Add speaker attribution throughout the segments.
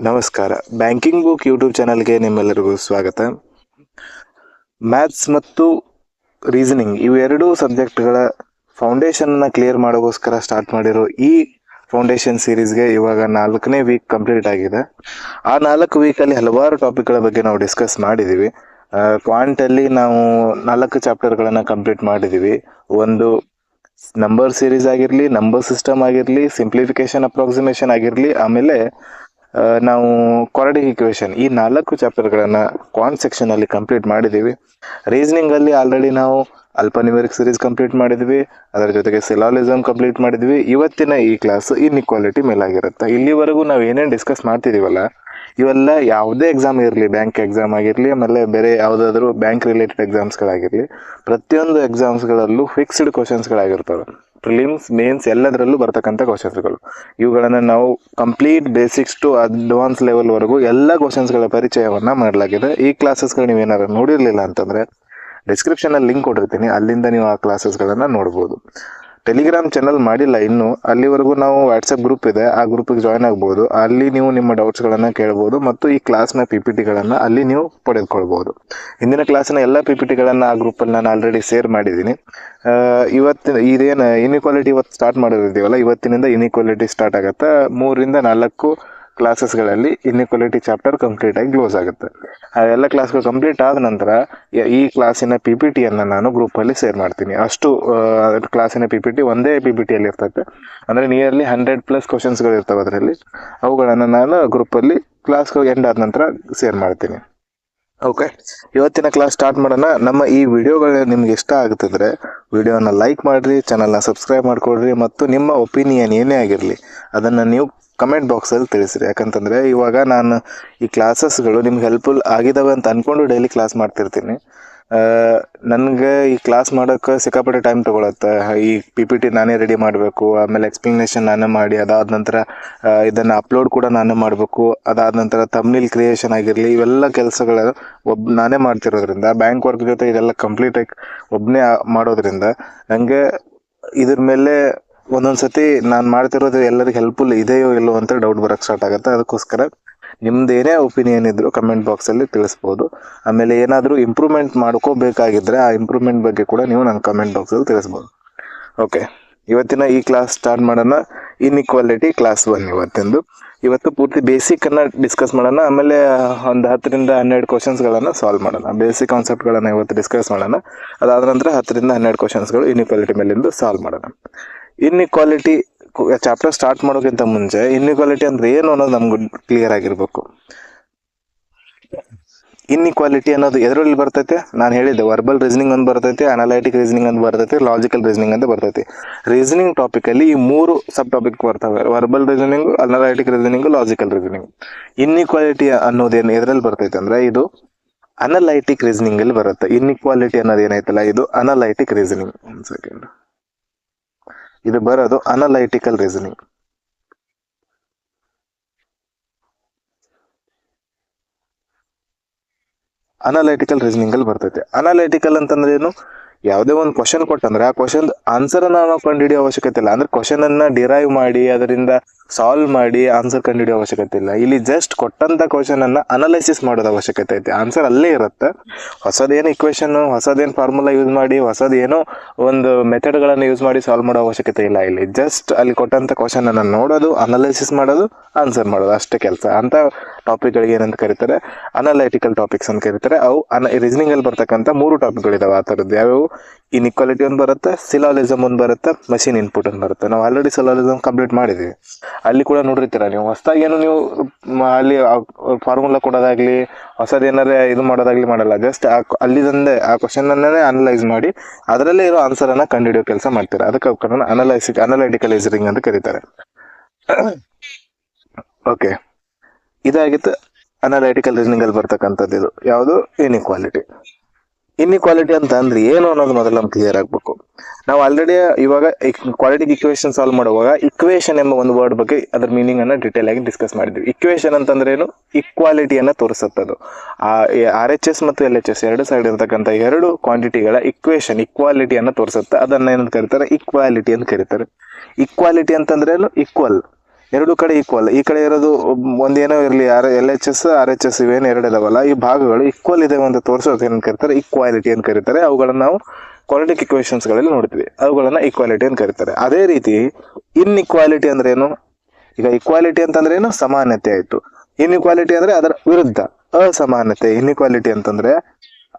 Speaker 1: ನಮಸ್ಕಾರ. Banking book YouTube ಚಾನಲ್ಗೆ ನಿಮ್ಮೆಲ್ಲರಿಗೂ ಸ್ವಾಗತ. ಮ್ಯಾಥ್ಸ್ ಮತ್ತು ರೀಸನಿಂಗ್ ಇವೆರಡೂ ಸಬ್ಜೆಕ್ಟ್ಗಳ ಫೌಂಡೇಶನ್ನ ಕ್ಲಿಯರ್ ಮಾಡೋಗೋಸ್ಕರ ಸ್ಟಾರ್ಟ್ ಮಾಡಿರೋ ಈ ಫೌಂಡೇಶನ್ ಸೀರೀಸ್ಗೆ ಇವಾಗ 4ನೇ ವೀಕ್ ಕಂಪ್ಲೀಟ್ ಆಗಿದೆ. ಆ 4 ವೀಕಲ್ಲಿ ಹಲವಾರು ಟಾಪಿಕ್ಗಳ ಬಗ್ಗೆ ನಾವು ಡಿಸ್ಕಸ್ ಮಾಡಿದ್ದೀವಿ. ಕ್ವಾಂಟಲ್ಲಿ ನಾವು 4 ಚಾಪ್ಟರ್ಗಳನ್ನು ಕಂಪ್ಲೀಟ್ ಮಾಡಿದ್ದೀವಿ. ಒಂದು ನಂಬರ್ ಸೀರೀಸ್ ಆಗಿರಲಿ, ನಂಬರ್ ಸಿಸ್ಟಮ್ ಆಗಿರಲಿ, ಸಿಂಪ್ಲಿಫಿಕೇಶನ್ ಅಪ್ರಾಕ್ಸಿಮೇಷನ್ ಆಗಿರಲಿ, ಆಮೇಲೆ ನಾವು ಕ್ವಾಡ್ರಾಟಿಕ್ ಈಕ್ವೇಷನ್, ಈ 4 ಚಾಪ್ಟರ್ಗಳನ್ನು ಕ್ವಾಂಟ್ ಸೆಕ್ಷನಲ್ಲಿ ಕಂಪ್ಲೀಟ್ ಮಾಡಿದ್ದೀವಿ. ರೀಸನಿಂಗಲ್ಲಿ ಆಲ್ರೆಡಿ ನಾವು ಅಲ್ಫಾನ್ಯೂಮೆರಿಕ್ ಸೀರೀಸ್ ಕಂಪ್ಲೀಟ್ ಮಾಡಿದ್ವಿ, ಅದರ ಜೊತೆಗೆ ಸಿಲಾಲಿಸಮ್ ಕಂಪ್ಲೀಟ್ ಮಾಡಿದ್ವಿ. ಇವತ್ತಿನ ಈ ಕ್ಲಾಸ್ ಇನ್ಇಕ್ವಾಲಿಟಿ ಮೇಲಾಗಿರುತ್ತೆ. ಇಲ್ಲಿವರೆಗೂ ನಾವು ಏನೇನು ಡಿಸ್ಕಸ್ ಮಾಡ್ತಿದ್ದೀವಲ್ಲ, ಇವೆಲ್ಲ ಯಾವುದೇ ಎಕ್ಸಾಮ್ ಇರಲಿ, ಬ್ಯಾಂಕ್ ಎಕ್ಸಾಮ್ ಆಗಿರಲಿ, ಆಮೇಲೆ ಬೇರೆ ಯಾವುದಾದ್ರೂ ಬ್ಯಾಂಕ್ ರಿಲೇಟೆಡ್ ಎಕ್ಸಾಮ್ಸ್ಗಳಾಗಿರಲಿ, ಪ್ರತಿಯೊಂದು ಎಕ್ಸಾಮ್ಸ್ಗಳಲ್ಲೂ ಫಿಕ್ಸ್ಡ್ ಕ್ವಶನ್ಸ್ಗಳಾಗಿರ್ತವೆ. ಪ್ರಿಲಿಮ್ಸ್, ಮೇನ್ಸ್ ಎಲ್ಲದರಲ್ಲೂ ಬರ್ತಕ್ಕಂಥ ಕ್ವಶನ್ಸ್ಗಳು. ಇವುಗಳನ್ನು ನಾವು ಕಂಪ್ಲೀಟ್ ಬೇಸಿಕ್ಸ್ ಟು ಅಡ್ವಾನ್ಸ್ ಲೆವೆಲ್ವರೆಗೂ ಎಲ್ಲ ಕ್ವಶನ್ಸ್ಗಳ ಪರಿಚಯವನ್ನು ಮಾಡಲಾಗಿದೆ. ಈ ಕ್ಲಾಸಸ್ಗಳು ನೀವೇನಾದ್ರು ನೋಡಿರಲಿಲ್ಲ ಅಂತಂದರೆ ಡಿಸ್ಕ್ರಿಪ್ಷನಲ್ಲಿ ಲಿಂಕ್ ಕೊಟ್ಟಿರ್ತೀನಿ, ಅಲ್ಲಿಂದ ನೀವು ಆ ಕ್ಲಾಸಸ್ಗಳನ್ನು ನೋಡ್ಬೋದು. ಟೆಲಿಗ್ರಾಮ್ ಚಾನಲ್ ಮಾಡಿಲ್ಲ ಇನ್ನೂ, ಅಲ್ಲಿವರೆಗೂ ನಾವು ವಾಟ್ಸಪ್ ಗ್ರೂಪ್ ಇದೆ, ಆ ಗ್ರೂಪಿಗೆ ಜಾಯ್ನ್ ಆಗ್ಬೋದು. ಅಲ್ಲಿ ನೀವು ನಿಮ್ಮ ಡೌಟ್ಸ್ಗಳನ್ನು ಕೇಳ್ಬೋದು ಮತ್ತು ಈ ಕ್ಲಾಸ್ನ PPTಗಳನ್ನು ಅಲ್ಲಿ ನೀವು ಪಡೆದುಕೊಳ್ಬೋದು. ಹಿಂದಿನ ಕ್ಲಾಸಿನ ಎಲ್ಲ PPTಗಳನ್ನು ಆ ಗ್ರೂಪಲ್ಲಿ ನಾನು ಆಲ್ರೆಡಿ ಶೇರ್ ಮಾಡಿದ್ದೀನಿ. ಇದೇನು ಇನ್ಇಕ್ವಾಲಿಟಿ ಇವತ್ತು ಸ್ಟಾರ್ಟ್ ಮಾಡಿರ್ತೀವಲ್ಲ, ಇವತ್ತಿನಿಂದ ಇನ್ಇಕ್ವಾಲಿಟಿ ಸ್ಟಾರ್ಟ್ ಆಗುತ್ತೆ. 3 ರಿಂದ 4 ಕ್ಲಾಸಸ್ಗಳಲ್ಲಿ ಇನ್ಇಕ್ವಾಲಿಟಿ ಚಾಪ್ಟರ್ ಕಂಪ್ಲೀಟಾಗಿ ಕ್ಲೋಸ್ ಆಗುತ್ತೆ. ಆ ಎಲ್ಲ ಕ್ಲಾಸ್ಗಳು ಕಂಪ್ಲೀಟ್ ಆದ ನಂತರ ಈ ಕ್ಲಾಸಿನ PPTಯನ್ನು ನಾನು ಗ್ರೂಪಲ್ಲಿ ಶೇರ್ ಮಾಡ್ತೀನಿ. ಅಷ್ಟು ಕ್ಲಾಸಿನ PPT ಒಂದೇ PPTಯಲ್ಲಿ ಇರ್ತೈತೆ. ಅಂದರೆ ನಿಯರ್ಲಿ 100+ ಕ್ವಶನ್ಸ್ಗಳು ಇರ್ತವೆ ಅದರಲ್ಲಿ. ಅವುಗಳನ್ನು ನಾನು ಗ್ರೂಪಲ್ಲಿ ಕ್ಲಾಸ್ಗಳು ಎಂಡ್ ಆದ ನಂತರ ಶೇರ್ ಮಾಡ್ತೀನಿ. ಓಕೆ, ಇವತ್ತಿನ ಕ್ಲಾಸ್ ಸ್ಟಾರ್ಟ್ ಮಾಡೋಣ. ನಮ್ಮ ಈ ವಿಡಿಯೋಗಳು ನಿಮ್ಗೆ ಇಷ್ಟ ಆಗುತ್ತಿದ್ರೆ ವಿಡಿಯೋನ ಲೈಕ್ ಮಾಡಿರಿ, ಚಾನಲ್ನ ಸಬ್ಸ್ಕ್ರೈಬ್ ಮಾಡ್ಕೊಳ್ರಿ ಮತ್ತು ನಿಮ್ಮ ಒಪಿನಿಯನ್ ಏನೇ ಆಗಿರಲಿ ಅದನ್ನು ನೀವು ಕಮೆಂಟ್ ಬಾಕ್ಸಲ್ಲಿ ತಿಳಿಸಿರಿ. ಯಾಕಂತಂದರೆ ಇವಾಗ ನಾನು ಈ ಕ್ಲಾಸಸ್ಗಳು ನಿಮ್ಗೆ ಹೆಲ್ಪ್ಫುಲ್ ಆಗಿದ್ದಾವೆ ಅಂತ ಅಂದ್ಕೊಂಡು ಡೈಲಿ ಕ್ಲಾಸ್ ಮಾಡ್ತಿರ್ತೀನಿ. ನನಗೆ ಈ ಕ್ಲಾಸ್ ಮಾಡೋಕ್ಕೆ ಸಿಕ್ಕಾಪಟ್ಟೆ ಟೈಮ್ ತೊಗೊಳತ್ತೆ. ಈ PPT ನಾನೇ ರೆಡಿ ಮಾಡಬೇಕು, ಆಮೇಲೆ ಎಕ್ಸ್ಪ್ಲನೇಷನ್ ನಾನೇ ಮಾಡಿ, ಅದಾದ ನಂತರ ಇದನ್ನು ಅಪ್ಲೋಡ್ ಕೂಡ ನಾನೇ ಮಾಡಬೇಕು. ಅದಾದ ನಂತರ ಥಂಬ್ನೇಲ್ ಕ್ರಿಯೇಷನ್ ಆಗಿರಲಿ, ಇವೆಲ್ಲ ಕೆಲಸಗಳು ನಾನೇ ಮಾಡ್ತಿರೋದ್ರಿಂದ, ಬ್ಯಾಂಕ್ ವರ್ಕ್ ಜೊತೆ ಇದೆಲ್ಲ ಕಂಪ್ಲೀಟಾಗಿ ಒಬ್ಬನೇ ಮಾಡೋದ್ರಿಂದ ನನಗೆ ಇದ್ರ ಮೇಲೆ ಒಂದೊಂದು ಸತಿ ನಾನು ಮಾಡ್ತಿರೋದು ಎಲ್ಲರಿಗೂ ಹೆಲ್ಪ್ಫುಲ್ ಇದೆಯೋ ಇಲ್ಲೋ ಅಂತ ಡೌಟ್ ಬರೋಕ್ಕೆ ಸ್ಟಾರ್ಟ್ ಆಗುತ್ತೆ. ಅದಕ್ಕೋಸ್ಕರ ನಿಮ್ದು ಏನೇ ಒಪಿನಿಯನ್ ಇದ್ದರೂ ಕಮೆಂಟ್ ಬಾಕ್ಸಲ್ಲಿ ತಿಳಿಸ್ಬೋದು. ಆಮೇಲೆ ಏನಾದರೂ ಇಂಪ್ರೂವ್ಮೆಂಟ್ ಮಾಡ್ಕೋಬೇಕಾಗಿದ್ದರೆ ಆ ಇಂಪ್ರೂವ್ಮೆಂಟ್ ಬಗ್ಗೆ ಕೂಡ ನೀವು ನನ್ನ ಕಮೆಂಟ್ ಬಾಕ್ಸಲ್ಲಿ ತಿಳಿಸ್ಬೋದು. ಓಕೆ, ಇವತ್ತಿನ ಈ ಕ್ಲಾಸ್ ಸ್ಟಾರ್ಟ್ ಮಾಡೋಣ. ಇನ್ಇಕ್ವಾಲಿಟಿ ಕ್ಲಾಸ್ 1 ಇವತ್ತು ಪೂರ್ತಿ ಬೇಸಿಕನ್ನು ಡಿಸ್ಕಸ್ ಮಾಡೋಣ. ಆಮೇಲೆ ಒಂದು 10 ರಿಂದ 12 ಕ್ವಶನ್ಸ್ಗಳನ್ನು ಸಾಲ್ವ್ ಮಾಡೋಣ. ಬೇಸಿಕ್ ಕಾನ್ಸೆಪ್ಟ್ಗಳನ್ನು ಇವತ್ತು ಡಿಸ್ಕಸ್ ಮಾಡೋಣ. ಅದಾದ ನಂತರ 10 ರಿಂದ 12 ಕ್ವಶನ್ಸ್ಗಳು ಇನ್ಇಕ್ವಾಲಿಟಿ ಮೇಲಿಂದ ಸಾಲ್ವ್ ಮಾಡೋಣ. ಇನ್ಇಕ್ವಾಲಿಟಿ ಚಾಪ್ಟರ್ ಸ್ಟಾರ್ಟ್ ಮಾಡೋಕ್ಕಿಂತ ಮುಂಚೆ ಇನ್ಇಕ್ವಾಲಿಟಿ ಅಂದ್ರೆ ಏನು ಅನ್ನೋದು ನಮ್ಗೆ ಕ್ಲಿಯರ್ ಆಗಿರ್ಬೇಕು. ಇನ್ಇಕ್ವಾಲಿಟಿ ಅನ್ನೋದು ಎದರಲ್ಲಿ ಬರ್ತೈತೆ? ನಾನು ಹೇಳಿದ್ದೆ, ವರ್ಬಲ್ ರೀಸನಿಂಗ್ ಅಂತ ಬರ್ತೈತೆ, ಅನಲೈಟಿಕ್ ರೀಸನಿಂಗ್ ಅಂತ ಬರ್ತೈತೆ, ಲಾಜಿಕಲ್ ರೀಸನಿಂಗ್ ಅಂತ ಬರ್ತೈತೆ. ರೀಸನಿಂಗ್ ಟಾಪಿಕಲ್ಲಿ ಈ 3 ಸಬ್ ಟಾಪಿಕ್ ಬರ್ತವೆ: verbal reasoning, analytic reasoning, logical reasoning. Inequality ಅನ್ನೋದೇನು ಎದರಲ್ಲಿ ಬರ್ತೈತೆ ಅಂದ್ರೆ ಇದು ಅನಲೈಟಿಕ್ ರೀಸನಿಂಗ್ ಅಲ್ಲಿ ಬರುತ್ತೆ. ಇನ್ಇಕ್ವಾಲಿಟಿ ಅನ್ನೋದು ಏನೈತಲ್ಲ, ಇದು ಅನಲೈಟಿಕ್ ರೀಸನಿಂಗ್. ಒಂದು ಸೆಕೆಂಡ್, ಇದು ಬರೋದು ಅನಲೈಟಿಕಲ್ ರೀಸನಿಂಗ್. ಅನಲೈಟಿಕಲ್ ರೀಸನಿಂಗ್ ಅಲ್ಲಿ ಬರ್ತೈತೆ. ಅನಲೈಟಿಕಲ್ ಅಂತಂದ್ರೆ ಏನು? ಯಾವುದೇ ಒಂದು ಕ್ವಶನ್ ಕೊಟ್ಟಂದ್ರೆ ಆ ಕ್ವಶನ್ ಆನ್ಸರ್ ನಾವು ಕಂಡುಹಿಡಿಯೋ ಅವಶ್ಯಕತೆ ಇಲ್ಲ. ಅಂದ್ರೆ ಕ್ವಶನ್ ಅನ್ನ ಡಿರೈವ್ ಮಾಡಿ ಅದರಿಂದ ಸಾಲ್ವ್ ಮಾಡಿ ಆನ್ಸರ್ ಕಂಡುಹಿಡಿಯೋ ಅವಶ್ಯಕತೆ ಇಲ್ಲ. ಇಲ್ಲಿ ಜಸ್ಟ್ ಕೊಟ್ಟಂತ ಕ್ವಶನ್ ಅನ್ನ ಅನಲೈಸಿಸ್ ಮಾಡೋದು ಅವಶ್ಯಕತೆ ಐತೆ. ಆನ್ಸರ್ ಅಲ್ಲೇ ಇರುತ್ತೆ. ಹೊಸದೇನು ಇಕ್ವೇಶನ್, ಹೊಸದೇನು ಫಾರ್ಮುಲಾ ಯೂಸ್ ಮಾಡಿ, ಹೊಸದೇನೋ ಒಂದು ಮೆಥಡ್ಗಳನ್ನು ಯೂಸ್ ಮಾಡಿ ಸಾಲ್ವ್ ಮಾಡೋ ಅವಶ್ಯಕತೆ ಇಲ್ಲ. ಇಲ್ಲಿ ಜಸ್ಟ್ ಅಲ್ಲಿ ಕೊಟ್ಟಂತ ಕ್ವಶನ್ ಅನ್ನ ನೋಡೋದು, ಅನಲೈಸಿಸ್ ಮಾಡೋದು, ಆನ್ಸರ್ ಮಾಡೋದು, ಅಷ್ಟೇ ಕೆಲಸ. ಅಂತ ಟಾಪಿಕ್ಗಳಿಗೆ ಏನಂತ ಕರೀತಾರೆ? ಅನಲೈಟಿಕಲ್ ಟಾಪಿಕ್ಸ್ ಅಂತ ಕರೀತಾರೆ. ಅವು ರೀಸನಿಂಗ್ ಅಲ್ಲಿ ಬರ್ತಕ್ಕಂಥ 3 ಟಾಪಿಕ್ಗಳಿದಾವೆ. ಆ ಥರದ್ದು ಯಾವ್ಯಾವು? ಇನ್ಇಕ್ವಾಲಿಟಿ ಒಂದು ಬರುತ್ತೆ, ಸಿಲಾಲಿಸಮ್ ಒಂದು ಬರುತ್ತೆ, ಮಷಿನ್ ಇನ್ಪುಟ್ ಒಂದು ಬರುತ್ತೆ. ನಾವು ಆಲ್ರೆಡಿ ಸಿಲಾಲಿಸಮ್ ಕಂಪ್ಲೀಟ್ ಮಾಡಿದ್ದೀವಿ. ಅಲ್ಲಿ ಕೂಡ ನೋಡಿರ್ತೀರ ನೀವು. ಹೊಸದಾಗಿ ಏನು ನೀವು ಅಲ್ಲಿ ಫಾರ್ಮುಲಾ ಕೊಡೋದಾಗ್ಲಿ, ಹೊಸದೇನಾರೇ ಇದು ಮಾಡೋದಾಗ್ಲಿ ಮಾಡಲ್ಲ. ಜಸ್ಟ್ ಅಲ್ಲಿದಂದೇ ಆ ಕ್ವಶನ್ ಅನ್ನೇ ಅನಲೈಸ್ ಮಾಡಿ ಅದರಲ್ಲೇ ಇರೋ ಆನ್ಸರ್ ಅನ್ನ ಕಂಡುಹಿಡಿಯೋ ಕೆಲಸ ಮಾಡ್ತಾರೆ. ಅದಕ್ಕೆ ಅನಲೈಟಿಕಲ್ ರೀಸನಿಂಗ್ ಅಂತ ಕರೀತಾರೆ. ಓಕೆ, ಇದಾಗಿತ್ತು ಅನಲೈಟಿಕಲ್ ರೀಸನಿಂಗ್ ಅಲ್ಲಿ ಬರ್ತಕ್ಕಂಥದ್ದು. ಇದು ಯಾವುದು? ಇನ್ಇಕ್ವಾಲಿಟಿ. ಇನ್ಇಕ್ವಾಲಿಟಿ ಅಂತ ಅಂದ್ರೆ ಏನು ಅನ್ನೋದು ಮೊದಲು ನಮ್ಗೆ ಕ್ಲಿಯರ್ ಆಗಬೇಕು. ನಾವು ಆಲ್ರೆಡಿ ಇವಾಗ ಕ್ವಾಡ್ರಾಟಿಕ್ ಈಕ್ವೇಷನ್ ಸಾಲ್ವ್ ಮಾಡುವಾಗ ಇಕ್ವೇಷನ್ ಎಂಬ ಒಂದು ವರ್ಡ್ ಬಗ್ಗೆ ಅದರ ಮೀನಿಂಗ್ ಅನ್ನ ಡೀಟೇಲ್ ಆಗಿ ಡಿಸ್ಕಸ್ ಮಾಡಿದ್ವಿ. ಇಕ್ವೇಷನ್ ಅಂತಂದ್ರೆ ಏನು? ಇಕ್ವಾಲಿಟಿಯನ್ನ ತೋರಿಸುತ್ತದು. RHS ಮತ್ತು LHS ಎರಡು ಸೈಡ್ ಇರತಕ್ಕಂಥ 2 ಕ್ವಾಂಟಿಟಿಗಳ ಇಕ್ವಾಲಿಟಿಯನ್ನ ತೋರಿಸುತ್ತೆ. ಅದನ್ನ ಏನಂತ ಕರೀತಾರೆ? ಇಕ್ವಾಲಿಟಿ ಅಂತ ಕರೀತಾರೆ. ಇಕ್ವಾಲಿಟಿ ಅಂತಂದ್ರೆ ಏನು? ಈಕ್ವಲ್. ಎರಡು ಕಡೆ ಈಕ್ವಲ್, ಈ ಕಡೆ ಇರೋದು ಒಂದೇನೋ ಇರಲಿ LHS RHS ಇವೇನು ಎರಡು ಇದಾವಲ್ಲ, ಈ ಭಾಗಗಳು ಈಕ್ವಲ್ ಇದೆ ಅಂತ ತೋರಿಸೋಕೆ ಏನು ಕರೀತಾರೆ, ಈಕ್ವಾಲಿಟಿ ಅಂತ ಕರೀತಾರೆ. ಅವುಗಳನ್ನ ನಾವು ಕ್ವಾಡ್ರಾಟಿಕ್ ಇಕ್ವೇಷನ್ಸ್ ಗಳಲ್ಲಿ ನೋಡ್ತೀವಿ, ಅವುಗಳನ್ನ ಈಕ್ವಾಲಿಟಿ ಅಂತ ಕರೀತಾರೆ. ಅದೇ ರೀತಿ ಇನ್ಇಕ್ವಾಲಿಟಿ ಅಂದ್ರೆ ಏನು? ಈಗ ಇಕ್ವಾಲಿಟಿ ಅಂತಂದ್ರೆ ಏನು? ಸಮಾನತೆ ಆಯ್ತು. ಇನ್ಇಕ್ವಾಲಿಟಿ ಅಂದ್ರೆ ಅದರ ವಿರುದ್ಧ, ಅಸಮಾನತೆ. ಇನ್ಇಕ್ವಾಲಿಟಿ ಅಂತಂದ್ರೆ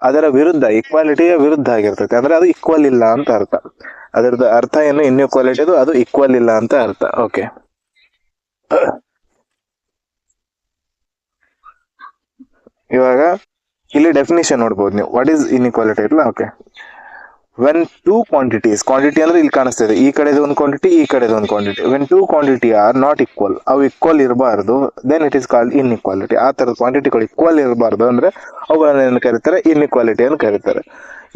Speaker 1: ಅದರ ವಿರುದ್ಧ, ಇಕ್ವಾಲಿಟಿಯ ವಿರುದ್ಧ ಆಗಿರ್ತೈತೆ, ಅಂದ್ರೆ ಅದು ಈಕ್ವಲ್ ಇಲ್ಲ ಅಂತ ಅರ್ಥ. ಅದರದ ಅರ್ಥ ಏನು? ಇನ್ಇಕ್ವಾಲಿಟಿ ಅದು ಈಕ್ವಲ್ ಇಲ್ಲ ಅಂತ ಅರ್ಥ. ಓಕೆ, ಇವಾಗ ಇಲ್ಲಿ ಡೆಫಿನಿಷನ್ ನೋಡ್ಬೋದು ನೀವು. ವಾಟ್ ಈಸ್ ಇನ್ಇಕ್ವಾಲಿಟಿ ಇಲ್ಲ? Okay, when two quantities, quantity ಅಂದ್ರೆ ಇಲ್ಲಿ ಕಾಣಿಸ್ತಿದೆ, ಈ ಕಡೆದು ಒಂದು ಕ್ವಾಂಟಿಟಿ, ಈ ಕಡೆದು ಒಂದು quantity. When two quantity are not equal, ಅವು ಈಕ್ವಲ್ ಇರಬಾರ್ದು, then it is called inequality. ಆ ತರದ ಕ್ವಾಂಟಿಟಿಗಳು ಈಕ್ವಲ್ ಇರಬಾರ್ದು ಅಂದ್ರೆ ಅವುಗಳನ್ನ ಏನು ಕರೀತಾರೆ? ಇನ್ಇಕ್ವಾಲಿಟಿ ಅಂತ ಕರೀತಾರೆ.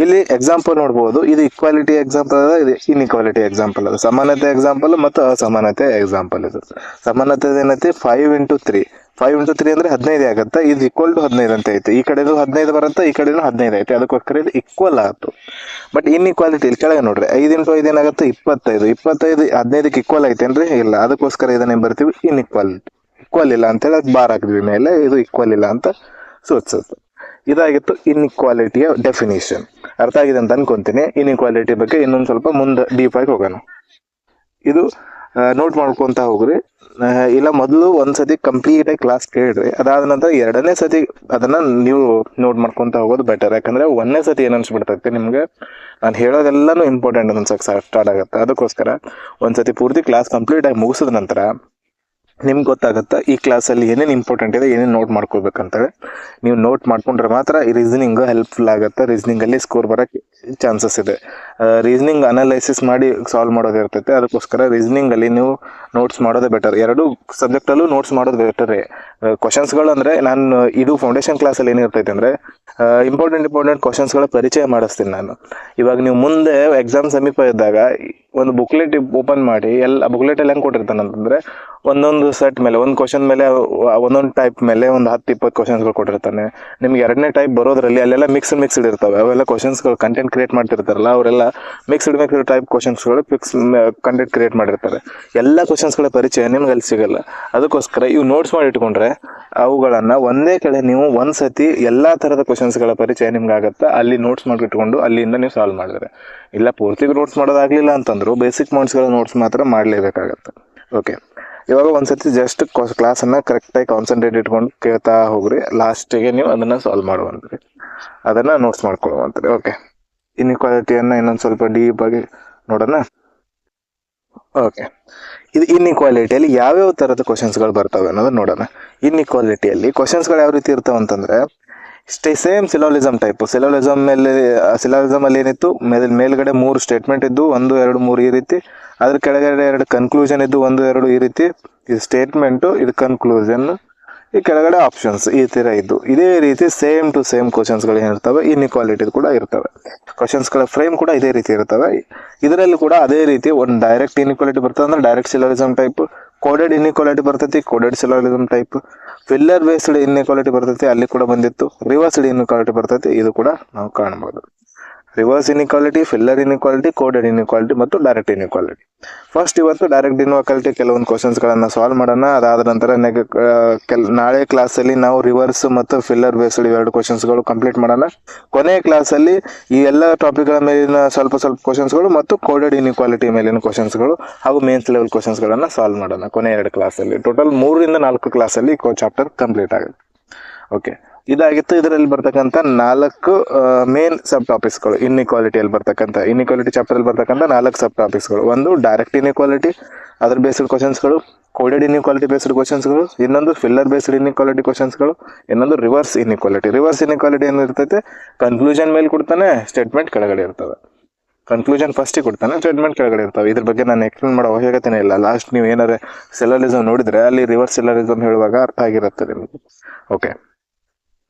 Speaker 1: ಇಲ್ಲಿ ಎಕ್ಸಾಂಪಲ್ ನೋಡ್ಬೋದು, ಇದು ಇಕ್ವಾಲಿಟಿ ಎಕ್ಸಾಂಪಲ್ ಅದ, ಇದು ಇನ್ಇಕ್ವಾಲಿಟಿ ಎಕ್ಸಾಂಪಲ್ ಅದ. ಸಮಾನತೆ ಎಕ್ಸಾಂಪಲ್ ಮತ್ತು ಅಸಮಾನತೆ ಎಕ್ಸಾಂಪಲ್ ಇದು. ಸಮಾನತೆ ಏನೈತಿ? 5 into 3, 5 into 3 ಅಂದ್ರೆ 15 ಆಗುತ್ತೆ. ಇದು ಈಕ್ವಲ್ ಟು 15 ಅಂತ ಐತಿ. ಈ ಕಡೆದು 15 ಬರುತ್ತೆ, ಈ ಕಡೆನೂ 15 ಐತಿ, ಅದಕ್ಕೋಸ್ಕರ ಇದು ಈಕ್ವಲ್ ಆಯ್ತು. ಬಟ್ ಇನ್ಇಕ್ವಾಲಿಟಿ ಇಲ್ಲಿ ಕೆಳಗೆ ನೋಡ್ರಿ, 5 into 5 ಏನಾಗುತ್ತೆ? 25. 25 15ಕ್ಕೆ ಈಕ್ವಲ್ ಐತೇನ್ರಿ? ಇಲ್ಲ, ಅದಕ್ಕೋಸ್ಕರ ಇದನ್ನೇ ಬರ್ತೀವಿ ಇನ್ಇಕ್ವಾಲಿಟಿ. ಈಕ್ವಲ್ ಇಲ್ಲ ಅಂತೇಳಿ ಅದು ಬಾರ್ ಹಾಕಿದ್ವಿ ಮೇಲೆ, ಇದು ಈಕ್ವಲ್ ಇಲ್ಲ ಅಂತ ಸೂಚಿಸುತ್ತೆ. ಇದಾಗಿತ್ತು ಇನ್ಇಕ್ವಾಲಿಟಿಯ ಡೆಫಿನಿಷನ್. ಅರ್ಥ ಆಗಿದೆ ಅಂತ ಅನ್ಕೊಂತೀನಿ. ಇನ್ಇಕ್ವಾಲಿಟಿ ಬಗ್ಗೆ ಇನ್ನೊಂದು ಸ್ವಲ್ಪ ಮುಂದೆ ಡೀಪ್ ಆಗಿ ಹೋಗೋಣ. ಇದು ನೋಟ್ ಮಾಡ್ಕೊಂತ ಹೋಗ್ರಿ. ಇಲ್ಲ ಮೊದಲು ಒಂದ್ಸತಿ ಕಂಪ್ಲೀಟ್ ಆಗಿ ಕ್ಲಾಸ್ ಕೇಳ್ರಿ, ಅದಾದ ನಂತರ ಎರಡನೇ ಸತಿ ಅದನ್ನ ನೀವು ನೋಟ್ ಮಾಡ್ಕೊಂತ ಹೋಗೋದು ಬೆಟರ್. ಯಾಕಂದ್ರೆ ಒಂದನೇ ಸತಿ ಏನ್ ಅನ್ಸ್ಬಿಡ್ತೈತೆ ನಿಮ್ಗೆ, ನಾನು ಹೇಳೋದೆಲ್ಲಾನು ಇಂಪಾರ್ಟೆಂಟ್ ಅನ್ಸಕ್ ಸ್ಟಾರ್ಟ್ ಆಗುತ್ತೆ. ಅದಕ್ಕೋಸ್ಕರ ಒಂದ್ಸತಿ ಪೂರ್ತಿ ಕ್ಲಾಸ್ ಕಂಪ್ಲೀಟ್ ಆಗಿ ಮುಗಿಸಿದ ನಂತರ ನಿಮ್ಗೆ ಗೊತ್ತಾಗುತ್ತೆ ಈ ಕ್ಲಾಸಲ್ಲಿ ಏನೇನು ಇಂಪಾರ್ಟೆಂಟ್ ಇದೆ, ಏನೇನು ನೋಟ್ ಮಾಡ್ಕೋಬೇಕಂತೇಳಿ. ನೀವು ನೋಟ್ ಮಾಡ್ಕೊಂಡ್ರೆ ಮಾತ್ರ ಈ ರೀಸನಿಂಗ್ ಹೆಲ್ಪ್ಫುಲ್ ಆಗುತ್ತೆ. ರೀಸನಿಂಗಲ್ಲಿ ಸ್ಕೋರ್ ಬರೋಕ್ಕೆ ಚಾನ್ಸಸ್ ಇದೆ. ರೀಸನಿಂಗ್ ಅನಲೈಸಿಸ್ ಮಾಡಿ ಸಾಲ್ವ್ ಮಾಡೋದು ಇರ್ತೈತೆ, ಅದಕ್ಕೋಸ್ಕರ ರೀಸನಿಂಗಲ್ಲಿ ನೀವು ನೋಟ್ಸ್ ಮಾಡೋದೇ ಬೆಟರ್. ಎರಡು ಸಬ್ಜೆಕ್ಟಲ್ಲೂ ನೋಟ್ಸ್ ಮಾಡೋದು ಬೆಟರೇ. ಕ್ವಶನ್ಸ್ಗಳು ಅಂದರೆ ನಾನು ಇದು ಫೌಂಡೇಶನ್ ಕ್ಲಾಸಲ್ಲಿ ಏನಿರ್ತೈತೆ ಅಂದರೆ ಇಂಪಾರ್ಟೆಂಟ್ ಕ್ವಶನ್ಸ್ಗಳ ಪರಿಚಯ ಮಾಡಿಸ್ತೀನಿ ನಾನು. ಇವಾಗ ನೀವು ಮುಂದೆ ಎಕ್ಸಾಮ್ ಸಮೀಪ ಇದ್ದಾಗ ಒಂದು ಬುಕ್ಲೆಟ್ ಓಪನ್ ಮಾಡಿ, ಎಲ್ಲ ಬುಕ್ಲೆಟಲ್ಲಿ ಹೆಂಗೆ ಕೊಟ್ಟಿರ್ತಾನೆ ಅಂತಂದರೆ ಒಂದೊಂದು ಸೆಟ್ ಮೇಲೆ, ಒಂದು ಕ್ವಶನ್ ಮೇಲೆ, ಒಂದೊಂದು ಟೈಪ್ ಮೇಲೆ ಒಂದು 10-20 ಕ್ವಶನ್ಸ್ಗಳು ಕೊಟ್ಟಿರ್ತಾನೆ. ನಿಮ್ಗೆ ಎರಡನೇ ಟೈಪ್ ಬರೋದ್ರಲ್ಲಿ ಅಲ್ಲೆಲ್ಲ ಮಿಕ್ಸ್ಡ್ ಇರ್ತವೆ. ಅವೆಲ್ಲ ಕ್ವಶನ್ಸ್ಗಳು ಕಂಟೆಂಟ್ ಕ್ರಿಯೇಟ್ ಮಾಡ್ತಿರ್ತಾರಲ್ಲ, ಅವರೆಲ್ಲ ಮಿಕ್ಸ್ಡ್ ಟೈಪ್ ಕ್ವಶನ್ಸ್ಗಳು ಕಂಟೆಂಟ್ ಕ್ರಿಯೇಟ್ ಮಾಡಿರ್ತಾರೆ. ಎಲ್ಲ ಕ್ವಶನ್ಸ್ಗಳ ಪರಿಚಯ ನಿಮ್ಗೆ ಅಲ್ಲಿ ಸಿಗಲ್ಲ. ಅದಕ್ಕೋಸ್ಕರ ಇವು ನೋಟ್ಸ್ ಮಾಡಿ ಇಟ್ಕೊಂಡ್ರೆ ಅವುಗಳನ್ನು ಒಂದೇ ಕಡೆ ನೀವು ಒಂದ್ಸತಿ ಎಲ್ಲ ಥರದ ಕ್ವಶನ್ಸ್ಗಳ ಪರಿಚಯ ನಿಮ್ಗೆ ಆಗುತ್ತೆ. ಅಲ್ಲಿ ನೋಟ್ಸ್ ಮಾಡಿಟ್ಕೊಂಡು ಅಲ್ಲಿಂದ ನೀವು ಸಾಲ್ವ್ ಮಾಡಿದ್ರೆ, ಇಲ್ಲ ಪೂರ್ತಿಗೆ ನೋಟ್ಸ್ ಮಾಡೋದಾಗಲಿಲ್ಲ ಅಂತಂದ್ರು ಬೇಸಿಕ್ ಪಾಯಿಂಟ್ಸ್ಗಳ ನೋಟ್ಸ್ ಮಾತ್ರ ಮಾಡಲೇಬೇಕಾಗತ್ತೆ. ಓಕೆ, ಇವಾಗ ಒಂದ್ಸತಿ ಜಸ್ಟ್ ಕ್ಲಾಸನ್ನು ಕರೆಕ್ಟಾಗಿ ಕಾನ್ಸಂಟ್ರೇಟ್ ಇಟ್ಕೊಂಡು ಕೇಳ್ತಾ ಹೋಗ್ರಿ. ಲಾಸ್ಟಿಗೆ ನೀವು ಅದನ್ನು ಸಾಲ್ವ್ ಮಾಡುವಂತ್ರಿ, ಅದನ್ನು ನೋಟ್ಸ್ ಮಾಡ್ಕೊಳ್ಳುವಂತ್ರಿ. ಓಕೆ, ಇನ್ಇಕ್ವಾಲಿಟಿಯನ್ನು ಇನ್ನೊಂದು ಸ್ವಲ್ಪ ಡೀಪ್ ಆಗಿ ನೋಡೋಣ. ಓಕೆ, ಇದು ಇನ್ಇಕ್ವಾಲಿಟಿಯಲ್ಲಿ ಯಾವ್ಯಾವ ಥರದ ಕ್ವಶನ್ಸ್ಗಳು ಬರ್ತವೆ ಅನ್ನೋದು ನೋಡೋಣ. ಇನ್ಇಕ್ವಾಲಿಟಿಯಲ್ಲಿ ಕ್ವಶನ್ಸ್ಗಳು ಯಾವ ರೀತಿ ಇರ್ತವೆ ಅಂತಂದರೆ ಸೇಮ್ ಸಿಲೋಲಿಸಮ್ ಟೈಪು. ಸಿಲೋಲಿಸಮ್ ಅಲ್ಲಿ ಏನಿತ್ತು, ಮೇಲ್ಗಡೆ 3 ಸ್ಟೇಟ್ಮೆಂಟ್ ಇದ್ದು 1, 2, 3 ಈ ರೀತಿ. ಅದ್ರ ಕೆಳಗಡೆ 2 ಕನ್ಕ್ಲೂಷನ್ ಇದ್ದು 1, 2 ಈ ರೀತಿ. ಇದು ಸ್ಟೇಟ್ಮೆಂಟು, ಇದು ಕನ್ಕ್ಲೂಷನ್, ಈ ಕೆಳಗಡೆ ಆಪ್ಷನ್ಸ್ ಈ ಥರ ಇದ್ದು. ಇದೇ ರೀತಿ ಸೇಮ್ ಟು ಸೇಮ್ ಕ್ವಶನ್ಸ್ಗಳು ಏನಿರ್ತವೆ ಇನ್ಇಕ್ವಾಲಿಟಿ ಕೂಡ ಇರ್ತವೆ. ಕ್ವಶನ್ಸ್ಗಳ ಫ್ರೇಮ್ ಕೂಡ ಇದೇ ರೀತಿ ಇರ್ತವೆ. ಇದರಲ್ಲಿ ಕೂಡ ಅದೇ ರೀತಿ ಒಂದು ಡೈರೆಕ್ಟ್ ಇನ್ಇಕ್ವಾಲಿಟಿ ಬರ್ತದೆ ಅಂದ್ರೆ direct syllogism type, coded inequality ಬರ್ತೈತಿ, coded syllogism type, filler based inequality ಬರ್ತೈತಿ, ಅಲ್ಲಿ ಕೂಡ ಬಂದಿತ್ತು. ರಿವರ್ಸ್ಡ್ ಇನ್ಇಕ್ವಾಲಿಟಿ ಬರ್ತೈತಿ, ಇದು ಕೂಡ ನಾವು ಕಾಣಬಹುದು. Reverse inequality, filler inequality, coded inequality ಮತ್ತು ಡೈರೆಕ್ಟ್ ಇನ್ಇಕ್ವಾಲಿಟಿ. ಫಸ್ಟ್ ಇವತ್ತು ಡೈರೆಕ್ಟ್ ಇನ್ಇಕ್ವಾಲಿಟಿ ಕೆಲವೊಂದು ಕ್ವಶನ್ಸ್ಗಳನ್ನು ಸಾಲ್ವ್ ಮಾಡೋಣ. ಅದಾದ ನಂತರ ನಾಳೆ ಕ್ಲಾಸಲ್ಲಿ ನಾವು ರಿವರ್ಸ್ ಮತ್ತು ಫಿಲ್ಲರ್ ಬೇಸ್ಡ್ 2 ಕ್ವಶನ್ಸ್ಗಳು ಕಂಪ್ಲೀಟ್ ಮಾಡೋಣ. ಕೊನೆಯ ಕ್ಲಾಸಲ್ಲಿ ಈ ಎಲ್ಲ ಟಾಪಿಕ್ಗಳ ಮೇಲಿನ ಸ್ವಲ್ಪ ಕ್ವಶನ್ಸ್ಗಳು ಮತ್ತು ಕೋಡೆಡ್ ಇನ್ಇಕ್ವಾಲಿಟಿ ಮೇಲಿನ ಕ್ವಶನ್ಸ್ಗಳು ಹಾಗೂ ಮೇನ್ಸ್ ಲೆವೆಲ್ ಕ್ವಶನ್ಸ್ಗಳನ್ನು ಸಾಲ್ವ್ ಮಾಡೋಣ ಕೊನೆಯ 2 ಕ್ಲಾಸಲ್ಲಿ. ಟೋಟಲ್ 3 ರಿಂದ 4 ಕ್ಲಾಸಲ್ಲಿ ಚಾಪ್ಟರ್ ಕಂಪ್ಲೀಟ್ ಆಗುತ್ತೆ. ಓಕೆ, ಇದಾಗಿತ್ತು ಇದರಲ್ಲಿ ಬರ್ತಕ್ಕಂಥ 4 ಮೇನ್ ಸಬ್ ಟಾಪಿಕ್ಸ್ಗಳು. ಇನ್ಇಕ್ವಾಲಿಟಿಯಲ್ಲಿ ಬರ್ತಕ್ಕಂಥ ಇನ್ಇಕ್ವಾಲಿಟಿ ಚಾಪ್ಟರ್ ಅಲ್ಲಿ ಬರ್ತಕ್ಕಂಥ 4 ಸಬ್ ಟಾಪಿಕ್ಸ್ಗಳು. ಒಂದು ಡೈರೆಕ್ಟ್ ಇನ್ಇಕ್ವಾಲಿಟಿ, ಅದ್ರ ಬೇಸ್ಡ್ ಕ್ವಶನ್ಸ್ಗಳು, ಕೋಡೆಡ್ ಇನ್ಇಕ್ವಾಲಿಟಿ ಬೇಸ್ಡ್ ಕ್ವಶನ್ಸ್ಗಳು, ಇನ್ನೊಂದು ಫಿಲ್ಲರ್ ಬೇಸ್ಡ್ ಇನ್ಇಕ್ವಾಲಿಟಿ ಕ್ವಶನ್ಸ್ಗಳು, ಇನ್ನೊಂದು ರಿವರ್ಸ್ ಇನ್ಇಕ್ವಾಲಿಟಿ. ರಿವರ್ಸ್ ಇನ್ಇಕ್ವಾಲಿಟಿ ಏನಿರ್ತೈತೆ, ಕನ್ಕ್ಲೂಷನ್ ಮೇಲೆ ಕೊಡ್ತಾನೆ, ಸ್ಟೇಟ್ಮೆಂಟ್ ಕೆಳಗಡೆ ಇರ್ತವೆ. ಕನ್ಕ್ಲೂಷನ್ ಫಸ್ಟಿಗೆ ಕೊಡ್ತಾನೆ, ಸ್ಟೇಟ್ಮೆಂಟ್ ಕೆಳಗಡೆ ಇರ್ತವೆ. ಇದ್ರ ಬಗ್ಗೆ ನಾನು ಎಕ್ಸ್ಪ್ಲೇನ್ ಮಾಡೋ ಅವಶ್ಯಕತೆನೇ ಇಲ್ಲ. ಲಾಸ್ಟ್ ನೀವು ಏನಾದ್ರೆ ಸಿಲೋಲಿಸಮ್ ನೋಡಿದ್ರೆ ಅಲ್ಲಿ ರಿವರ್ಸ್ ಸಿಲೋಲಿಸಮ್ ಹೇಳುವಾಗ ಅರ್ಥ ಆಗಿರುತ್ತೆ ನಿಮಗೆ. ಓಕೆ,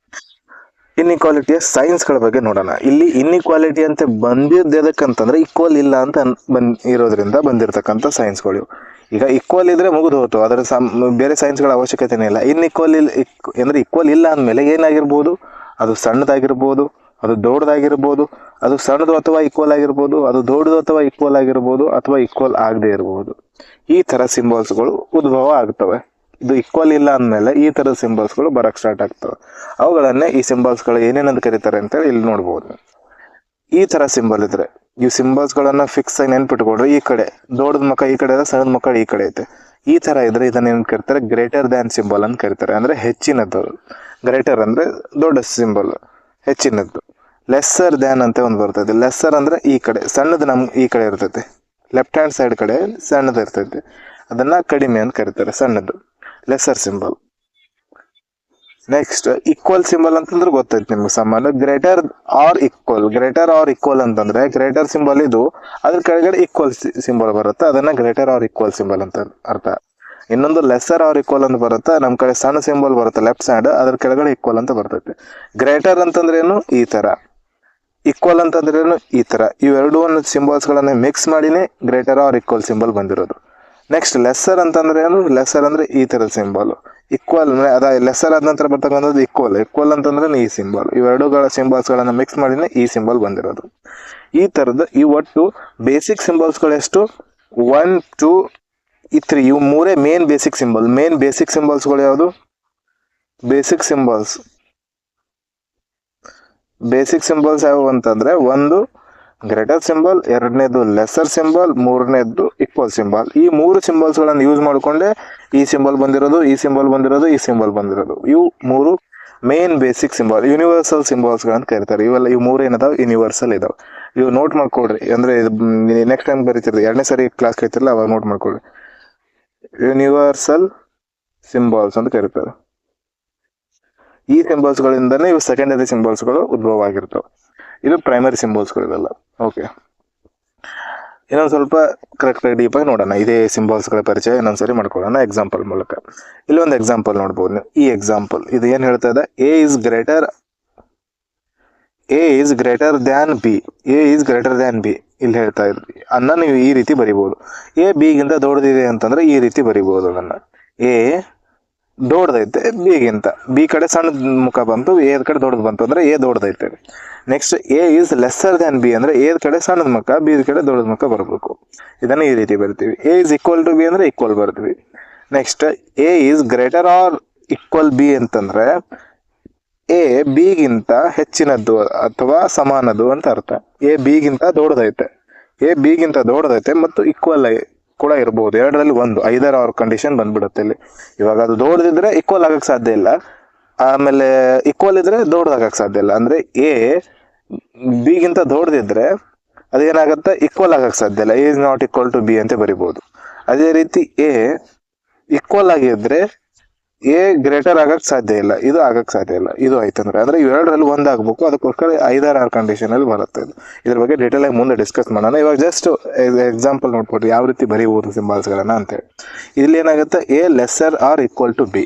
Speaker 1: ಇನ್ಇಕ್ವಾಲಿಟಿಯ ಸೈನ್ಸ್ಗಳ ಬಗ್ಗೆ ನೋಡೋಣ. ಇಲ್ಲಿ ಇನ್ಇಕ್ವಾಲಿಟಿ ಅಂತ ಬಂದಿದ್ದಕ್ಕಂತಂದ್ರೆ ಈಕ್ವಲ್ ಇಲ್ಲ ಅಂತ ಇರೋದ್ರಿಂದ ಬಂದಿರತಕ್ಕಂಥ ಸೈನ್ಸ್ಗಳು. ಈಗ ಈಕ್ವಲ್ ಇದ್ರೆ ಮುಗಿದು ಹೋಯ್ತು, ಅದರ ಬೇರೆ ಸೈನ್ಸ್ಗಳ ಅವಶ್ಯಕತೆನೇ ಇಲ್ಲ. ಇನ್ಇಕ್ವಲ್ ಅಂದ್ರೆ ಈಕ್ವಲ್ ಇಲ್ಲ ಅಂದಮೇಲೆ ಏನಾಗಿರ್ಬೋದು, ಅದು ಸಣ್ಣದಾಗಿರ್ಬೋದು, ಅದು ದೊಡ್ಡದಾಗಿರ್ಬೋದು, ಅದು ಸಣ್ಣದು ಅಥವಾ ಈಕ್ವಲ್ ಆಗಿರ್ಬೋದು, ಅದು ದೊಡ್ಡದು ಅಥವಾ ಈಕ್ವಲ್ ಆಗಿರ್ಬೋದು, ಅಥವಾ ಈಕ್ವಲ್ ಆಗದೆ ಇರ್ಬೋದು. ಈ ತರ ಸಿಂಬಲ್ಸ್ಗಳು ಉದ್ಭವ ಆಗ್ತವೆ. ಇದು ಈಕ್ವಲ್ ಇಲ್ಲ ಅಂದಮೇಲೆ ಈ ತರದ ಸಿಂಬಲ್ಸ್ಗಳು ಬರಕ್ ಸ್ಟಾರ್ಟ್ ಆಗ್ತವೆ. ಅವುಗಳನ್ನೇ ಈ ಸಿಂಬಲ್ಸ್ಗಳು ಏನೇನಂತ ಕರೀತಾರೆ ಅಂತೇಳಿ ಇಲ್ಲಿ ನೋಡ್ಬೋದು. ಈ ತರ ಸಿಂಬಲ್ ಇದ್ರೆ ಈ ಸಿಂಬಲ್ಸ್ ಗಳನ್ನ ಫಿಕ್ಸ್ ಆಗಿ ನೆನ್ಪಿಟ್ಕೊಡ್ರಿ. ಈ ಕಡೆ ದೊಡ್ಡದ ಮುಖ ಈ ಕಡೆ ಇದೆ, ಸಣ್ಣದ ಮುಖ ಈ ಕಡೆ ಐತೆ. ಈ ತರ ಇದ್ರೆ ಇದನ್ನ ಏನ್ ಕರೀತಾರೆ, ಗ್ರೇಟರ್ ದ್ಯಾನ್ ಸಿಂಬಲ್ ಅಂತ ಕರೀತಾರೆ. ಅಂದ್ರೆ ಹೆಚ್ಚಿನದ್ದು. ಗ್ರೇಟರ್ ಅಂದ್ರೆ ದೊಡ್ಡ ಸಿಂಬಲ್, ಹೆಚ್ಚಿನದ್ದು. ಲೆಸ್ಸರ್ ದ್ಯಾನ್ ಅಂತ ಒಂದು ಬರ್ತೈತೆ. ಲೆಸ್ಸರ್ ಅಂದ್ರೆ ಈ ಕಡೆ, ಸಣ್ಣದು ಈ ಕಡೆ ಇರ್ತೈತೆ, ಲೆಫ್ಟ್ ಹ್ಯಾಂಡ್ ಸೈಡ್ ಕಡೆ ಸಣ್ಣದು ಇರ್ತೈತೆ, ಅದನ್ನ ಕಡಿಮೆ ಅಂತ ಕರೀತಾರೆ, ಸಣ್ಣದು, lesser symbol. Next equal symbol ಅಂತಂದ್ರೆ ಗೊತ್ತೈತಿ ನಿಮ್ಗೆ ಸಾಮಾನ್ಯ. ಗ್ರೇಟರ್ ಆರ್ ಈಕ್ವಲ್ ಅಂತಂದ್ರೆ ಗ್ರೇಟರ್ ಸಿಂಬಲ್ ಇದು, ಅದ್ರ ಕೆಳಗಡೆ ಈಕ್ವಲ್ ಸಿಂಬಲ್ ಬರುತ್ತೆ, ಅದನ್ನ ಗ್ರೇಟರ್ ಆರ್ ಈಕ್ವಲ್ ಸಿಂಬಲ್ ಅಂತ ಅರ್ಥ. ಇನ್ನೊಂದು ಲೆಸ್ಸರ್ ಆರ್ ಈಕ್ವಲ್ ಅಂತ ಬರುತ್ತೆ, ನಮ್ ಕಡೆ ಸಣ್ಣ ಸಿಂಬಲ್ ಬರುತ್ತೆ ಲೆಫ್ಟ್ ಸೈಡ್, ಅದ್ರ ಕೆಳಗಡೆ ಈಕ್ವಲ್ ಅಂತ ಬರ್ತೈತೆ. ಗ್ರೇಟರ್ ಅಂತಂದ್ರೇನು ಈ ತರ, ಈಕ್ವಲ್ ಅಂತಂದ್ರೇನು ಈ ತರ. ಇವೆರಡು ಸಿಂಬಲ್ಸ್ ಗಳನ್ನ ಮಿಕ್ಸ್ ಮಾಡಿನೇ ಗ್ರೇಟರ್ ಆರ್ ಈಕ್ವಲ್ ಸಿಂಬಲ್ ಬಂದಿರೋದು. ನೆಕ್ಸ್ಟ್ ಲೆಸ್ಸರ್ ಅಂತಂದ್ರೆ ಏನು, ಲೆಸ್ಸರ್ ಅಂದ್ರೆ ಈ ತರದ ಸಿಂಬಲ್. ಈಕ್ವಲ್ ಅದ ಲೆಸ್ಸರ್ ಆದ ನಂತರ ಬರ್ತಕ್ಕಂಥದ್ದು ಈಕ್ವಲ್ ಅಂತಂದ್ರೆ ಈ ಸಿಂಬಲ್. ಇವೆರಡುಗಳ ಸಿಂಬಲ್ಸ್ ಗಳನ್ನ ಮಿಕ್ಸ್ ಮಾಡಿನೇ ಈ ಸಿಂಬಲ್ ಬಂದಿರೋದು. ಈ ತರದ ಈ ಒಟ್ಟು ಬೇಸಿಕ್ ಸಿಂಬಲ್ಸ್ ಗಳು ಎಷ್ಟು, 1 2 3, ಇವು ಮೂರೇ main basic symbol. Main basic symbols ಗಳು ಯಾವುದು, ಬೇಸಿಕ್ ಸಿಂಬಲ್ಸ್ ಯಾವುವು ಅಂತಂದ್ರೆ, ಒಂದು ಗ್ರೇಟರ್ ಸಿಂಬಲ್, ಎರಡನೇದು ಲೆಸ್ಸರ್ ಸಿಂಬಲ್, ಮೂರನೇದು ಈಕ್ವಲ್ ಸಿಂಬಲ್. ಈ ಮೂರು ಸಿಂಬಲ್ಸ್ ಗಳನ್ನ ಯೂಸ್ ಮಾಡ್ಕೊಂಡೆ ಈ ಸಿಂಬಲ್ ಬಂದಿರೋದು, ಈ ಸಿಂಬಲ್ ಬಂದಿರೋದು, ಈ ಸಿಂಬಲ್ ಬಂದಿರೋದು. ಇವು ಮೂರು main basic symbol, universal symbols ಗಳಂತ ಕರೀತಾರೆ. ಇವು ಮೂರು ಏನದಾವ, ಯೂನಿವರ್ಸಲ್ ಇದಾವೆ. ಇವು ನೋಟ್ ಮಾಡ್ಕೊಡ್ರಿ, ಅಂದ್ರೆ ನೆಕ್ಸ್ಟ್ ಟೈಮ್ ಬರೀತಿರ್ರಿ, ಎರಡನೇ ಸರಿ ಕ್ಲಾಸ್ ಕೇಳ್ತಿರಲ್ಲ ಅವಾಗ ನೋಟ್ ಮಾಡ್ಕೊಡ್ರಿ. ಯೂನಿವರ್ಸಲ್ ಸಿಂಬಲ್ಸ್ ಅಂತ ಕರೀತಾರೆ. ಈ ಸಿಂಬಲ್ಸ್ ಗಳಿಂದಾನೇ ಇವು ಸೆಕೆಂಡರಿ ಸಿಂಬಲ್ಸ್ ಗಳು ಉದ್ಭವ ಆಗಿರ್ತವೆ. ಇದು ಪ್ರೈಮರಿ ಸಿಂಬಲ್ಸ್ ಗಳಿವೆಲ್ಲ. ಓಕೆ, ಇನ್ನೊಂದು ಸ್ವಲ್ಪ ಕರೆಕ್ಟ್ ಆಗಿ ಡೀಪ್ ಆಗಿ ನೋಡೋಣ. ಇದೇ ಸಿಂಬಲ್ಸ್ ಗಳ ಪರಿಚಯ ಇನ್ನೊಂದ್ಸರಿ ಮಾಡ್ಕೊಳ್ಳೋಣ ಎಕ್ಸಾಂಪಲ್ ಮೂಲಕ. ಇಲ್ಲಿ ಒಂದು ಎಕ್ಸಾಂಪಲ್ ನೋಡ್ಬೋದು ನೀವು. ಈ ಎಕ್ಸಾಂಪಲ್ ಇದು ಏನ್ ಹೇಳ್ತಾ ಇದೆ, A is greater than B. ಇಲ್ಲಿ ಹೇಳ್ತಾ ಇದ್ರಿ ಅನ್ನ ನೀವು ಈ ರೀತಿ ಬರಿಬಹುದು. ಎ ಬಿಗಿಂತ ದೊಡ್ಡದಿದೆ ಅಂತಂದ್ರೆ ಈ ರೀತಿ ಬರಿಬಹುದು. ಅದನ್ನ ಎ ದೊಡ್ಡದೈತೆ ಬಿಗಿಂತ, ಬಿ ಕಡೆ ಸಣ್ಣ ಮುಖ ಬಂತು, ಎ ಕಡೆ ದೊಡ್ಡದು ಬಂತು ಅಂದ್ರೆ ಎ ದೊಡ್ಡದೈತೆ. Next A is lesser than B ಅಂದ್ರೆ ಎ ಕಡೆ ಸಣ್ಣದ ಮುಖ, ಬಿ ಕಡೆ ದೊಡ್ಡದ ಮುಖ ಬರಬೇಕು. ಇದನ್ನ ಈ ರೀತಿ ಬರ್ತೀವಿ. A is equal to B ಅಂದ್ರೆ ಈಕ್ವಲ್ ಬರ್ತೀವಿ. Next A is greater or equal B ಅಂತಂದ್ರೆ ಎ ಬಿಗಿಂತ ಹೆಚ್ಚಿನದ್ದು ಅಥವಾ ಸಮಾನದು ಅಂತ ಅರ್ಥ. ಎ ಬಿಗಿಂತ ದೊಡ್ಡದೈತೆ ಮತ್ತು ಈಕ್ವಲ್ ಕೂಡ ಇರಬಹುದು. ಎರಡರಲ್ಲಿ ಒಂದು, ಐದರ್ ಆರ್ ಕಂಡೀಷನ್ ಬಂದ್ಬಿಡುತ್ತೆ ಇಲ್ಲಿ. ಇವಾಗ ಅದು ದೊಡ್ಡದಿದ್ರೆ ಈಕ್ವಲ್ ಆಗಕ್ ಸಾಧ್ಯ ಇಲ್ಲ, ಆಮೇಲೆ ಈಕ್ವಲ್ ಇದ್ರೆ ದೊಡ್ಡದಾಗಕ್ ಸಾಧ್ಯ ಇಲ್ಲ. ಅಂದ್ರೆ ಎ ಬಿಗಿಂತ ದೊಡ್ಡದಿದ್ರೆ ಅದೇನಾಗತ್ತೆ, ಈಕ್ವಲ್ ಆಗಕ್ ಸಾಧ್ಯ ಇಲ್ಲ, A is not equal to B ಅಂತ ಬರಿಬಹುದು. ಅದೇ ರೀತಿ ಎ ಈಕ್ವಲ್ ಆಗಿದ್ರೆ ಎ ಗ್ರೇಟರ್ ಆಗಕ್ ಸಾಧ್ಯ ಇಲ್ಲ, ಇದು ಆಗಕ್ ಸಾಧ್ಯ ಇಲ್ಲ. ಇದು ಆಯ್ತಂದ್ರೆ ಅಂದ್ರೆ ಇವೆರಡರಲ್ಲಿ ಒಂದಾಗಬೇಕು, ಅದಕ್ಕೋಸ್ಕರ 5 ಕಂಡೀಷನ್ ಅಲ್ಲಿ ಬರುತ್ತೆ. ಇದ್ರ ಬಗ್ಗೆ ಡೀಟೇಲ್ ಆಗಿ ಮುಂದೆ ಡಿಸ್ಕಸ್ ಮಾಡೋಣ. ಇವಾಗ ಜಸ್ಟ್ ಎಕ್ಸಾಂಪಲ್ ನೋಡ್ಕೊಡ್ರಿ ಯಾವ ರೀತಿ ಬರೀಬಹುದು ಸಿಂಬಲ್ಸ್ ಗಳನ್ನ ಅಂತೇಳಿ. ಇಲ್ಲಿ ಏನಾಗುತ್ತೆ, A lesser or equal to B,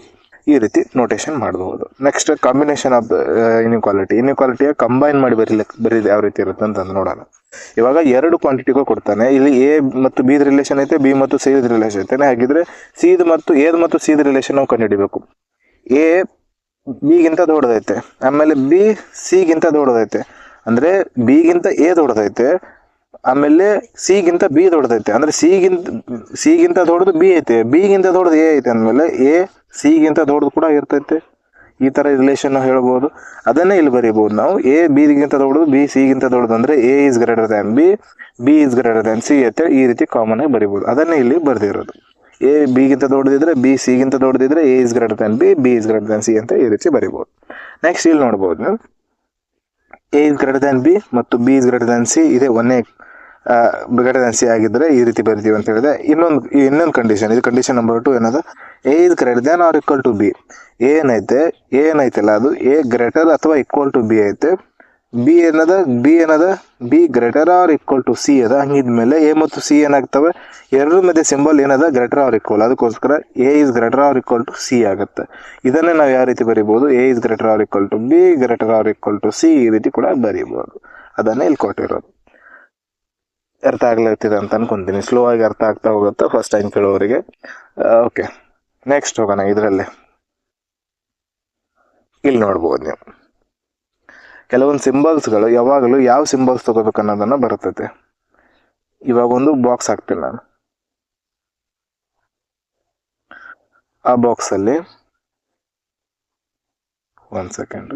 Speaker 1: ಈ ರೀತಿ ನೋಟೇಶನ್ ಮಾಡಬಹುದು. ನೆಕ್ಸ್ಟ್ ಕಾಂಬಿನೇಷನ್ ಆಫ್ ಇನ್ಇಕ್ವಾಲಿಟಿಯ ಕಂಬೈನ್ ಮಾಡಿ ಬರೀದು ಯಾವ ರೀತಿ ಇರುತ್ತೆ ಅಂತ ನೋಡೋಣ. ಇವಾಗ ಎರಡು ಕ್ವಾಂಟಿಟಿಗಳು ಕೊಡ್ತಾನೆ. ಇಲ್ಲಿ ಎ ಮತ್ತು ಬಿ ರಿಲೇಷನ್ ಐತೆ, ಬಿ ಮತ್ತು ಸಿ ರಿಲೇಷನ್ ಐತೆ. ಹಾಗಿದ್ರೆ ಸಿ ಮತ್ತು ಎ ಮತ್ತು ಸಿ ರಿಲೇಷನ್ ನಾವು ಕಂಡುಹಿಡಿಬೇಕು. ಎ ಬಿಗಿಂತ ದೊಡ್ಡದೈತೆ, ಆಮೇಲೆ ಬಿ ಸಿಗಿಂತ ದೊಡ್ಡದೈತೆ, ಅಂದ್ರೆ ಬಿಗಿಂತ ಎ ದೊಡ್ಡದೈತೆ, ಆಮೇಲೆ ಸಿಗಿಂತ ಬಿ ದೊಡ್ಡದೈತೆ, ಅಂದ್ರೆ ಸಿಗಿಂತ ದೊಡ್ಡದು ಬಿ ಐತೆ, ಬಿಗಿಂತ ದೊಡ್ಡದು ಎ ಐತೆ ಅಂದ್ಮೇಲೆ ಎ ಸಿಗಿಂತ ದೊಡ್ಡದು ಕೂಡ ಇರ್ತೈತೆ. ಈ ತರ ರಿಲೇಷನ್ ಹೇಳ್ಬೋದು. ಅದನ್ನೇ ಇಲ್ಲಿ ಬರೀಬಹುದು ನಾವು. ಎ ಬಿಗಿಂತ ದೊಡ್ಡದು, ಬಿ ಸಿಗಿಂತ ದೊಡ್ಡದು ಅಂದ್ರೆ A is greater than B, B is greater than C ಅಂತ ಈ ರೀತಿ ಕಾಮನ್ ಆಗಿ ಬರೀಬಹುದು. ಅದನ್ನೇ ಇಲ್ಲಿ ಬರ್ದಿರೋದು. ಎ ಬಿಗಿಂತ ದೊಡ್ಡದಿದ್ರೆ, ಬಿ ಸಿಗಿಂತ ದೊಡ್ಡದಿದ್ರೆ A is greater than B, B is greater than C ಅಂತ ಈ ರೀತಿ ಬರೀಬಹುದು. ನೆಕ್ಸ್ಟ್ ಇಲ್ಲಿ ನೋಡ್ಬೋದು ನೀವು, A is greater than B ಮತ್ತು B is greater than C ಇದೆ ಒಂದೇ ಗ್ರೇಟರ್ ದ್ಯಾನ್ ಸಿ ಆಗಿದ್ರೆ ಈ ರೀತಿ ಬರಿತೀವಿ ಅಂತ ಹೇಳಿದೆ. ಇನ್ನೊಂದು ಕಂಡೀಷನ್, ಇದು ಕಂಡೀಷನ್ ನಂಬರ್ 2 ಏನದ, A is greater than or equal to B. ಏನೈತಲ್ಲ ಅದು ಎ ಗ್ರೇಟರ್ ಅಥವಾ ಈಕ್ವಲ್ ಟು ಬಿ ಐತೆ. B greater or equal to C ಅದ. ಹಂಗಿದ್ಮೇಲೆ ಎ ಮತ್ತು ಸಿ ಏನಾಗ್ತವೆ, ಎರಡರ ಮಧ್ಯೆ ಸಿಂಬಲ್ ಏನದ, ಗ್ರೇಟರ್ ಆರ್ ಈಕ್ವಲ್. ಅದಕ್ಕೋಸ್ಕರ A is greater or equal to C ಆಗುತ್ತೆ. ಇದನ್ನೇ ನಾವು ಯಾವ ರೀತಿ ಬರೀಬಹುದು, A is greater or equal to B, greater or equal to C, ಈ ರೀತಿ ಕೂಡ ಬರೀಬಹುದು. ಅದನ್ನೇ ಇಲ್ಲಿ ಕೊಟ್ಟಿರೋದು. ಅರ್ಥ ಆಗ್ಲತ್ತಿದೆ ಅಂತ ಅನ್ಕೊಂತೀನಿ. ಸ್ಲೋ ಆಗಿ ಅರ್ಥ ಆಗ್ತಾ ಹೋಗುತ್ತೆ ಫಸ್ಟ್ ಟೈಮ್ ಕೇಳೋರಿಗೆ. ಓಕೆ, ನೆಕ್ಸ್ಟ್ ಹೋಗೋಣ. ಇದರಲ್ಲಿ ಇಲ್ಲಿ ನೋಡ್ಬೋದು ನೀವು ಕೆಲವೊಂದು ಸಿಂಬಲ್ಸ್ಗಳು ಯಾವಾಗಲೂ ಯಾವ ಸಿಂಬಲ್ಸ್ ತಗೋಬೇಕು ಅನ್ನೋದನ್ನ ಬರ್ತೈತೆ. ಇವಾಗ ಒಂದು ಬಾಕ್ಸ್ ಹಾಕ್ತೀನಿ ನಾನು. ಆ ಬಾಕ್ಸ್ ಅಲ್ಲಿ ಒನ್ ಸೆಕೆಂಡ್,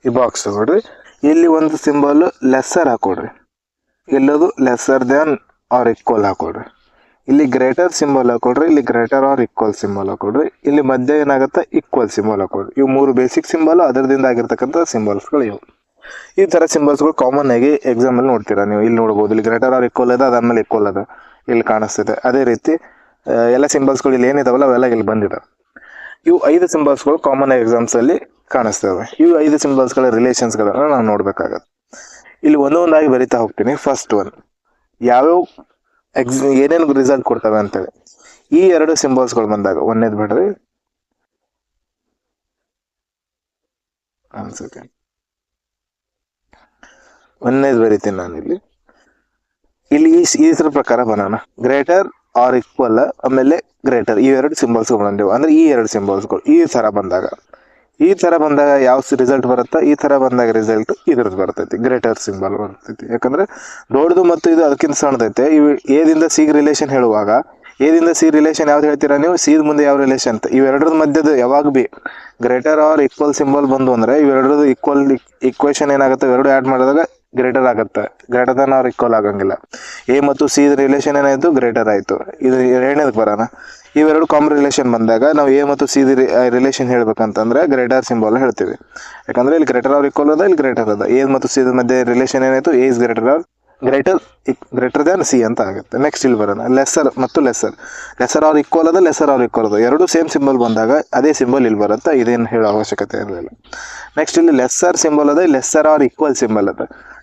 Speaker 1: ಈ ಬಾಕ್ಸ್ ತಗೊಳ್ರಿ. ಇಲ್ಲಿ ಒಂದು ಸಿಂಬಲ್ ಲೆಸ್ಸರ್ ಹಾಕೊಡ್ರಿ, ಎಲ್ಲದು ಲೆಸ್ಸರ್ ದೆನ್ ಆರ್ ಈಕ್ವಲ್ ಹಾಕೊಡ್ರಿ. ಇಲ್ಲಿ ಗ್ರೇಟರ್ ಸಿಂಬಲ್ ಹಾಕೊಡ್ರಿ, ಇಲ್ಲಿ ಗ್ರೇಟರ್ ಆರ್ ಈಕ್ವಲ್ ಸಿಂಬಲ್ ಹಾಕೊಡ್ರಿ. ಇಲ್ಲಿ ಮಧ್ಯ ಏನಾಗುತ್ತೆ ಈಕ್ವಲ್ ಸಿಂಬಲ್ ಹಾಕೊಡ್ರಿ. ಇವು 3 ಬೇಸಿಕ್ ಸಿಂಬಲ್, ಅದರದಿಂದ ಆಗಿರ್ತಕ್ಕಂಥ ಸಿಂಬಲ್ಸ್ಗಳು ಇವು. ಈ ತರ ಸಿಂಬಲ್ಸ್ಗಳು ಕಾಮನ್ ಆಗಿ ಎಕ್ಸಾಮ್ ಅಲ್ಲಿ ನೋಡ್ತೀರಾ ನೀವು. ಇಲ್ಲಿ ನೋಡ್ಬೋದು, ಇಲ್ಲಿ ಗ್ರೇಟರ್ ಆರ್ ಈಕ್ವಲ್ ಅದ, ಅದಾದ್ಮೇಲೆ ಈಕ್ವಲ್ ಅದ, ಇಲ್ಲಿ ಕಾಣಿಸ್ತಿದೆ. ಅದೇ ರೀತಿ ಎಲ್ಲ ಸಿಂಬಲ್ಸ್ಗಳು ಇಲ್ಲಿ ಏನಿದಾವಲ್ಲ ಅವೆಲ್ಲ ಇಲ್ಲಿ ಬಂದಿದ್ದಾವೆ. ಇವು 5 ಸಿಂಬಲ್ಸ್ಗಳು ಕಾಮನ್ ಆಗಿ ಎಕ್ಸಾಮ್ಸ್ ಅಲ್ಲಿ ಕಾಣಿಸ್ತವೆ. ಇವು 5 ಸಿಂಬಲ್ಸ್ಗಳ ರಿಲೇಷನ್ಸ್ಗಳನ್ನ ನಾವು ನೋಡ್ಬೇಕಾಗತ್ತೆ. ಇಲ್ಲಿ ಒಂದೊಂದಾಗಿ ಬರಿತಾ ಹೋಗ್ತೀನಿ. ಫಸ್ಟ್ ಒನ್, ಯಾವ್ಯಾವ ಏನೇನು ರಿಸಲ್ಟ್ ಕೊಡ್ತವೆ ಅಂತೇಳಿ. ಈ 2 ಸಿಂಬಲ್ಸ್ಗಳು ಬಂದಾಗ ಒಂದೇದ್ ಬಿಡ್ರಿ, ಒಂದೇದ್ ಬರಿತೀನಿ ನಾನು ಇಲ್ಲಿ. ಇಲ್ಲಿ ಈ ಪ್ರಕಾರ ಬರೋಣ, ಗ್ರೇಟರ್ ಆರ್ ಈಕ್ವಲ್ ಆಮೇಲೆ ಗ್ರೇಟರ್, ಈ 2 ಸಿಂಬಲ್ಸ್ಗಳು ಬಂದಿವೆ. ಅಂದ್ರೆ ಈ 2 ಸಿಂಬಲ್ಸ್ಗಳು ಈ ತರ ಬಂದಾಗ ಯಾವ ರಿಸಲ್ಟ್ ಬರುತ್ತಾ, ಈ ತರ ಬಂದಾಗ ರಿಸಲ್ಟ್ ಇದ್ರದ್ದು ಬರ್ತೈತಿ, ಗ್ರೇಟರ್ ಸಿಂಬಲ್ ಬರ್ತೈತಿ. ಯಾಕಂದ್ರೆ ದೊಡ್ಡದು ಮತ್ತು ಇದು ಅದಕ್ಕಿಂತ ಸಣ್ಣದೈತೆ. ಇವು ಎದಿಂದ ಸಿ ರಿಲೇಷನ್ ಹೇಳುವಾಗ, ಎದಿಂದ ಸಿ ರಿಲೇಷನ್ ಯಾವ್ದು ಹೇಳ್ತೀರಾ ನೀವು, ಸಿ ಮುಂದೆ ಯಾವ ರಿಲೇಷನ್ ಅಂತ. ಇವೆರಡರ ಮಧ್ಯದ ಯಾವಾಗ B greater or equal symbol ಬಂದು ಅಂದ್ರೆ ಇವೆರಡರದು ಈಕ್ವಲ್ ಇಕ್ವೇಶನ್ ಏನಾಗುತ್ತೆ, ಇವೆರಡು ಆ್ಯಡ್ ಮಾಡಿದಾಗ ಗ್ರೇಟರ್ ಆಗುತ್ತೆ. ಗ್ರೇಟರ್ ದನ್ ಆರ್ ಈಕ್ವಲ್ ಆಗಂಗಿಲ್ಲ. ಎ ಮತ್ತು ಸಿ ರಿಲೇಷನ್ ಏನಾಯ್ತು, ಗ್ರೇಟರ್ ಆಯ್ತು. ಇದು ಎರಡನೇದಕ್ಕೆ ಬರೋಣ. ಇವೆರಡು ಕಾಮನ್ ರಿಲೇಷನ್ ಬಂದಾಗ ನಾವು ಎ ಮತ್ತು ಸಿ ರಿಲೇಷನ್ ಹೇಳ್ಬೇಕಂತಂದ್ರೆ ಗ್ರೇಟರ್ ಸಿಂಬಲ್ ಹೇಳ್ತೀವಿ. ಯಾಕಂದ್ರೆ ಇಲ್ಲಿ ಗ್ರೇಟರ್ ಆರ್ ಈಕ್ವಲ್ ಅದ, ಇಲ್ಲಿ ಗ್ರೇಟರ್ ಅದ. ಎ ಮತ್ತು ಸಿ ಮಧ್ಯೆ ರಿಲೇಷನ್ ಏನಾಯ್ತು, A is greater than C ಅಂತ ಆಗುತ್ತೆ. ನೆಕ್ಸ್ಟ್ ಇಲ್ಲಿ ಬರೋಣ, ಲೆಸ್ಸರ್ ಮತ್ತು ಲೆಸ್ಸರ್ ಆರ್ ಈಕ್ವಲ್ ಅದ, ಲೆಸ್ಸರ್ ಆರ್ ಈಕ್ವಲ್ ಅದ. ಎರಡು ಸೇಮ್ ಸಿಂಬಲ್ ಬಂದಾಗ ಅದೇ ಸಿಂಬಲ್ ಇಲ್ಲಿ ಬರುತ್ತೆ. ಇದೇನು ಹೇಳೋ ಅವಶ್ಯಕತೆ ಇರಲಿಲ್ಲ. ನೆಕ್ಸ್ಟ್ ಇಲ್ಲಿ ಲೆಸ್ಸರ್ ಸಿಂಬಲ್ ಅದ, ಲೆಸ್ಸರ್ ಆರ್ ಈಕ್ವಲ್ ಸಿಂಬಲ್ ಅದ.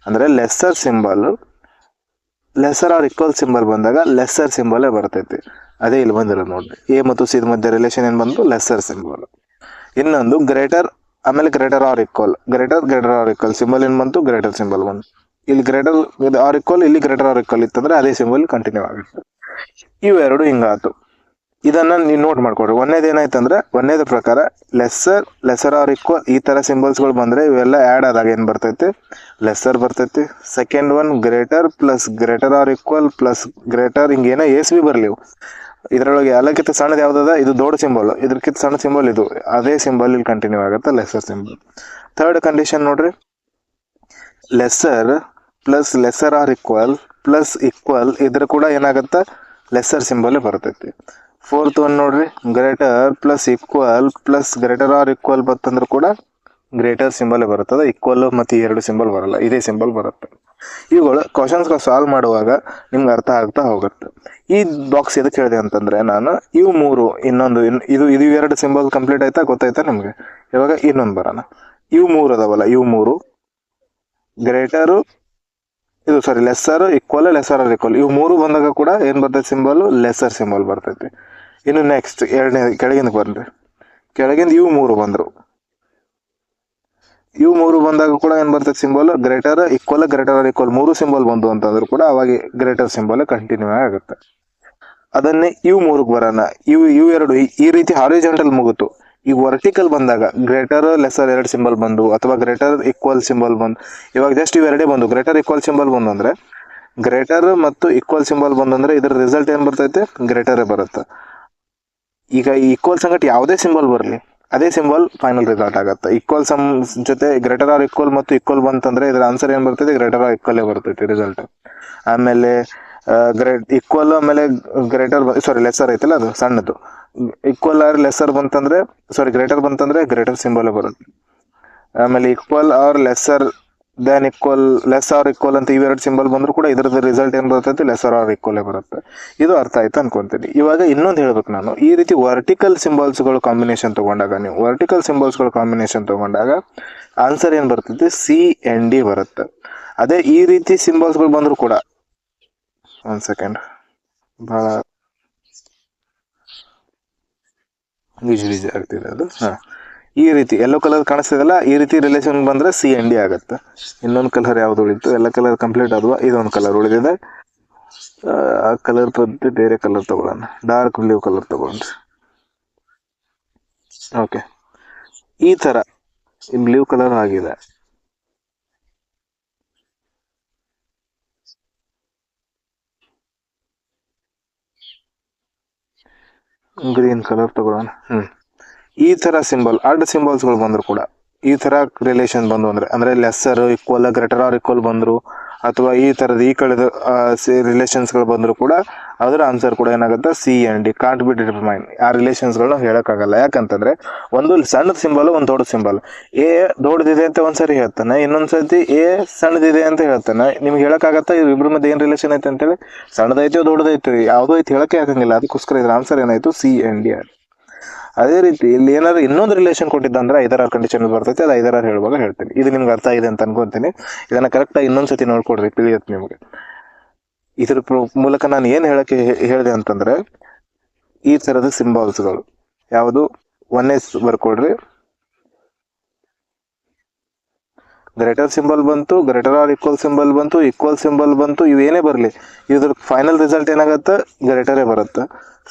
Speaker 1: ಅಂದ್ರೆ ಲೆಸ್ಸರ್ ಆರ್ ಈಕ್ವಲ್ ಸಿಂಬಲ್ ಬಂದಾಗ ಲೆಸ್ಸರ್ ಸಿಂಬಲೇ ಬರ್ತೈತಿ. ಅದೇ ಇಲ್ಲಿ ಬಂದಿರೋದು ನೋಡ್ರಿ. ಎ ಮತ್ತು ಸಿ ಮಧ್ಯೆ ರಿಲೇಷನ್ ಏನು ಬಂತು, ಲೆಸ್ಸರ್ ಸಿಂಬಲ್. ಇನ್ನೊಂದು ಗ್ರೇಟರ್ ಆಮೇಲೆ greater or equal, greater or equal symbol ಏನು ಬಂತು, ಗ್ರೇಟರ್ ಸಿಂಬಲ್ ಬಂತು. ಇಲ್ಲಿ ಗ್ರೇಟರ್ ಆರ್ ಈಕ್ವಲ್, ಇಲ್ಲಿ ಗ್ರೇಟರ್ ಆರ್ ಈಕ್ವಲ್ ಇತ್ತಂದ್ರೆ ಅದೇ ಸಿಂಬಲ್ ಕಂಟಿನ್ಯೂ ಆಗುತ್ತೆ. ಇವೆರಡು ಹಿಂಗಾತು. ಇದನ್ನ ನೀವು ನೋಟ್ ಮಾಡ್ಕೊಡ್ರಿ. ಒಂದೇದು ಏನಾಯ್ತಂದ್ರೆ, ಒಂದೇದ ಪ್ರಕಾರ ಲೆಸ್ಸರ್ ಆರ್ ಈಕ್ವಲ್ ಈ ತರ ಸಿಂಬಲ್ಸ್ಗಳು ಬಂದ್ರೆ ಇವೆಲ್ಲ ಆ್ಯಡ್ ಆದಾಗ ಏನು ಬರ್ತೈತಿ, ಲೆಸ್ಸರ್ ಬರ್ತೈತಿ. Second one greater plus greater or equal plus greater, ಹಿಂಗೇನೋ ಎಸ್ ಬಿ ಬರಲಿ. ಇದರೊಳಗೆ ಎಲ್ಲಕ್ಕಿಂತ ಸಣ್ಣದು ಯಾವ್ದದ, ಇದು ದೊಡ್ಡ ಸಿಂಬಲ್, ಇದ್ರಕ್ಕಿಂತ ಸಣ್ಣ ಸಿಂಬಲ್ ಇದು, ಅದೇ ಸಿಂಬಲ್ ಇಲ್ಲಿ ಕಂಟಿನ್ಯೂ ಆಗುತ್ತೆ, ಲೆಸ್ಸರ್ ಸಿಂಬಲ್. ಥರ್ಡ್ ಕಂಡೀಷನ್ ನೋಡ್ರಿ, lesser plus lesser or equal plus equal, ಇದ್ರ ಕೂಡ ಏನಾಗುತ್ತೆ, ಲೆಸ್ಸರ್ ಸಿಂಬಲ್ ಬರ್ತೈತಿ. ಫೋರ್ತ್ ಒನ್ ನೋಡ್ರಿ, greater plus equal plus greater or equal ಬರ್ತಂದ್ರೆ ಕೂಡ ಗ್ರೇಟರ್ ಸಿಂಬಲ್ ಬರ್ತದೆ. ಈಕ್ವಲ್ ಮತ್ತು 2 ಸಿಂಬಲ್ ಬರಲ್ಲ, ಇದೇ ಸಿಂಬಲ್ ಬರುತ್ತೆ. ಇವುಗಳು ಕ್ವಶನ್ಸ್ಗಳು ಸಾಲ್ವ್ ಮಾಡುವಾಗ ನಿಮ್ಗೆ ಅರ್ಥ ಆಗ್ತಾ ಹೋಗುತ್ತೆ. ಈ ಬಾಕ್ಸ್ ಎದಕ್ಕೆ ಹೇಳಿದೆ ಅಂತಂದ್ರೆ, ನಾನು ಇವು 3 ಇದು 2 ಸಿಂಬಲ್ ಕಂಪ್ಲೀಟ್ ಆಯ್ತಾ, ಗೊತ್ತಾಯ್ತಾ ನಿಮ್ಗೆ. ಇವಾಗ ಇನ್ನೊಂದು ಬರೋಣ. ಇವು 3 ಅದಾವಲ್ಲ, ಇವು 3 ಗ್ರೇಟರು, ಇದು sorry lesser equal, lesser or equal, ಇವು 3 ಬಂದಾಗ ಕೂಡ ಏನ್ ಬರ್ತೈತೆ ಸಿಂಬಲ್, ಲೆಸ್ಸರ್ ಸಿಂಬಲ್ ಬರ್ತೈತಿ. ಇನ್ನು ನೆಕ್ಸ್ಟ್ ಎರಡನೇ ಕೆಳಗಿಂದ ಬರ್ರಿ, ಕೆಳಗಿಂದ ಇವು 3 ಬಂದ್ರು. ಇವು 3 ಬಂದಾಗ ಕೂಡ ಏನ್ ಬರ್ತೈತೆ symbol, greater equal, greater or equal 3 symbol ಬಂದು ಅಂತಂದ್ರು ಕೂಡ ಅವಾಗ ಗ್ರೇಟರ್ ಸಿಂಬಲ್ ಕಂಟಿನ್ಯೂ ಆಗುತ್ತೆ. ಅದನ್ನೇ ಇವು 3 ಬರೋಣ. ಇವು 2 ಈ ರೀತಿ ಹಾರಿಜಾಂಟಲ್ ಮುಗಿತು. ಈ ವರ್ಟಿಕಲ್ ಬಂದಾಗ ಗ್ರೇಟರ್ ಲೆಸ್ಸರ್ 2 ಸಿಂಬಲ್ ಬಂದು, ಅಥವಾ ಗ್ರೇಟರ್ ಈಕ್ವಲ್ ಸಿಂಬಲ್ ಬಂದು, ಇವಾಗ ಜಸ್ಟ್ ಇವೆರಡೇ ಬಂದು. ಗ್ರೇಟರ್ ಈಕ್ವಲ್ ಸಿಂಬಲ್ ಬಂದು ಅಂದ್ರೆ, ಗ್ರೇಟರ್ ಮತ್ತು ಈಕ್ವಲ್ ಸಿಂಬಲ್ ಬಂದಂದ್ರೆ ಇದ್ರ ರಿಸಲ್ಟ್ ಏನ್ ಬರ್ತೈತೆ, ಗ್ರೇಟರೇ ಬರುತ್ತೆ. ಈಗ ಈಕ್ವಲ್ ಸಂಗಟ್ ಯಾವುದೇ ಸಿಂಬಲ್ ಬರಲಿ, ಅದೇ ಸಿಂಬಲ್ ಫೈನಲ್ ರಿಸಲ್ಟ್ ಆಗುತ್ತೆ. ಈಕ್ವಲ್ ಸಮ್ ಜೊತೆ ಗ್ರೇಟರ್ ಆರ್ ಈಕ್ವಲ್ ಮತ್ತು ಈಕ್ವಲ್ ಬಂತಂದ್ರೆ ಇದ್ರ ಆನ್ಸರ್ ಏನ್ ಬರ್ತೈತೆ, ಗ್ರೇಟರ್ ಆರ್ ಈಕ್ವಲ್ ಬರ್ತೈತಿ ರಿಸಲ್ಟ್. ಆಮೇಲೆ ಈಕ್ವಲ್ ಆಮೇಲೆ ಗ್ರೇಟರ್ ಲೆಸ್ಸರ್ ಐತಲ್ಲ ಅದು ಸಣ್ಣದು, ಈಕ್ವಲ್ ಆರ್ ಲೆಸ್ಸರ್ ಬಂತಂದ್ರೆ ಗ್ರೇಟರ್ ಬಂತಂದ್ರೆ ಗ್ರೇಟರ್ ಸಿಂಬಲ್ ಬರುತ್ತೆ. ಆಮೇಲೆ equal or lesser then equal, less or equal ಅಂತ ಇವೆರಡು ಸಿಂಬಲ್ ಬಂದ್ರು ಕೂಡ ಇದ್ರದ್ದು ರಿಸಲ್ಟ್ ಏನ್ ಬರ್ತೈತಿ, ಲೆಸ್ಸರ್ ಆರ್ ಈಕ್ವಲ್ ಬರುತ್ತೆ. ಇದು ಅರ್ಥ ಆಯ್ತು ಅನ್ಕೊಂತೀನಿ. ಇವಾಗ ಇನ್ನೊಂದು ಹೇಳ್ಬೇಕು ನಾನು, ಈ ರೀತಿ ವರ್ಟಿಕಲ್ ಸಿಂಬಲ್ಸ್ಗಳು ಕಾಂಬಿನೇಷನ್ ತಗೊಂಡಾಗ, ನೀವು ವರ್ಟಿಕಲ್ ಸಿಂಬಲ್ಸ್ಗಳು ಕಾಂಬಿನೇಷನ್ ತಗೊಂಡಾಗ ಆನ್ಸರ್ ಏನ್ ಬರ್ತೈತಿ, CND ಬರುತ್ತೆ. ಅದೇ ಈ ರೀತಿ ಸಿಂಬಲ್ಸ್ಗಳು ಬಂದ್ರು ಕೂಡ, ಒಂದ್ ಸೆಕೆಂಡ್, ಬಹಳ ವಿಜಿ ಆಗ್ತಿದೆ ಅದು. ಈ ರೀತಿ ಯೆಲ್ಲೋ ಕಲರ್ ಕಾಣಿಸ್ತಿದೆಲ್ಲ, ಈ ರೀತಿ ರಿಲೇಷನ್ ಬಂದ್ರೆ CND ಆಗುತ್ತೆ. ಇನ್ನೊಂದು ಕಲರ್ ಯಾವ್ದು ಉಳಿತು, ಎಲ್ಲ ಕಲರ್ ಕಂಪ್ಲೀಟ್ ಆದ್ವಾ, ಇದೊಂದು ಕಲರ್ ಉಳಿದಿದೆ, ಆ ಕಲರ್ ಬದಲು ಬೇರೆ ಕಲರ್ ತಗೊಳ್ಳೋಣ, ಡಾರ್ಕ್ ಬ್ಲೂ ಕಲರ್ ತಗೊಳ್ರಿ. ಓಕೆ, ಈ ತರ ಬ್ಲೂ ಕಲರ್ ಆಗಿದೆ. ಗ್ರೀನ್ ಕಲರ್ ತಗೊಳ್ಳೋಣ. ಈ ತರ ಸಿಂಬಲ್ ಅಡ್ ಸಿಂಬಲ್ಸ್ಗಳು ಬಂದ್ರು ಕೂಡ, ಈ ತರ ರಿಲೇಷನ್ ಬಂದು ಅಂದ್ರೆ lesser equal greater or equal ಬಂದ್ರು, ಅಥವಾ ಈ ತರದ ಈ ಕಳೆದ ರಿಲೇಷನ್ಸ್ಗಳು ಬಂದ್ರು ಕೂಡ ಅದರ ಆನ್ಸರ್ ಕೂಡ ಏನಾಗುತ್ತೆ C and D, can't be determine. ಆ ರಿಲೇಷನ್ಸ್ಗಳನ್ನ ಹೇಳಕ್ಕಾಗಲ್ಲ. ಯಾಕಂತಂದ್ರೆ ಒಂದು ಸಣ್ಣದ ಸಿಂಬಲ್ ಒಂದು ದೊಡ್ಡ ಸಿಂಬಲ್, ಎ ದೊಡ್ಡದಿದೆ ಅಂತ ಒಂದ್ಸರಿ ಹೇಳ್ತಾನೆ, ಇನ್ನೊಂದ್ಸತಿ ಎ ಸಣ್ಣದಿದೆ ಅಂತ ಹೇಳ್ತಾನೆ. ನಿಮ್ಗೆ ಹೇಳಕ್ಕಾಗತ್ತಾ ಇಬ್ರ ಮಧ್ಯೆ ಏನ್ ರಿಲೇಷನ್ ಐತೆ ಅಂತೇಳಿ? ಸಣ್ಣದೈತೋ ದೊಡ್ಡದೈತೋ ಯಾವುದೋ ಐತಿ ಹೇಳಕ್ಕೆ ಆಗಂಗಿಲ್ಲ. ಅದಕ್ಕೋಸ್ಕರ ಇದ್ರ ಆನ್ಸರ್ ಏನಾಯ್ತು ಸಿ ಅಂಡ್ ಡಿ. ಅದೇ ರೀತಿ ಇಲ್ಲಿ ಏನಾದ್ರು ಇನ್ನೊಂದು ರಿಲೇಷನ್ ಕೊಟ್ಟಿದ್ದ ಅಂದ್ರೆ ಐದರ ಕಂಡೀಷನ್ ಬರ್ತೈತೆ, ಅದು ಐದರ ಹೇಳುವಾಗ ಹೇಳ್ತೀನಿ. ಇದು ನಿಮ್ಗೆ ಅರ್ಥ ಆಗಿದೆ ಅಂತ ಅನ್ಕೊಂತೀನಿ. ಇದನ್ನ ಕರೆಕ್ಟಾಗಿ ಇನ್ನೊಂದ್ಸತಿ ನೋಡ್ಕೊಡ್ರಿ, ತಿಳಿಯತ್ತೆ ನಿಮ್ಗೆ. ಇದ್ರ ಮೂಲಕ ನಾನು ಏನ್ ಹೇಳಕ್ಕೆ ಹೇಳಿದೆ ಅಂತಂದ್ರೆ, ಈ ತರದ ಸಿಂಬಲ್ಸ್ಗಳು ಯಾವುದು ಒಂದೇ ಬರ್ಕೊಡ್ರಿ. ಗ್ರೇಟರ್ ಸಿಂಬಲ್ ಬಂತು, ಗ್ರೇಟರ್ ಆರ್ ಈಕ್ವಲ್ ಸಿಂಬಲ್ ಬಂತು, ಈಕ್ವಲ್ ಸಿಂಬಲ್ ಬಂತು. ಇವೇನೇ ಬರಲಿ ಇದ್ರ ಫೈನಲ್ ರಿಸಲ್ಟ್ ಏನಾಗುತ್ತೆ ಗ್ರೇಟರೇ ಬರುತ್ತೆ.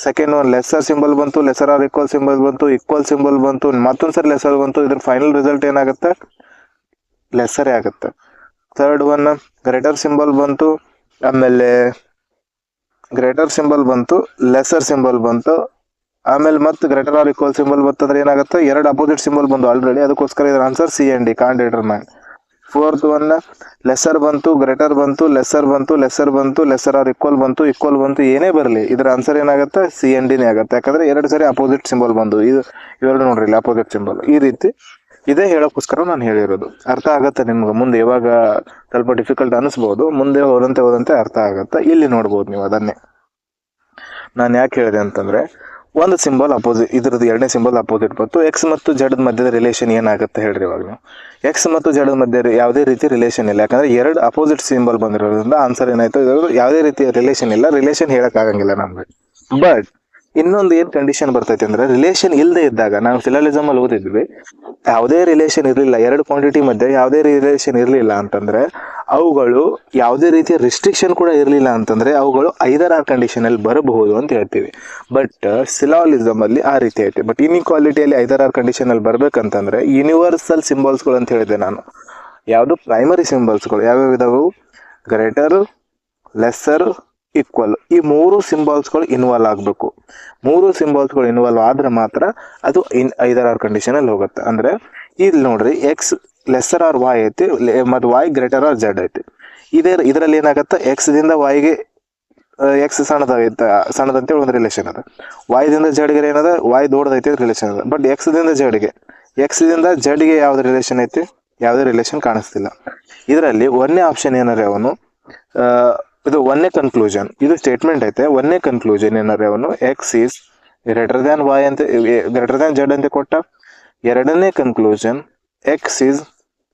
Speaker 1: ಸೆಕೆಂಡ್ ಒನ್ ಲೆಸ್ಸರ್ ಸಿಂಬಲ್ ಬಂತು, ಲೆಸ್ಸರ್ ಆರ್ ಈಕ್ವಲ್ ಸಿಂಬಲ್ ಬಂತು, ಈಕ್ವಲ್ ಸಿಂಬಲ್ ಬಂತು, ಮತ್ತೊಂದ್ಸರಿ ಲೆಸ್ಸರ್ ಬಂತು. ಇದ್ರ ಫೈನಲ್ ರಿಸಲ್ಟ್ ಏನಾಗುತ್ತೆ ಲೆಸ್ಸರೇ ಆಗುತ್ತೆ. ಥರ್ಡ್ ಒನ್ ಗ್ರೇಟರ್ ಸಿಂಬಲ್ ಬಂತು, ಆಮೇಲೆ ಗ್ರೇಟರ್ ಸಿಂಬಲ್ ಬಂತು, ಲೆಸ್ಸರ್ ಸಿಂಬಲ್ ಬಂತು, ಆಮೇಲೆ ಮತ್ತೆ ಗ್ರೇಟರ್ ಆರ್ ಈಕ್ವಲ್ ಸಿಂಬಲ್ ಬಂತಂದ್ರೆ ಏನಾಗುತ್ತೆ ಎರಡು ಅಪೋಸಿಟ್ ಸಿಂಬಲ್ ಬಂದು ಆಲ್ರೆಡಿ. ಅದಕ್ಕೋಸ್ಕರ ಇದ್ರ answer C and D, can't determine. Fourth one lesser ಬಂತು, ಗ್ರೇಟರ್ ಬಂತು, ಲೆಸ್ಸರ್ ಬಂತು, ಲೆಸ್ಸರ್ ಬಂತು, ಲೆಸ್ಸರ್ ಆರ್ ಈಕ್ವಲ್ ಬಂತು, ಈಕ್ವಲ್ ಬಂತು, ಏನೇ ಬರಲಿ ಇದ್ರ ಆನ್ಸರ್ ಏನಾಗುತ್ತೆ ಸಿ ಅಂಡ್ ಡಿನೇ ಆಗುತ್ತೆ. ಯಾಕಂದ್ರೆ ಎರಡು ಸರಿ ಅಪೋಸಿಟ್ ಸಿಂಬಲ್ ಬಂದು, ಇದು ಇವೆರಡು ನೋಡ್ರಿ ಇಲ್ಲಿ ಅಪೋಸಿಟ್ ಸಿಂಬಲ್. ಈ ರೀತಿ ಇದೇ ಹೇಳೋಕ್ಕೋಸ್ಕರ ನಾನು ಹೇಳಿರೋದು. ಅರ್ಥ ಆಗತ್ತೆ ನಿಮ್ಗೆ. ಮುಂದೆ ಇವಾಗ ಸ್ವಲ್ಪ ಡಿಫಿಕಲ್ಟ್ ಅನಿಸ್ಬೋದು, ಮುಂದೆ ಹೋದಂತೆ ಅರ್ಥ ಆಗತ್ತೆ. ಇಲ್ಲಿ ನೋಡ್ಬೋದು ನೀವು ಅದನ್ನೇ ನಾನು ಯಾಕೆ ಹೇಳಿದೆ ಅಂತಂದ್ರೆ, ಒಂದು ಸಿಂಬಲ್ ಅಪೋಸಿಟ್, ಇದ್ರದ್ದು ಎರಡನೇ ಸಿಂಬಲ್ ಅಪೋಸಿಟ್ ಬಂತು. ಎಕ್ಸ್ ಮತ್ತು ಜಡ್ ಮಧ್ಯದ ರಿಲೇಷನ್ ಏನಾಗುತ್ತೆ ಹೇಳ್ರಿ ಇವಾಗ ನೀವು? ಎಕ್ಸ್ ಮತ್ತು ಜಡ್ ಮಧ್ಯೆ ಯಾವುದೇ ರೀತಿ ರಿಲೇಷನ್ ಇಲ್ಲ. ಯಾಕಂದ್ರೆ ಎರಡು ಅಪೋಸಿಟ್ ಸಿಂಬಲ್ ಬಂದಿರೋದ್ರಿಂದ ಆನ್ಸರ್ ಏನಾಯ್ತು, ಯಾವುದೇ ರೀತಿಯ ರಿಲೇಷನ್ ಇಲ್ಲ. ರಿಲೇಷನ್ ಹೇಳಕ್ಕಾಗಂಗಿಲ್ಲ ನಮ್ಗೆ. ಬಟ್ ಇನ್ನೊಂದು ಏನ್ ಕಂಡೀಷನ್ ಬರ್ತೈತೆ ಅಂದ್ರೆ, ರಿಲೇಷನ್ ಇಲ್ಲದೆ ಇದ್ದಾಗ, ನಾವು ಫಿಲಾಲಿಸಮ್ ಅಲ್ಲಿ ಓದಿದ್ವಿ, ಯಾವುದೇ ರಿಲೇಷನ್ ಇರಲಿಲ್ಲ, ಎರಡು ಕ್ವಾಂಟಿಟಿ ಮಧ್ಯೆ ಯಾವುದೇ ರಿಲೇಷನ್ ಇರಲಿಲ್ಲ ಅಂತಂದ್ರೆ ಅವುಗಳು ಯಾವುದೇ ರೀತಿಯ ರಿಸ್ಟ್ರಿಕ್ಷನ್ ಕೂಡ ಇರಲಿಲ್ಲ ಅಂತಂದ್ರೆ ಅವುಗಳು ಐದರ್ ಆರ್ ಕಂಡೀಷನ್ ಅಲ್ಲಿ ಬರಬಹುದು ಅಂತ ಹೇಳ್ತೀವಿ. ಬಟ್ ಸಿಲಾಲಿಸಮ್ ಅಲ್ಲಿ ಆ ರೀತಿ ಐತೆ. ಬಟ್ ಇನ್ಇಕ್ವಾಲಿಟಿಯಲ್ಲಿ ಐದರ್ ಆರ್ ಕಂಡೀಷನ್ ಅಲ್ಲಿ ಬರ್ಬೇಕಂತಂದ್ರೆ ಯೂನಿವರ್ಸಲ್ ಸಿಂಬಲ್ಸ್ಗಳು ಅಂತ ಹೇಳಿದೆ ನಾನು. ಯಾವುದು ಪ್ರೈಮರಿ ಸಿಂಬಲ್ಸ್ಗಳು ಯಾವ್ಯಾವ ಇದಾವು? Greater, lesser, equal. ಈ ಮೂರು ಸಿಂಬಲ್ಸ್ಗಳು ಇನ್ವಾಲ್ವ್ ಆಗಬೇಕು. ಮೂರು ಸಿಂಬಲ್ಸ್ಗಳು ಇನ್ವಾಲ್ವ್ ಆದ್ರೆ ಮಾತ್ರ ಅದು ಐದರ್ ಆರ್ ಕಂಡೀಷನ್ ಅಲ್ಲಿ ಹೋಗುತ್ತೆ. ಅಂದ್ರೆ ಇಲ್ಲಿ ನೋಡ್ರಿ, ಎಕ್ಸ್ ಲೆಸ್ಸರ್ ಆರ್ ವಾಯ್ ಐತಿ ಮತ್ತು ವಾಯ್ ಗ್ರೇಟರ್ ಆರ್ ಜೆಡ್ ಐತಿ. ಇದರಲ್ಲಿ ಏನಾಗತ್ತೆ, ಎಕ್ಸ್ ದಿಂದ ವಾಯ್ಗೆ ಎಕ್ಸ್ ಸಣ್ಣದಂತೇಳಿ ಒಂದು ರಿಲೇಷನ್ ಅದ. ವಾಯ್ದಿಂದ ಜಡ್ಗೆ ಏನದ, ವಾಯ್ ದೊಡ್ಡದೈತಿ ರಿಲೇಷನ್ ಅದ. ಬಟ್ ಎಕ್ಸ್ ದಿಂದ ಜಡ್ಗೆ ಯಾವ್ದು ರಿಲೇಷನ್ ಐತಿ? ಯಾವುದೇ ರಿಲೇಷನ್ ಕಾಣಿಸ್ತಿಲ್ಲ. ಇದರಲ್ಲಿ ಒಂದೇ ಆಪ್ಷನ್ ಏನಾರ ಅವನು ಇದು ಒಂದೇ ಕನ್ಕ್ಲೂಷನ್, ಇದು ಸ್ಟೇಟ್ಮೆಂಟ್ ಐತೆ. ಒಂದೇ ಕನ್ಕ್ಲೂಷನ್ ಏನಾರ ಅವನು X is greater than Y ಅಂತ, ಗ್ರೇಟರ್ ದ್ಯಾನ್ ಜೆಡ್ ಅಂತ ಕೊಟ್ಟ. ಎರಡನೇ conclusion X is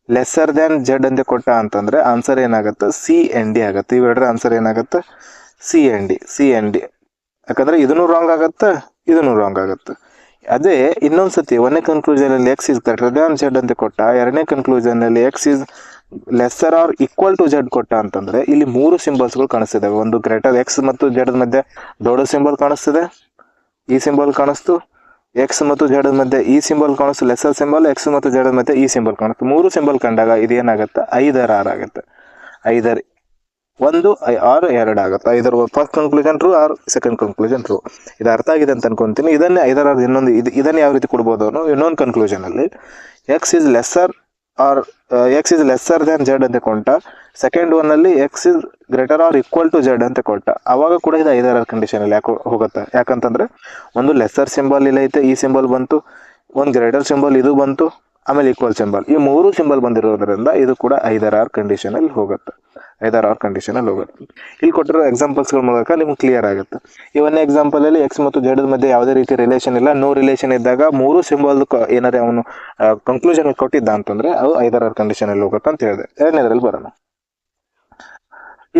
Speaker 1: lesser than Z ಅಂತ ಕೊಟ್ಟ ಅಂತಂದ್ರೆ ಆನ್ಸರ್ ಏನಾಗುತ್ತೆ ಸಿ ಅಂಡ್ ಡಿ ಆಗುತ್ತೆ. ಇವೆರಡರ ಆನ್ಸರ್ ಏನಾಗುತ್ತೆ ಸಿ ಅಂಡ್ ಡಿ. ಯಾಕಂದ್ರೆ ಇದನ್ನು ರಾಂಗ್ ಆಗತ್ತೆ, ಇದನ್ನು ರಾಂಗ್ ಆಗತ್ತೆ. ಅದೇ ಇನ್ನೊಂದ್ಸತಿ ಒಂದೇ ಕನ್ಕ್ಲೂಷನ್ ಅಲ್ಲಿ X is greater than Z ಅಂತ ಕೊಟ್ಟ, ಎರಡನೇ ಕನ್ಕ್ಲೂಷನ್ ಅಲ್ಲಿ X is lesser or equal to Z ಕೊಟ್ಟ ಅಂತಂದ್ರೆ ಇಲ್ಲಿ ಮೂರು ಸಿಂಬಲ್ಸ್ಗಳು ಕಾಣಿಸ್ತಿದಾವೆ. ಒಂದು ಗ್ರೇಟರ್ ಎಕ್ಸ್ ಮತ್ತು ಜೆಡ್ ಮಧ್ಯೆ ದೊಡ್ಡ ಸಿಂಬಲ್ ಕಾಣಿಸ್ತಿದೆ, ಈ ಸಿಂಬಲ್ ಕಾಣಿಸ್ತು. ಎಕ್ಸ್ ಮತ್ತು ಜೆಡ್ ಮಧ್ಯೆ ಈ ಸಿಂಬಲ್ ಕಾಣಿಸ್ತು, ಲೆಸ್ಸರ್ ಸಿಂಬಲ್. ಎಕ್ಸ್ ಮತ್ತು ಜೆಡ್ ಮಧ್ಯೆ ಈ ಸಿಂಬಲ್ ಕಾಣಿಸ್ತು. ಮೂರು ಸಿಂಬಲ್ ಕಂಡಾಗ ಇದೇನಾಗತ್ತೆ ಐದರ್ ಆರ್ ಆಗುತ್ತೆ. ಐದರ್ ಒಂದು ಆರ್ ಎರಡು ಆಗುತ್ತೆ. Either first conclusion true or second conclusion true. ಇದು ಅರ್ಥ ಆಗಿದೆ ಅಂತ ಅನ್ಕೊಂತೀನಿ. ಇದನ್ನೇ ಐದರ್ ಆರ್ ಇನ್ನೊಂದು ಇದನ್ನ ಯಾವ ರೀತಿ ಕೊಡ್ಬೋದು ಅವನು? ಇನ್ನೊಂದು ಕನ್ಕ್ಲೂಷನ್ ಅಲ್ಲಿ X is lesser than Z ಅಂತ ಕೊಟ್ಟ, ಸೆಕೆಂಡ್ ಒನ್ ಅಲ್ಲಿ X is greater or equal to Z ಅಂತ ಕೊಟ್ಟ. ಅವಾಗ ಕೂಡ ಇದು ಐದರ್ ಆರ್ ಕಂಡೀಷನ್ ಅಲ್ಲಿ ಯಾಕೆ ಹೋಗುತ್ತೆ? ಯಾಕಂತಂದ್ರೆ ಒಂದು ಲೆಸ್ಸರ್ ಸಿಂಬಲ್ ಇಲ್ಲ ಐತೆ, ಈ ಸಿಂಬಲ್ ಬಂತು, ಒಂದು ಗ್ರೇಟರ್ ಸಿಂಬಲ್ ಇದು ಬಂತು, ಆಮೇಲೆ ಈಕ್ವಲ್ ಸಿಂಬಲ್, ಈ ಮೂರು ಸಿಂಬಲ್ ಬಂದಿರೋದ್ರಿಂದ ಇದು ಕೂಡ ಐದರ್ ಆರ್ ಕಂಡೀಷನ್ ಅಲ್ಲಿ ಹೋಗುತ್ತೆ. ಇಲ್ಲಿ ಕೊಟ್ಟಿರೋ ಎಕ್ಸಾಂಪಲ್ಸ್ಗಳ ಮೂಲಕ ನಿಮ್ಗೆ ಕ್ಲಿಯರ್ ಆಗುತ್ತೆ. ಇವನ್ನೇ ಎಕ್ಸಾಂಪಲ್ ಅಲ್ಲಿ ಎಕ್ಸ್ ಮತ್ತು ಜೆಡ್ ಮಧ್ಯೆ ಯಾವುದೇ ರೀತಿ ರಿಲೇಷನ್ ಇಲ್ಲ, ನೋ ರಿಲೇಷನ್ ಇದ್ದಾಗ ಮೂರು ಸಿಂಬಲ್ ಏನಾದ್ರೆ ಅವನು ಕನ್ಕ್ಲೂಷನ್ ಕೊಟ್ಟಿದ್ದ ಅಂತಂದ್ರೆ ಅದು ಐದರ್ ಆರ್ ಕಂಡೀಷನ್ ಅಲ್ಲಿ ಹೋಗುತ್ತೆ ಅಂತ ಹೇಳಿದೆ. ಎರಡನೇದ್ರಲ್ಲಿ ಬರೋಣ.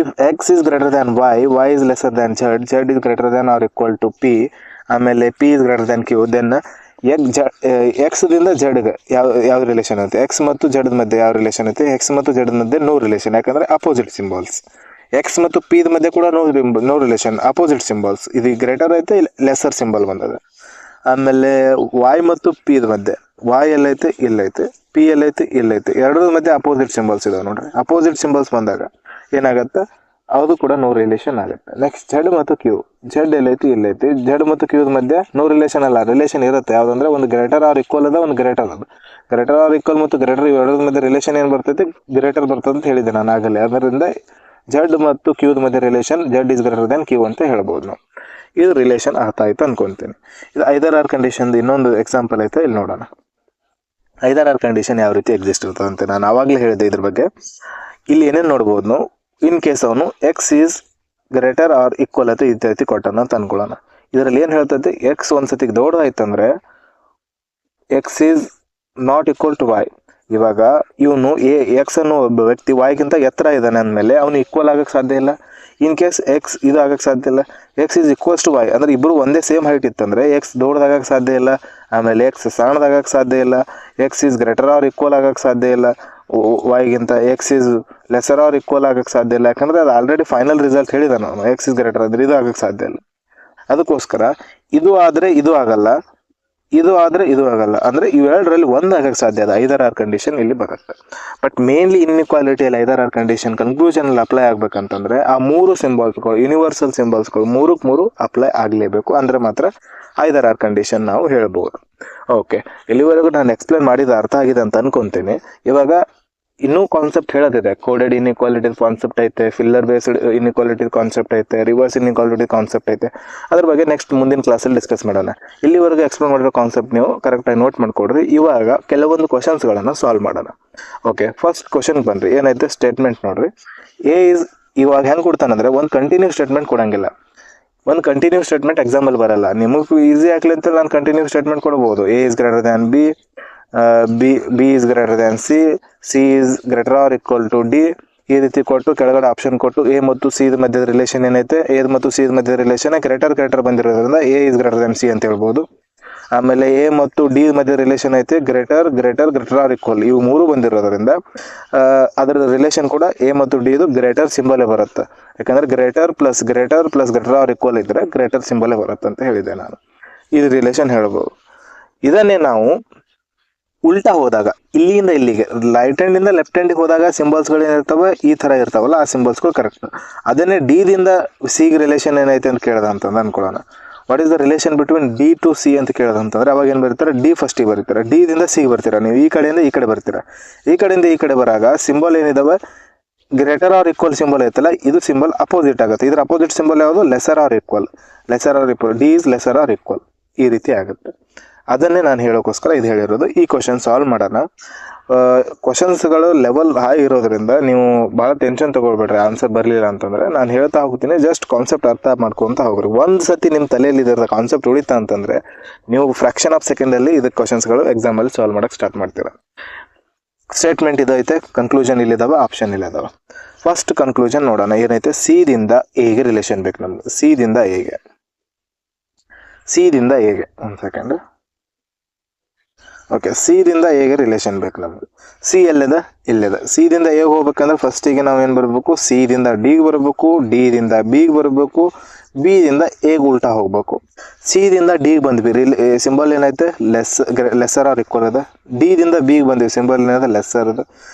Speaker 1: If X is greater than Y is lesser than Z is greater than or equal to P, ಆಮೇಲೆ P is greater than Q, then X ದಿಂದ ಜೆಡ್ಗೆ ಯಾವ ರಿಲೇಷನ್ ಐತೆ? ಎಕ್ಸ್ ಮತ್ತು ಜೆಡ್ ಮಧ್ಯೆ ಯಾವ ರಿಲೇಷನ್ ಐತೆ? ಎಕ್ಸ್ ಮತ್ತು ಜೆಡ್ ಮಧ್ಯೆ ನೋ ರಿಲೇಷನ್. ಯಾಕಂದ್ರೆ ಅಪೋಸಿಟ್ ಸಿಂಬಲ್ಸ್. ಎಕ್ಸ್ ಮತ್ತು ಪಿ ಮಧ್ಯೆ ಕೂಡ ನೋ ರಿಲೇಷನ್, ಅಪೋಸಿಟ್ ಸಿಂಬಲ್ಸ್. ಇದು ಗ್ರೇಟರ್ ಐತೆ, ಲೆಸರ್ ಸಿಂಬಲ್ ಬಂದದ. ಆಮೇಲೆ ವಾಯ್ ಮತ್ತು ಪಿ ಮಧ್ಯೆ ವಾಯ್ ಎಲ್ಲೈತೆ ಇಲ್ಲೈತೆ, ಪಿ ಎಲ್ಲೈತೆ ಇಲ್ಲೈತೆ, ಎರಡರ ಮಧ್ಯೆ ಅಪೋಸಿಟ್ ಸಿಂಬಲ್ಸ್ ಇದಾವೆ ನೋಡ್ರಿ. ಅಪೋಸಿಟ್ ಸಿಂಬಲ್ಸ್ ಬಂದಾಗ ಏನಾಗತ್ತೆ, ಅದು ಕೂಡ ನೋ ರಿಲೇಷನ್ ಆಗುತ್ತೆ. ನೆಕ್ಸ್ಟ್ ಜೆಡ್ ಮತ್ತು ಕ್ಯೂ, ಜೆಡ್ ಎಲ್ಲೈತಿ ಇಲ್ಲೈತಿ, ಜೆಡ್ ಮತ್ತು ಕ್ಯೂ ಮಧ್ಯೆ ನೋ ರಿಲೇಷನ್ ಅಲ್ಲ, ರಿಲೇಷನ್ ಇರುತ್ತೆ. ಯಾವ್ದಂದ್ರೆ ಒಂದು ಗ್ರೇಟರ್ ಆರ್ ಈಕ್ವಲ್ ಅದ, ಒಂದು ಗ್ರೇಟರ್ ಅದ. ಗ್ರೇಟರ್ ಆರ್ ಈಕ್ವಲ್ ಮತ್ತು ಗ್ರೇಟರ್ ಎರಡರ ಮಧ್ಯೆ ರಿಲೇಷನ್ ಏನು ಬರ್ತೈತಿ, ಗ್ರೇಟರ್ ಬರ್ತದೆ ಅಂತ ಹೇಳಿದೆ ನಾನು ಆಗಲೇ. ಅದರಿಂದ ಜೆಡ್ ಮತ್ತು ಕ್ಯೂ ಮಧ್ಯೆ relation Z is greater than Q ಅಂತ ಹೇಳ್ಬೋದು ನಾವು. ಇದು ರಿಲೇಷನ್ ಅರ್ಥ ಆಯ್ತು ಅನ್ಕೊಂತೀನಿ. ಇದು ಐದರ್ ಆರ್ ಕಂಡೀಷನ್ ಇನ್ನೊಂದು ಎಕ್ಸಾಂಪಲ್ ಐತೆ, ಇಲ್ಲಿ ನೋಡೋಣ. ಐದರ್ ಆರ್ ಕಂಡೀಷನ್ ಯಾವ ರೀತಿ ಎಕ್ಸಿಸ್ಟ್ ಇರ್ತದೆ ಅಂತ ನಾನು ಆವಾಗಲೇ ಹೇಳಿದೆ ಇದ್ರ ಬಗ್ಗೆ. ಇಲ್ಲಿ ಏನೇನು ನೋಡ್ಬೋದು ನಾವು, ಇನ್ ಕೇಸ್ ಅವನು X is greater or equal ಐತೆ ಇತ್ಯಾದಿ ಕೊಟ್ಟನ ಅಂತ ಅನ್ಕೊಳ್ಳೋಣ. ಇದರಲ್ಲಿ ಏನು ಹೇಳ್ತೈತಿ, ಎಕ್ಸ್ ಒಂದ್ಸತಿಗೆ ದೊಡ್ಡದಾಯ್ತಂದ್ರೆ X is not equal to Y. ಇವಾಗ ಇವನು ಎಕ್ಸ್ ಅನ್ನೋ ಒಬ್ಬ ವ್ಯಕ್ತಿ ವಾಯ್ಗಿಂತ ಎತ್ತರ ಇದ್ದಾನೆ ಅಂದಮೇಲೆ ಅವನು ಈಕ್ವಲ್ ಆಗಕ್ಕೆ ಸಾಧ್ಯ ಇಲ್ಲ. ಇನ್ ಕೇಸ್ ಎಕ್ಸ್ ಇದು ಆಗಕ್ಕೆ ಸಾಧ್ಯ ಇಲ್ಲ. X is equals to Y ಅಂದ್ರೆ ಇಬ್ಬರು ಒಂದೇ ಸೇಮ್ ಹೈಟ್ ಇತ್ತಂದ್ರೆ ಎಕ್ಸ್ ದೊಡ್ಡದಾಗಕ್ಕೆ ಸಾಧ್ಯ ಇಲ್ಲ, ಆಮೇಲೆ ಎಕ್ಸ್ ಸಣ್ಣದಾಗಕ್ಕೆ ಸಾಧ್ಯ ಇಲ್ಲ. X is greater or equal ಆಗಕ್ಕೆ ಸಾಧ್ಯ ಇಲ್ಲ ವೈಗಿಂತ, X is lesser or equal ಆಗಕ್ಕೆ ಸಾಧ್ಯ ಇಲ್ಲ. ಯಾಕಂದ್ರೆ ಅದು ಆಲ್ರೆಡಿ ಫೈನಲ್ ರಿಸಲ್ಟ್ ಹೇಳಿದ ನಾನು, ಎಕ್ಸ್ ಈಸ್ ಗ್ರೇಟರ್ ಅಂದ್ರೆ ಇದು ಆಗಕ್ಕೆ ಸಾಧ್ಯ ಇಲ್ಲ. ಅದಕ್ಕೋಸ್ಕರ ಇದು ಆದರೆ ಇದು ಆಗಲ್ಲ, ಇದು ಆದರೆ ಇದು ಆಗಲ್ಲ, ಅಂದ್ರೆ ಇವೆರಡರಲ್ಲಿ ಒಂದು ಆಗಕ್ಕೆ ಸಾಧ್ಯ ಅದ. ಐದರ್ ಆರ್ ಕಂಡೀಷನ್ ಇಲ್ಲಿ ಬರುತ್ತೆ. ಬಟ್ ಮೇನ್ಲಿ ಇನ್ಇಕ್ವಾಲಿಟಿಯಲ್ಲಿ ಐದರ್ ಆರ್ ಕಂಡೀಷನ್ ಕನ್ಕ್ಲೂಷನ್ ಅಲ್ಲಿ ಅಪ್ಲೈ ಆಗ್ಬೇಕಂತಂದ್ರೆ ಆ ಮೂರು ಸಿಂಬಲ್ಸ್ಗಳು, ಯೂನಿವರ್ಸಲ್ ಸಿಂಬಲ್ಸ್ಗಳು ಮೂರಕ್ಕೆ ಮೂರು ಅಪ್ಲೈ ಆಗಲೇಬೇಕು, ಅಂದ್ರೆ ಮಾತ್ರ ಐದರ್ ಆರ್ ಕಂಡೀಷನ್ ನಾವು ಹೇಳ್ಬೋದು. ಓಕೆ, ಇಲ್ಲಿವರೆಗೂ ನಾನು ಎಕ್ಸ್ಪ್ಲೇನ್ ಮಾಡಿದ ಅರ್ಥ ಆಗಿದೆ ಅಂತ ಅನ್ಕೊಂತೀನಿ. ಇವಾಗ ಇನ್ನೂ ಕಾನ್ಸೆಪ್ಟ್ ಹೇಳೋದಿದೆ. ಕೋಡೆಡ್ ಇನ್ಇಕ್ವಾಲಿಟಿ ಕಾನ್ಸೆಪ್ಟ್ ಐತೆ, ಫಿಲ್ಲರ್ ಬೇಸ್ಡ್ ಇನ್ಇಕ್ವಾಲಿಟಿ ಕಾನ್ಸೆಪ್ಟ್ ಐತೆ, ರಿವರ್ಸ್ ಇನ್ಇಕ್ವಾಲಿಟಿ ಕಾನ್ಸೆಪ್ಟ್ ಐತೆ. ಅದ್ರ ಬಗ್ಗೆ ನೆಕ್ಸ್ಟ್ ಮುಂದಿನ ಕ್ಲಾಸಲ್ಲಿ ಡಿಸ್ಕಸ್ ಮಾಡೋಣ. ಇಲ್ಲಿವರೆಗೂ ಎಕ್ಸ್ಪ್ಲೇನ್ ಮಾಡಿರೋ ಕಾನ್ಸೆಪ್ಟ್ ನೀವು ಕರೆಕ್ಟಾಗಿ ನೋಟ್ ಮಾಡ್ಕೊಡ್ರಿ. ಇವಾಗ ಕೆಲವೊಂದು ಕ್ವಶನ್ಸ್ಗಳನ್ನು ಸಾಲ್ವ್ ಮಾಡೋಣ. ಓಕೆ, ಫಸ್ಟ್ ಕ್ವಶನ್ ಬನ್ರಿ. ಏನೈತೆ ಸ್ಟೇಟ್ಮೆಂಟ್ ನೋಡ್ರಿ. ಎ ಇಸ್ ಇವಾಗ ಹೆಂಗೆ ಕೊಡ್ತಾನಂದ್ರೆ ಒಂದು ಕಂಟಿನ್ಯೂ ಸ್ಟೇಟ್ಮೆಂಟ್ ಕೊಡಂಗಿಲ್ಲ. ಒಂದು ಕಂಟಿನ್ಯೂ ಸ್ಟೇಟ್ಮೆಂಟ್ ಎಕ್ಸಾಂಪಲ್ ಬರಲ್ಲ. ನಿಮಗೆ ಈಸಿ ಆಗ್ಲಿ ಅಂತ ನಾನು ಕಂಟಿನ್ಯೂ ಸ್ಟೇಟ್ಮೆಂಟ್ ಕೊಡ್ಬೋದು. A is greater than B, B is greater than C is greater or equal to D. ಈ ರೀತಿ ಕೊಟ್ಟು ಕೆಳಗಡೆ ಆಪ್ಷನ್ ಕೊಟ್ಟು ಎ ಮತ್ತು ಸಿ ಮಧ್ಯದ ರಿಲೇಷನ್ ಏನೈತೆ, ಎ ಮತ್ತು ಸಿ ಮಧ್ಯದ ರಿಲೇಷನ್ ಗ್ರೇಟರ್ ಬಂದಿರೋದ್ರಿಂದ A is greater than C ಅಂತ ಹೇಳ್ಬೋದು. ಆಮೇಲೆ ಎ ಮತ್ತು ಡಿ ಮಧ್ಯ ರಿಲೇಷನ್ ಐತೆ ಗ್ರೇಟರ್ ಆರ್ ಈಕ್ವಲ್, ಇವು ಮೂರು ಬಂದಿರೋದ್ರಿಂದ ಅದರ ರಿಲೇಷನ್ ಕೂಡ ಎ ಮತ್ತು ಡಿ ಇದು ಗ್ರೇಟರ್ ಸಿಂಬಲೇ ಬರುತ್ತೆ. ಯಾಕಂದ್ರೆ greater plus greater or equal ಇದ್ರೆ ಗ್ರೇಟರ್ ಸಿಂಬಲೇ ಬರುತ್ತೆ ಅಂತ ಹೇಳಿದೆ ನಾನು. ಇದು ರಿಲೇಷನ್ ಹೇಳ್ಬೋದು. ಇದನ್ನೇ ನಾವು ಉಲ್ಟಾ ಹೋದಾಗ, ಇಲ್ಲಿಂದ ಇಲ್ಲಿಗೆ ರೈಟ್ ಹ್ಯಾಂಡಿಂದ ಲೆಫ್ಟ್ ಹ್ಯಾಂಡಿಗೆ ಹೋದಾಗ ಸಿಂಬಲ್ಸ್ಗಳು ಏನಿರ್ತಾವೆ ಈ ಥರ ಇರ್ತಾವಲ್ಲ, ಆ ಸಿಂಬಲ್ಸ್ಗಳು ಕರೆಕ್ಟ್. ಅದನ್ನೇ ಡಿದಿಂದ ಸಿಗೆ ರಿಲೇಷನ್ ಏನೈತೆ ಅಂತ ಕೇಳ್ದ ಅಂತಂದು ಅನ್ಕೊಳ್ಳೋಣ. What is the relation between D to C ಅಂತ ಕೇಳೋದಂತಂದ್ರೆ ಅವಾಗ ಏನು ಬರ್ತಾರೆ, ಡಿ ಫಸ್ಟಿಗೆ ಬರ್ತೀರಾ, ಡಿದಿಂದ ಸಿಗೆ ಬರ್ತೀರಾ. ನೀವು ಈ ಕಡೆಯಿಂದ ಈ ಕಡೆ ಬರ್ತೀರಾ. ಈ ಕಡೆಯಿಂದ ಈ ಕಡೆ ಬರಾಗ ಸಿಂಬಲ್ ಏನಿದಾವೆ ಗ್ರೇಟರ್ ಆರ್ ಈಕ್ವಲ್ ಸಿಂಬಲ್ ಐತಲ್ಲ, ಇದು ಸಿಂಬಲ್ ಅಪೋಸಿಟ್ ಆಗುತ್ತೆ. ಇದ್ರ ಅಪೋಸಿಟ್ ಸಿಂಬಲ್ ಯಾವುದು, lesser or equal. D is lesser or equal, ಈ ರೀತಿ ಆಗುತ್ತೆ. ಅದನ್ನೇ ನಾನು ಹೇಳೋಕ್ಕೋಸ್ಕರ ಇದು ಹೇಳಿರೋದು. ಈ ಕ್ವಶನ್ ಸಾಲ್ವ್ ಮಾಡೋಣ. ಕ್ವಶನ್ಸ್ಗಳು ಲೆವೆಲ್ ಹೈ ಇರೋದ್ರಿಂದ ನೀವು ಭಾಳ ಟೆನ್ಷನ್ ತೊಗೊಳ್ಬೇಡ್ರಿ ಆನ್ಸರ್ ಬರಲಿಲ್ಲ ಅಂತಂದರೆ. ನಾನು ಹೇಳ್ತಾ ಹೋಗ್ತೀನಿ, ಜಸ್ಟ್ ಕಾನ್ಸೆಪ್ಟ್ ಅರ್ಥ ಮಾಡ್ಕೊತ ಹೋಗ್ರಿ. ಒಂದು ಸತಿ ನಿಮ್ಮ ತಲೆಯಲ್ಲಿ ಇದರ ಕಾನ್ಸೆಪ್ಟ್ ಉಳಿತಾ ಅಂತಂದರೆ ನೀವು ಫ್ರಾಕ್ಷನ್ ಆಫ್ ಸೆಕೆಂಡಲ್ಲಿ ಇದಕ್ಕೆ ಕ್ವಶನ್ಸ್ಗಳು ಎಕ್ಸಾಮಲ್ಲಿ ಸಾಲ್ವ್ ಮಾಡೋಕ್ಕೆ ಸ್ಟಾರ್ಟ್ ಮಾಡ್ತೀರಾ. ಸ್ಟೇಟ್ಮೆಂಟ್ ಇದೈತೆ, ಕನ್ಕ್ಲೂಷನ್ ಇಲ್ಲಿದ್ದಾವೆ, ಆಪ್ಷನ್ ಇಲ್ಲಿದ್ದಾವೆ. ಫಸ್ಟ್ ಕನ್ಕ್ಲೂಷನ್ ನೋಡೋಣ. ಏನೈತೆ, ಸಿದಿಂದ ಎಗೆ ರಿಲೇಷನ್ ಬೇಕು ನಮ್ಗೆ. ಸಿದಿಂದ ಎಗೆ ಒಂದು ಸೆಕೆಂಡ್. ಓಕೆ, ಸಿದಿಂದ ಎಗೆ ರಿಲೇಷನ್ ಬೇಕು ನಮ್ಗೆ. ಸಿ ಎಲ್ಲಿದೆ, ಇಲ್ಲಿದೆ. ಸಿದಿಂದ ಎಗೆ ಹೋಗ್ಬೇಕಂದ್ರೆ ಫಸ್ಟಿಗೆ ನಾವು ಏನು ಬರಬೇಕು, ಸಿದಿಂದ ಡಿಗೆ ಬರಬೇಕು, ಡಿದಿಂದ ಬಿಗೆ ಬರಬೇಕು, ಬಿದಿಂದ ಎಗೆ ಉಲ್ಟಾ ಹೋಗ್ಬೇಕು. ಸಿದಿಂದ ಡಿಗೆ ಬಂದ್ವಿ, ಸಿಂಬಲ್ ಏನೈತೆ ಲೆಸರ್ ಆರ್ ಈಕ್ವಲ್ ಅದ. ಡಿದಿಂದ ಬಿಗೆ ಬಂದ್ವಿ, ಸಿಂಬಲ್ ಏನದ ಲೆಸರ್ ಅದ.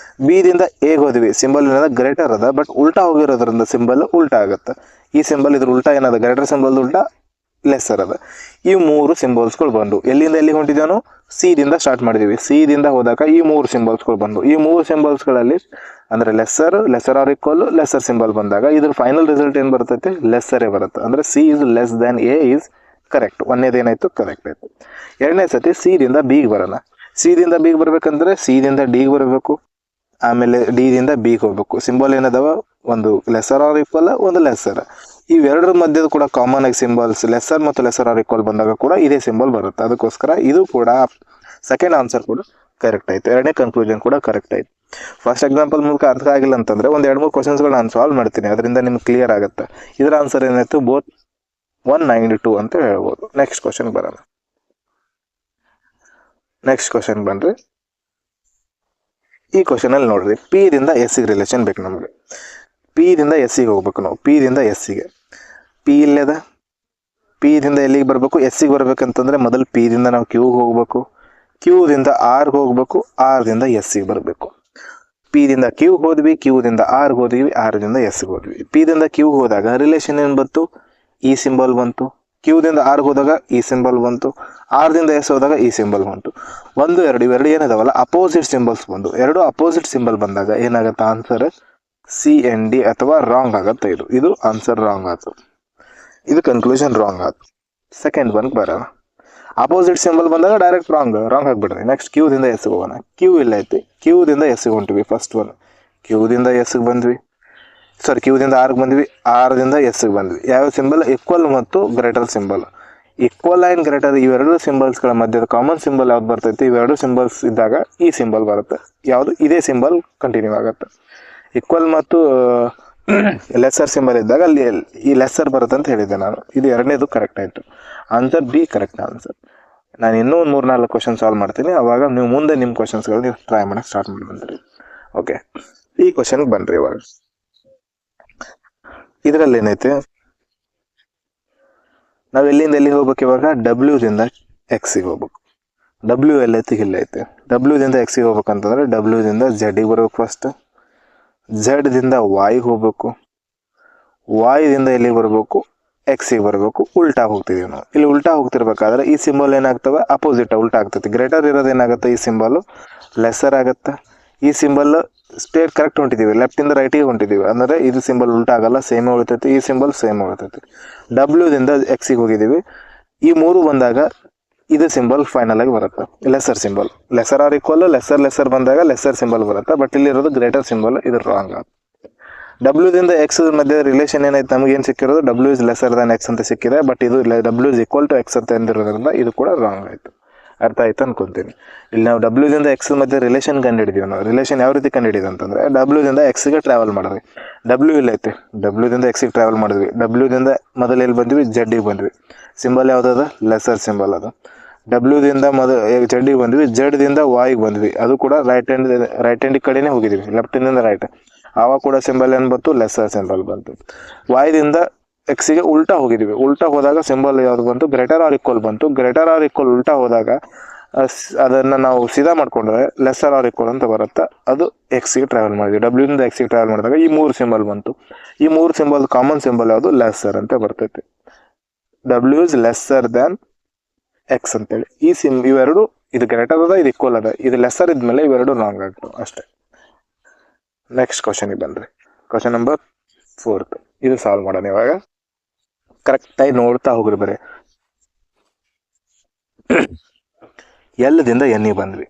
Speaker 1: ಬಿದಿಂದ ಎಗೆ ಹೋದ್ವಿ, ಸಿಂಬಲ್ ಏನದ ಗ್ರೇಟರ್ ಅದ. ಬಟ್ ಉಲ್ಟಾ ಹೋಗಿರೋದ್ರಿಂದ ಸಿಂಬಲ್ ಉಲ್ಟಾ ಆಗುತ್ತೆ. ಈ ಸಿಂಬಲ್ ಇದ್ರ ಉಲ್ಟಾ ಏನದ, ಗ್ರೇಟರ್ ಸಿಂಬಲ್ ಉಲ್ಟಾ ಲೆಸರ್ ಅದ. ಈ ಮೂರು ಸಿಂಬಲ್ಸ್ಗಳು ಬಂದು ಎಲ್ಲಿಂದ ಎಲ್ಲಿಗೆ ಹೊಂಟಿದ್ದೇವೆ ನಾವು, ಸಿದಿಂದ ಸ್ಟಾರ್ಟ್ ಮಾಡಿದೀವಿ. ಸಿದಿಂದ ಹೋದಾಗ ಈ ಮೂರು ಸಿಂಬಲ್ಸ್ಗಳು ಬಂದು, ಈ ಮೂರು ಸಿಂಬಲ್ಸ್ಗಳಲ್ಲಿ ಅಂದ್ರೆ lesser or equal lesser symbol ಬಂದಾಗ ಇದ್ರ ಫೈನಲ್ ರಿಸಲ್ಟ್ ಏನು ಬರ್ತೈತೆ, ಲೆಸ್ಸರೇ ಬರುತ್ತೆ. ಅಂದ್ರೆ C is less than A is correct. ಒಂದೇದೇನಾಯ್ತು, ಕರೆಕ್ಟ್ ಆಯ್ತು. ಎರಡನೇ ಸತಿ ಸಿದಿಂದ ಬಿಗೆ ಬರೋಣ. ಸಿದಿಂದ ಬಿಗೆ ಬರ್ಬೇಕಂದ್ರೆ ಸಿದಿಂದ ಡಿಗೆ ಬರಬೇಕು, ಆಮೇಲೆ ಡಿದಿಂದ ಬಿಗೆ ಹೋಗ್ಬೇಕು. ಸಿಂಬಲ್ ಏನದಾವ, ಒಂದು ಲೆಸರ್ ಆರ್ ಈಕ್ವಲ್, ಒಂದು ಲೆಸರ್. ಇವೆರಡರ ಮಧ್ಯದ ಕೂಡ ಕಾಮನ್ ಆಗಿ ಸಿಂಬಲ್ಸ್ ಲೆಸರ್ ಮತ್ತು ಲೆಸರ್ ಆರ್ ಈಕ್ವಲ್ ಬಂದಾಗ ಕೂಡ ಇದೇ ಸಿಂಬಲ್ ಬರುತ್ತೆ. ಅದಕ್ಕೋಸ್ಕರ ಇದು ಕೂಡ ಸೆಕೆಂಡ್ ಆನ್ಸರ್ ಕೂಡ ಕರೆಕ್ಟ್ ಆಯ್ತು. ಎರಡನೇ ಕನ್ಕ್ಲೂಷನ್ ಕೂಡ ಕರೆಕ್ಟ್ ಆಯ್ತು. ಫಸ್ಟ್ ಎಕ್ಸಾಂಪಲ್ ಮೂಲಕ ಅರ್ಥ ಆಗಿಲ್ಲ ಅಂತಂದ್ರೆ ಒಂದು 2-3 ಕ್ವಶನ್ಸ್ಗಳು ನಾನು ಸಾಲ್ವ್ ಮಾಡ್ತೀನಿ, ಅದರಿಂದ ನಿಮ್ಗೆ ಕ್ಲಿಯರ್ ಆಗುತ್ತೆ. ಇದರ ಆನ್ಸರ್ ಏನಾಯ್ತು, ಬೋತ್ 192 ಅಂತ ಹೇಳ್ಬೋದು. ನೆಕ್ಸ್ಟ್ ಕ್ವಶನ್ ಬರೋಣ. ನೆಕ್ಸ್ಟ್ ಕ್ವಶನ್ ಬನ್ರಿ. ಈ ಕ್ವಶನ್ ಅಲ್ಲಿ ನೋಡ್ರಿ, ಪಿ ದಿಂದ ಎಸ್ ಗೆ ರಿಲೇಷನ್ ಬೇಕು ನಮಗೆ. ಪಿ ದಿಂದ ಎಸ್ ಗೆ ಹೋಗ್ಬೇಕು ನಾವು. ಪಿ ದಿಂದ ಎಸ್ ಗೆ. ಪಿ ಇಲ್ಲದ. ಪಿ ದಿಂದ ಎಲ್ಲಿಗೆ ಬರಬೇಕು? ಎಸ್ ಗೆ ಬರ್ಬೇಕಂತಂದ್ರೆ ಮೊದಲು ಪಿ ದಿಂದ ನಾವು ಕ್ಯೂಗೆ ಹೋಗ್ಬೇಕು. ಕ್ಯೂ ದಿಂದ ಆರ್ಗೆ ಹೋಗ್ಬೇಕು. ಆರ್ ದಿಂದ ಎಸ್ ಗೆ ಬರಬೇಕು. ಪಿ ದಿಂದ ಕ್ಯೂ ಹೋದ್ವಿ, ಕ್ಯೂ ದಿಂದ ಆರ್ಗೆ ಹೋದ್ವಿ, ಆರ್ ದಿಂದ ಎಸ್ ಗೆ ಹೋದ್ವಿ. ಪಿ ದಿಂದ ಕ್ಯೂ ಹೋದಾಗ ರಿಲೇಷನ್ ಏನು ಬಂತು? ಈ ಸಿಂಬಲ್ ಬಂತು. ಕ್ಯೂ ದಿಂದ ಆರ್ಗೆ ಹೋದಾಗ ಈ ಸಿಂಬಲ್ ಬಂತು. ಆರ್ ದಿಂದ ಎಸ್ ಹೋದಾಗ ಈ ಸಿಂಬಲ್ ಬಂತು. ಒಂದು ಎರಡು ಇವೆರಡು ಏನಿದಾವಲ್ಲ ಅಪೋಸಿಟ್ ಸಿಂಬಲ್ಸ್ ಬಂದು, ಎರಡು ಅಪೋಸಿಟ್ ಸಿಂಬಲ್ ಬಂದಾಗ ಏನಾಗುತ್ತೆ? ಆನ್ಸರ್ ಸಿ ಎನ್ ಡಿ ಅಥವಾ ರಾಂಗ್ ಆಗತ್ತೆ. ಇದು ಆನ್ಸರ್ ರಾಂಗ್ ಆಯ್ತು. ಇದು ಕನ್ಕ್ಲೂಷನ್ ರಾಂಗ್ ಆಯ್ತು. ಸೆಕೆಂಡ್ ಒನ್ ಬರೋಣ. ಅಪೋಸಿಟ್ ಸಿಂಬಲ್ ಬಂದಾಗ ಡೈರೆಕ್ಟ್ ರಾಂಗ್ ಆಗ್ಬಿಡ್ರಿ. ನೆಕ್ಸ್ಟ್ ಕ್ಯೂ ದಿಂದ ಎಸ್ ಹೋಗೋಣ. ಕ್ಯೂ ಇಲ್ಲ ಐತಿ. ಕ್ಯೂ ದಿಂದ ಎಸ್ ಹೊಂಟಿವಿ. ಫಸ್ಟ್ ಒನ್ ಕ್ಯೂ ದಿಂದ ಎಸ್ ಬಂದ್ವಿ. ಸಾರಿ, ಕ್ಯೂ ದಿಂದ ಆರ್ಗೆ ಬಂದ್ವಿ. ಆರ್ ದಿಂದ ಎಸ್ ಬಂದ್ವಿ. ಯಾವ ಸಿಂಬಲ್? ಈಕ್ವಲ್ ಮತ್ತು greater symbol. Equal and greater ಇವೆರಡು ಸಿಂಬಲ್ಸ್ಗಳ ಮಧ್ಯದ ಕಾಮನ್ ಸಿಂಬಲ್ ಯಾವ್ದು ಬರ್ತೈತಿ? ಇವೆರಡು ಸಿಂಬಲ್ಸ್ ಇದ್ದಾಗ ಈ ಸಿಂಬಲ್ ಬರುತ್ತೆ. ಯಾವುದು? ಇದೇ ಸಿಂಬಲ್ ಕಂಟಿನ್ಯೂ ಆಗುತ್ತೆ. ಈಕ್ವಲ್ ಮತ್ತು ಲೆಸ್ಸರ್ ಸಿಂಬಲ್ ಇದ್ದಾಗ ಅಲ್ಲಿ ಈ ಲೆಸ್ಸರ್ ಬರುತ್ತೆ ಅಂತ ಹೇಳಿದ್ದೆ ನಾನು. ಇದು ಎರಡನೇದು ಕರೆಕ್ಟ್ ಆಯಿತು. Answer B correct answer. ನಾನು ಇನ್ನೂ 3-4 ಕ್ವಶನ್ ಸಾಲ್ವ್ ಮಾಡ್ತೀನಿ. ಅವಾಗ ನೀವು ಮುಂದೆ ನಿಮ್ಮ ಕ್ವಶನ್ಸ್ಗಳು ನೀವು ಟ್ರೈ ಮಾಡೋಕ್ಕೆ ಸ್ಟಾರ್ಟ್ ಮಾಡಿ ಬಂದ್ರಿ. ಓಕೆ, ಈ ಕ್ವಶನ್ಗೆ ಬನ್ರಿ. ಇವಾಗ ಇದರಲ್ಲಿ ಏನೈತೆ? ನಾವು ಎಲ್ಲಿಂದ ಎಲ್ಲಿಗೆ ಹೋಗ್ಬೇಕು? ಇವಾಗ ಡಬ್ಲ್ಯೂ ದಿಂದ ಎಕ್ಸಿಗೆ ಹೋಗ್ಬೇಕು. ಡಬ್ಲ್ಯೂ ಎಲ್ಲೈತಿ? ಇಲ್ಲೈತೆ. ಡಬ್ಲ್ಯೂ ದಿಂದ ಎಕ್ಸಿಗೆ ಹೋಗ್ಬೇಕಂತಂದ್ರೆ ಡಬ್ಲ್ಯೂ ದಿಂದ ಝೆಡ್ಗೆ ಬರ್ಬೇಕು ಫಸ್ಟ್. ಝೆಡ್ ದಿಂದ ವಾಯ್ಗೆ ಹೋಗ್ಬೇಕು. ವಾಯ್ ದಿಂದ ಎಲ್ಲಿಗೆ ಬರಬೇಕು? ಎಕ್ಸಿಗೆ ಬರಬೇಕು. ಉಲ್ಟಾ ಹೋಗ್ತಿದೀವಿ ನಾವು. ಇಲ್ಲಿ ಉಲ್ಟಾ ಹೋಗ್ತಿರ್ಬೇಕಾದ್ರೆ ಈ ಸಿಂಬಲ್ ಏನಾಗ್ತವೆ? ಅಪೋಸಿಟ್ ಉಲ್ಟಾ ಆಗ್ತೈತಿ. ಗ್ರೇಟರ್ ಇರೋದು ಏನಾಗುತ್ತೆ? ಈ ಸಿಂಬಲ್ ಲೆಸ್ಸರ್ ಆಗುತ್ತೆ. ಈ ಸಿಂಬಲ್ ಸ್ಟ್ರೇಟ್ ಕರೆಕ್ಟ್ ಹೊಂಟಿದ್ದೀವಿ, ಲೆಫ್ಟಿಂದ ರೈಟಿಗೆ ಹೊಂಟಿದ್ದೀವಿ ಅಂದರೆ ಇದು ಸಿಂಬಲ್ ಉಲ್ಟಾ ಆಗಲ್ಲ, ಸೇಮ್ ಉಳಿತೈತಿ. ಈ ಸಿಂಬಲ್ ಸೇಮ್ ಉಳಿತೈತಿ. ಡಬ್ಲ್ಯೂ ದಿಂದ ಎಕ್ಸಿಗೆ ಹೋಗಿದ್ದೀವಿ. ಈ ಮೂರು ಬಂದಾಗ ಇದು ಸಿಂಬಲ್ ಫೈನಲ್ ಆಗಿ ಬರುತ್ತೆ, lesser symbol. Lesser or equal lesser ಬಂದಾಗ ಲೆಸ್ಸರ್ ಸಿಂಬಲ್ ಬರುತ್ತೆ. ಬಟ್ ಇಲ್ಲಿರೋದು ಗ್ರೇಟರ್ ಸಿಂಬಲ್, ಇದು ರಾಂಗ್ ಆಗುತ್ತೆ. ಡಬ್ಲ್ಯೂ ದಿಂದ ಎಕ್ಸ್ ಮಧ್ಯೆ ರಿಲೇಷನ್ ಏನೈತೆ? ನಮಗೆ ಏನು ಸಿಕ್ಕಿರೋದು? W is lesser than X ಅಂತ ಸಿಕ್ಕಿದೆ. ಬಟ್ ಇದು W is equal to X ಅಂತ ಎಂದಿರೋದ್ರಿಂದ ಇದು ಕೂಡ ರಾಂಗ್ ಆಯಿತು. ಅರ್ಥ ಆಯ್ತು ಅನ್ಕೊಂತೀನಿ. ಇಲ್ಲಿ ನಾವು ಡಬ್ಲ್ಯೂ ದಿಂದ ಎಕ್ಸ್ ಮಧ್ಯೆ ರಿಲೇಷನ್ ಕಂಡುಹಿಡಿದೀವಿ. ನಾವು ರಿಲೇಷನ್ ಯಾವ ರೀತಿ ಕಂಡುಹಿಡಿದು ಅಂತಂದರೆ ಡಬ್ಲ್ಯೂ ದಿಂದ ಎಕ್ಸ್ಗೆ ಟ್ರಾವೆಲ್ ಮಾಡಿದ್ವಿ. ಡಬ್ಲ್ಯೂ ಇಲ್ಲ ಐತಿ. ಡಬ್ಲ್ಯೂ ದಿಂದ ಎಕ್ಸಿಗೆ ಟ್ರಾವೆಲ್ ಮಾಡಿದ್ವಿ. ಡಬ್ಲ್ಯೂ ದಿಂದ ಮೊದಲು ಎಲ್ಲಿ ಬಂದ್ವಿ? ಜಡ್ಡಿಗೆ ಬಂದ್ವಿ. ಸಿಂಬಲ್ ಯಾವುದದ? ಲೆಸ್ಸರ್ ಸಿಂಬಲ್ ಅದು. ಡಬ್ಲ್ಯೂ ದಿಂದ ಜಡ್ಡಿಗೆ ಬಂದ್ವಿ. ಜಡ್ ದಿಂದ ವಾಯ್ಗೆ ಬಂದ್ವಿ. ಅದು ಕೂಡ ರೈಟ್ ಹ್ಯಾಂಡ್ ಕಡೆನೇ ಹೋಗಿದ್ವಿ, ಲೆಫ್ಟಿಂದ ರೈಟ್. ಆವಾಗ ಕೂಡ ಸಿಂಬಲ್ ಏನು ಬಂತು? ಲೆಸ್ಸರ್ ಸಿಂಬಲ್ ಬಂತು. ವಾಯ್ದಿಂದ ಎಕ್ಸಿಗೆ ಉಲ್ಟಾ ಹೋಗಿದ್ವಿ. ಉಲ್ಟಾ ಹೋದಾಗ ಸಿಂಬಲ್ ಯಾವುದು ಬಂತು? ಗ್ರೇಟರ್ ಆರ್ ಈಕ್ವಲ್ ಬಂತು. ಗ್ರೇಟರ್ ಆರ್ ಈಕ್ವಲ್ ಉಲ್ಟಾ ಹೋದಾಗ ಅದನ್ನು ನಾವು ಸೀದಾ ಮಾಡ್ಕೊಂಡ್ರೆ ಲೆಸ್ಸರ್ ಆರ್ ಈಕ್ವಲ್ ಅಂತ ಬರುತ್ತೆ. ಅದು ಎಕ್ಸಿಗೆ ಟ್ರಾವೆಲ್ ಮಾಡಿದ್ವಿ. ಡಬ್ಲ್ಯೂ ಇಂದ ಎಕ್ಸಿಗೆ ಟ್ರಾವೆಲ್ ಮಾಡಿದಾಗ ಈ ಮೂರು ಸಿಂಬಲ್ ಬಂತು. ಈ ಮೂರು ಸಿಂಬಲ್ ಕಾಮನ್ ಸಿಂಬಲ್ ಯಾವುದು? ಲೆಸ್ಸರ್ ಅಂತ ಬರ್ತೈತಿ. W is lesser than X ಅಂತೇಳಿ. ಇವೆರಡು, ಇದು ಗ್ರೇಟರ್ ಅದ, ಇದು ಈಕ್ವಲ್ ಅದ. ಇದು ಲೆಸ್ಸರ್ ಇದ್ಮೇಲೆ ಇವೆರಡು ರಾಂಗ್ ಆಗ್ತವೆ ಅಷ್ಟೇ. ನೆಕ್ಸ್ಟ್ ಕ್ವಶನ್ಗೆ ಬಂದ್ರಿ. ಕ್ವಶನ್ ನಂಬರ್ 4 ಇದು ಸಾಲ್ವ್ ಮಾಡೋಣ. ಇವಾಗ ಕರೆಕ್ಟಾಗಿ ನೋಡ್ತಾ ಹೋಗ್ರಿ. ಬರೀ ಎಲ್ದಿಂದ ಎನ್ನಿಗೆ ಬಂದ್ವಿ.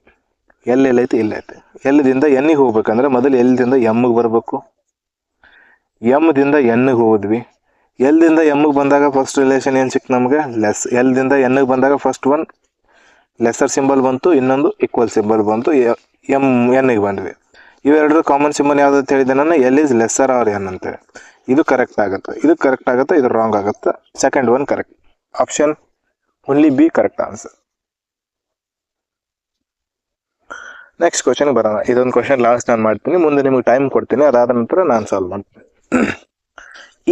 Speaker 1: ಎಲ್ಲೈತಿ? ಇಲ್ಲೈತಿ. ಎಲ್ದಿಂದ ಎನ್ನಿಗೆ ಹೋಗ್ಬೇಕಂದ್ರೆ ಮೊದಲು ಎಲ್ದಿಂದ ಎಮ್ಗೆ ಬರಬೇಕು. ಎಮ್ದಿಂದ ಎನ್ಗೆ ಹೋದ್ವಿ. ಎಲ್ದಿಂದ ಎಮ್ಗೆ ಬಂದಾಗ ಫಸ್ಟ್ ರಿಲೇಷನ್ ಏನು ಸಿಕ್ತು ನಮಗೆ? ಎಲ್ದಿಂದ ಎನ್ಗೆ ಬಂದಾಗ ಫಸ್ಟ್ ಒನ್ ಲೆಸ್ಸರ್ ಸಿಂಬಲ್ ಬಂತು, ಇನ್ನೊಂದು ಈಕ್ವಲ್ ಸಿಂಬಲ್ ಬಂತು. ಎನ್ಗೆ ಬಂದ್ವಿ. ಇವೆರಡರ ಕಾಮನ್ ಸಿಂಬಲ್ ಯಾವ್ದು ಅಂತ ಹೇಳಿದೆ ನಾನು? L is lesser or N ಅಂತೇಳಿ. ಇದು ಕರೆಕ್ಟ್ ಆಗುತ್ತೆ, ಇದು ಕರೆಕ್ಟ್ ಆಗುತ್ತೆ, ಇದು ರಾಂಗ್ ಆಗುತ್ತೆ. Second one correct. Option only B correct answer. Next question ಬರೋಣ. ಇದೊಂದು ಕ್ವಶನ್ ಲಾಸ್ಟ್ ನಾನು ಮಾಡ್ತೀನಿ, ಮುಂದೆ ನಿಮಗೆ ಟೈಮ್ ಕೊಡ್ತೀನಿ. ಅದಾದ ನಂತರ ನಾನು ಸಾಲ್ವ್ ಮಾಡ್ತೀನಿ.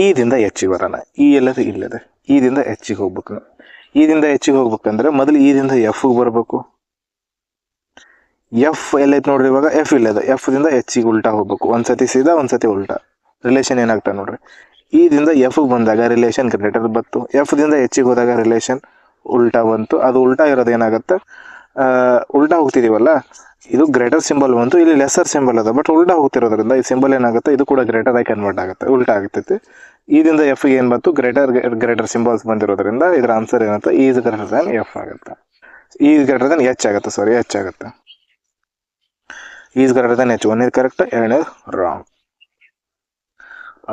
Speaker 1: ಈ ದಿಂದ ಹೆಚ್ಚಿಗೆ ಬರೋಣ. ಈ ಎಲ್ಲದು ಇಲ್ಲದೆ ಈ ದಿಂದ ಹೆಚ್ಚಿಗೆ ಹೋಗ್ಬೇಕು. ಈ ದಿಂದ ಹೆಚ್ಚಿಗೆ ಹೋಗ್ಬೇಕಂದ್ರೆ ಮೊದಲು ಈ ದಿಂದ ಎಫ್ಗೆ ಬರಬೇಕು. ಎಫ್ ಎಲ್ಲೈತೆ ನೋಡ್ರಿ. ಇವಾಗ ಎಫ್ ಇಲ್ಲದ. ಎಫ್ ದಿಂದ ಹೆಚ್ಚಿಗೆ ಉಲ್ಟಾ ಹೋಗ್ಬೇಕು. ಒಂದ್ಸತಿ ಸೀದಾ, ಒಂದ್ಸತಿ ಉಲ್ಟಾ. ರಿಲೇಷನ್ ಏನಾಗ್ತದೆ ನೋಡ್ರಿ. ಈ ದಿಂದ ಎಫ್ಗೆ ಬಂದಾಗ ರಿಲೇಷನ್ ಗ್ರೇಟರ್ ಬಂತು. ಎಫ್ ದಿಂದ ಹೆಚ್ಚಿಗೆ ಹೋದಾಗ ರಿಲೇಷನ್ ಉಲ್ಟಾ ಬಂತು. ಅದು ಉಲ್ಟಾ ಇರೋದು ಏನಾಗುತ್ತೆ? ಉಲ್ಟಾ ಹೋಗ್ತಿದೀವಲ್ಲ, ಇದು ಗ್ರೇಟರ್ ಸಿಂಬಲ್ ಬಂತು. ಇಲ್ಲಿ ಲೆಸ್ಸರ್ ಸಿಂಬಲ್ ಅದ, ಬಟ್ ಉಲ್ಟಾ ಹೋಗ್ತಿರೋದ್ರಿಂದ ಈ ಸಿಂಬಲ್ ಏನಾಗುತ್ತೆ? ಇದು ಕೂಡ ಗ್ರೇಟರ್ ಆಗಿ ಕನ್ವರ್ಟ್ ಆಗುತ್ತೆ, ಉಲ್ಟಾ ಆಗ್ತೈತಿ. ಈದಿಂದ ಎಫ್ಗೆ ಏನು ಬಂತು? ಗ್ರೇಟರ್ ಸಿಂಬಲ್ಸ್ ಬಂದಿರೋದ್ರಿಂದ ಇದರ ಆನ್ಸರ್ ಏನಂತ? ಈಸ್ ಗ್ರೇಟರ್ ದ್ಯಾನ್ ಎಫ್ ಆಗುತ್ತೆ. ಈಸ್ ಗ್ರೇಟರ್ ದ್ಯಾನ್ ಎಚ್ ಆಗುತ್ತೆ. ಸಾರಿ, ಎಚ್ ಆಗುತ್ತೆ. Is greater than H. ಒಂದೇದು ಕರೆಕ್ಟ್, ಎರಡನೇದು ರಾಂಗ್.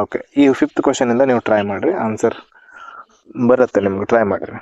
Speaker 1: ಓಕೆ, ಈ 5th ಕ್ವಶನ್ ಇಂದ ನೀವು ಟ್ರೈ ಮಾಡಿರಿ. ಆನ್ಸರ್ ಬರುತ್ತೆ ನಿಮ್ಗೆ. ಟ್ರೈ ಮಾಡಿರಿ.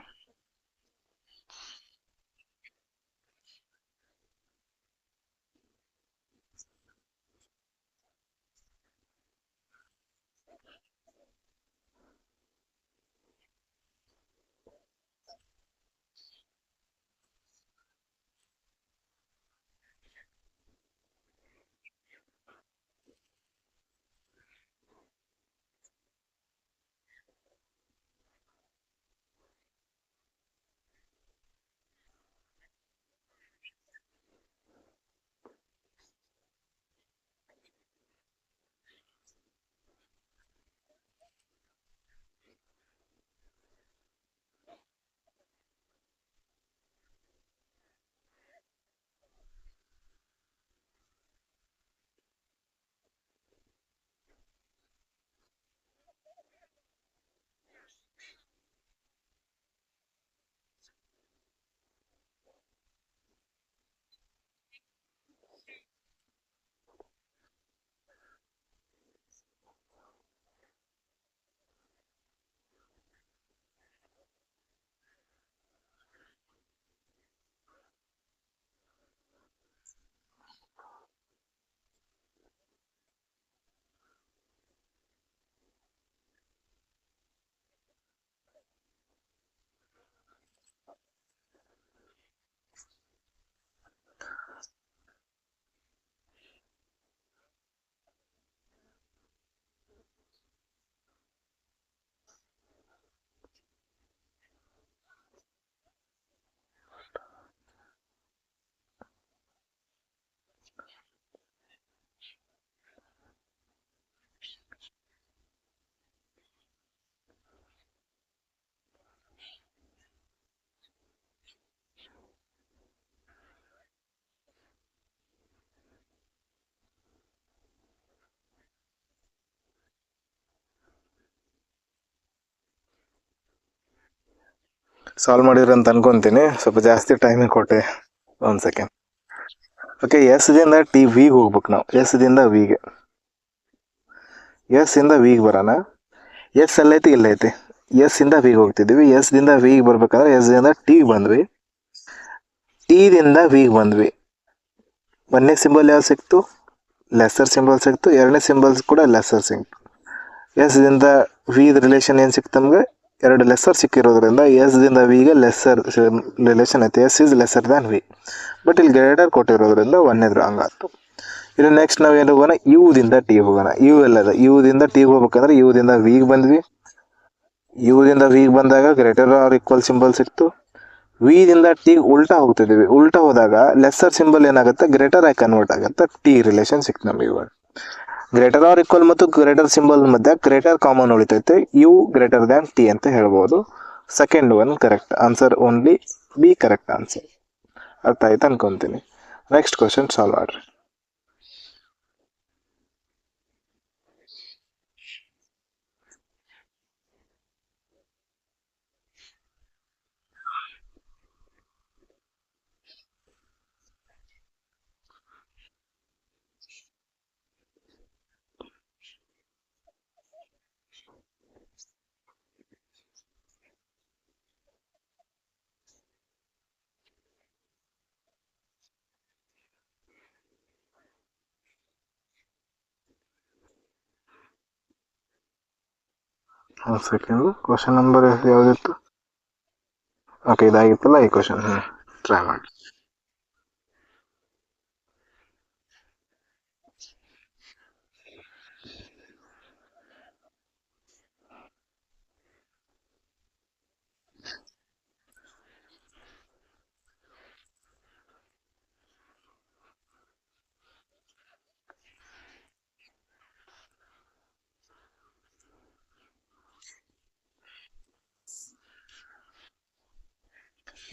Speaker 1: ಸಾಲ್ವ್ ಮಾಡಿದ್ರೆ ಅಂತ ಅನ್ಕೊಂತೀನಿ, ಸ್ವಲ್ಪ ಜಾಸ್ತಿ ಟೈಮಿಂಗ್ ಕೊಟ್ಟೆ. 1 ಸೆಕೆಂಡ್. ಓಕೆ, ಎಸ್ ದಿಂದ ಟಿ ವಿಗೆ ಹೋಗ್ಬೇಕು ನಾವು. ಎಸ್ ದಿಂದ ವಿಗೆ, ಎಸ್ ಇಂದ ವಿಗೆ ಬರೋಣ. ಎಸ್ ಎಲ್ಲೈತಿ, ಇಲ್ಲೈತಿ. ಎಸ್ ಇಂದ ವಿಗೆ ಹೋಗ್ತಿದ್ವಿ. ಎಸ್ ದಿಂದ ವಿಗೆ ಬರ್ಬೇಕಂದ್ರೆ ಎಸ್ ದಿಂದ ಟಿಗೆ ಬಂದ್ವಿ, ಟಿ ದಿಂದ ವಿಗೆ ಬಂದ್ವಿ. ಒಂದನೇ ಸಿಂಬಲ್ ಯಾವ್ದು ಸಿಕ್ತು? ಲೆಸ್ಸರ್ ಸಿಂಬಲ್ ಸಿಕ್ತು. ಎರಡನೇ ಸಿಂಬಲ್ಸ್ ಕೂಡ ಲೆಸ್ಸರ್ ಸಿಕ್ತು. ಎಸ್ ದಿಂದ ವಿದ ರಿಲೇಷನ್ ಏನು ಸಿಕ್ತು ನಮ್ಗೆ? 2 ಲೆಸ್ಸರ್ ಸಿಕ್ಕಿರೋದ್ರಿಂದ ಎಸ್ ದಿಂದ ವಿಗೆ ಲೆಸ್ಸರ್ ರಿಲೇಷನ್ ಐತೆ. S is lesser than V. But ಇಲ್ಲಿ ಗ್ರೇಟರ್ ಕೊಟ್ಟಿರೋದ್ರಿಂದ ಒಂದೇದು ರಾಂಗ್ ಆಯ್ತು. ಇನ್ನು ನೆಕ್ಸ್ಟ್ ನಾವು ಏನು ಹೋಗೋಣ? ಯು ದಿಂದ ಟಿ ಹೋಗೋಣ. ಯು ಎಲ್ಲದ? ಯು ದಿಂದ ಟಿಗೆ ಹೋಗ್ಬೇಕಂದ್ರೆ ಯು ದಿಂದ ವಿಗೆ ಬಂದ್ವಿ. ಯು ದಿಂದ ವಿಗೆ ಬಂದಾಗ ಗ್ರೇಟರ್ ಆರ್ ಈಕ್ವಲ್ ಸಿಂಬಲ್ ಸಿಕ್ತು. ವಿ ದಿಂದ ಟಿ ಉಲ್ಟಾ ಹೋಗ್ತಿದ್ದೀವಿ. ಉಲ್ಟಾ ಹೋದಾಗ ಲೆಸ್ಸರ್ ಸಿಂಬಲ್ ಏನಾಗುತ್ತೆ? ಗ್ರೇಟರ್ ಆಗಿ ಕನ್ವರ್ಟ್ ಆಗುತ್ತೆ. ಟಿ ರಿಲೇಷನ್ ಸಿಕ್ತು ನಮಗೆ. ಇವಾಗ ಗ್ರೇಟರ್ ಆರ್ ಈಕ್ವಲ್ ಮತ್ತು ಗ್ರೇಟರ್ ಸಿಂಬಲ್ ಮಧ್ಯೆ ಗ್ರೇಟರ್ ಕಾಮನ್ ಉಳಿತೈತೆ. ಯು ಗ್ರೇಟರ್ ದ್ಯಾನ್ ಟಿ ಅಂತ ಹೇಳ್ಬೋದು. Second one correct answer. Only B correct answer. ಅರ್ಥ ಆಯ್ತು ಅನ್ಕೊಂತೀನಿ. ನೆಕ್ಸ್ಟ್ ಕ್ವಶನ್ ಸಾಲ್ವ್ ಮಾಡ್ರಿ. ಒಂದು ಸೆಕೆಂಡ್. ಕ್ವಶನ್ ನಂಬರ್ ಯಾವುದಿತ್ತು? ಓಕೆ, ಇದಾಗಿತ್ತಲ್ಲ ಈ ಕ್ವಶನ್. ಟ್ರೈ ಮಾಡಿ.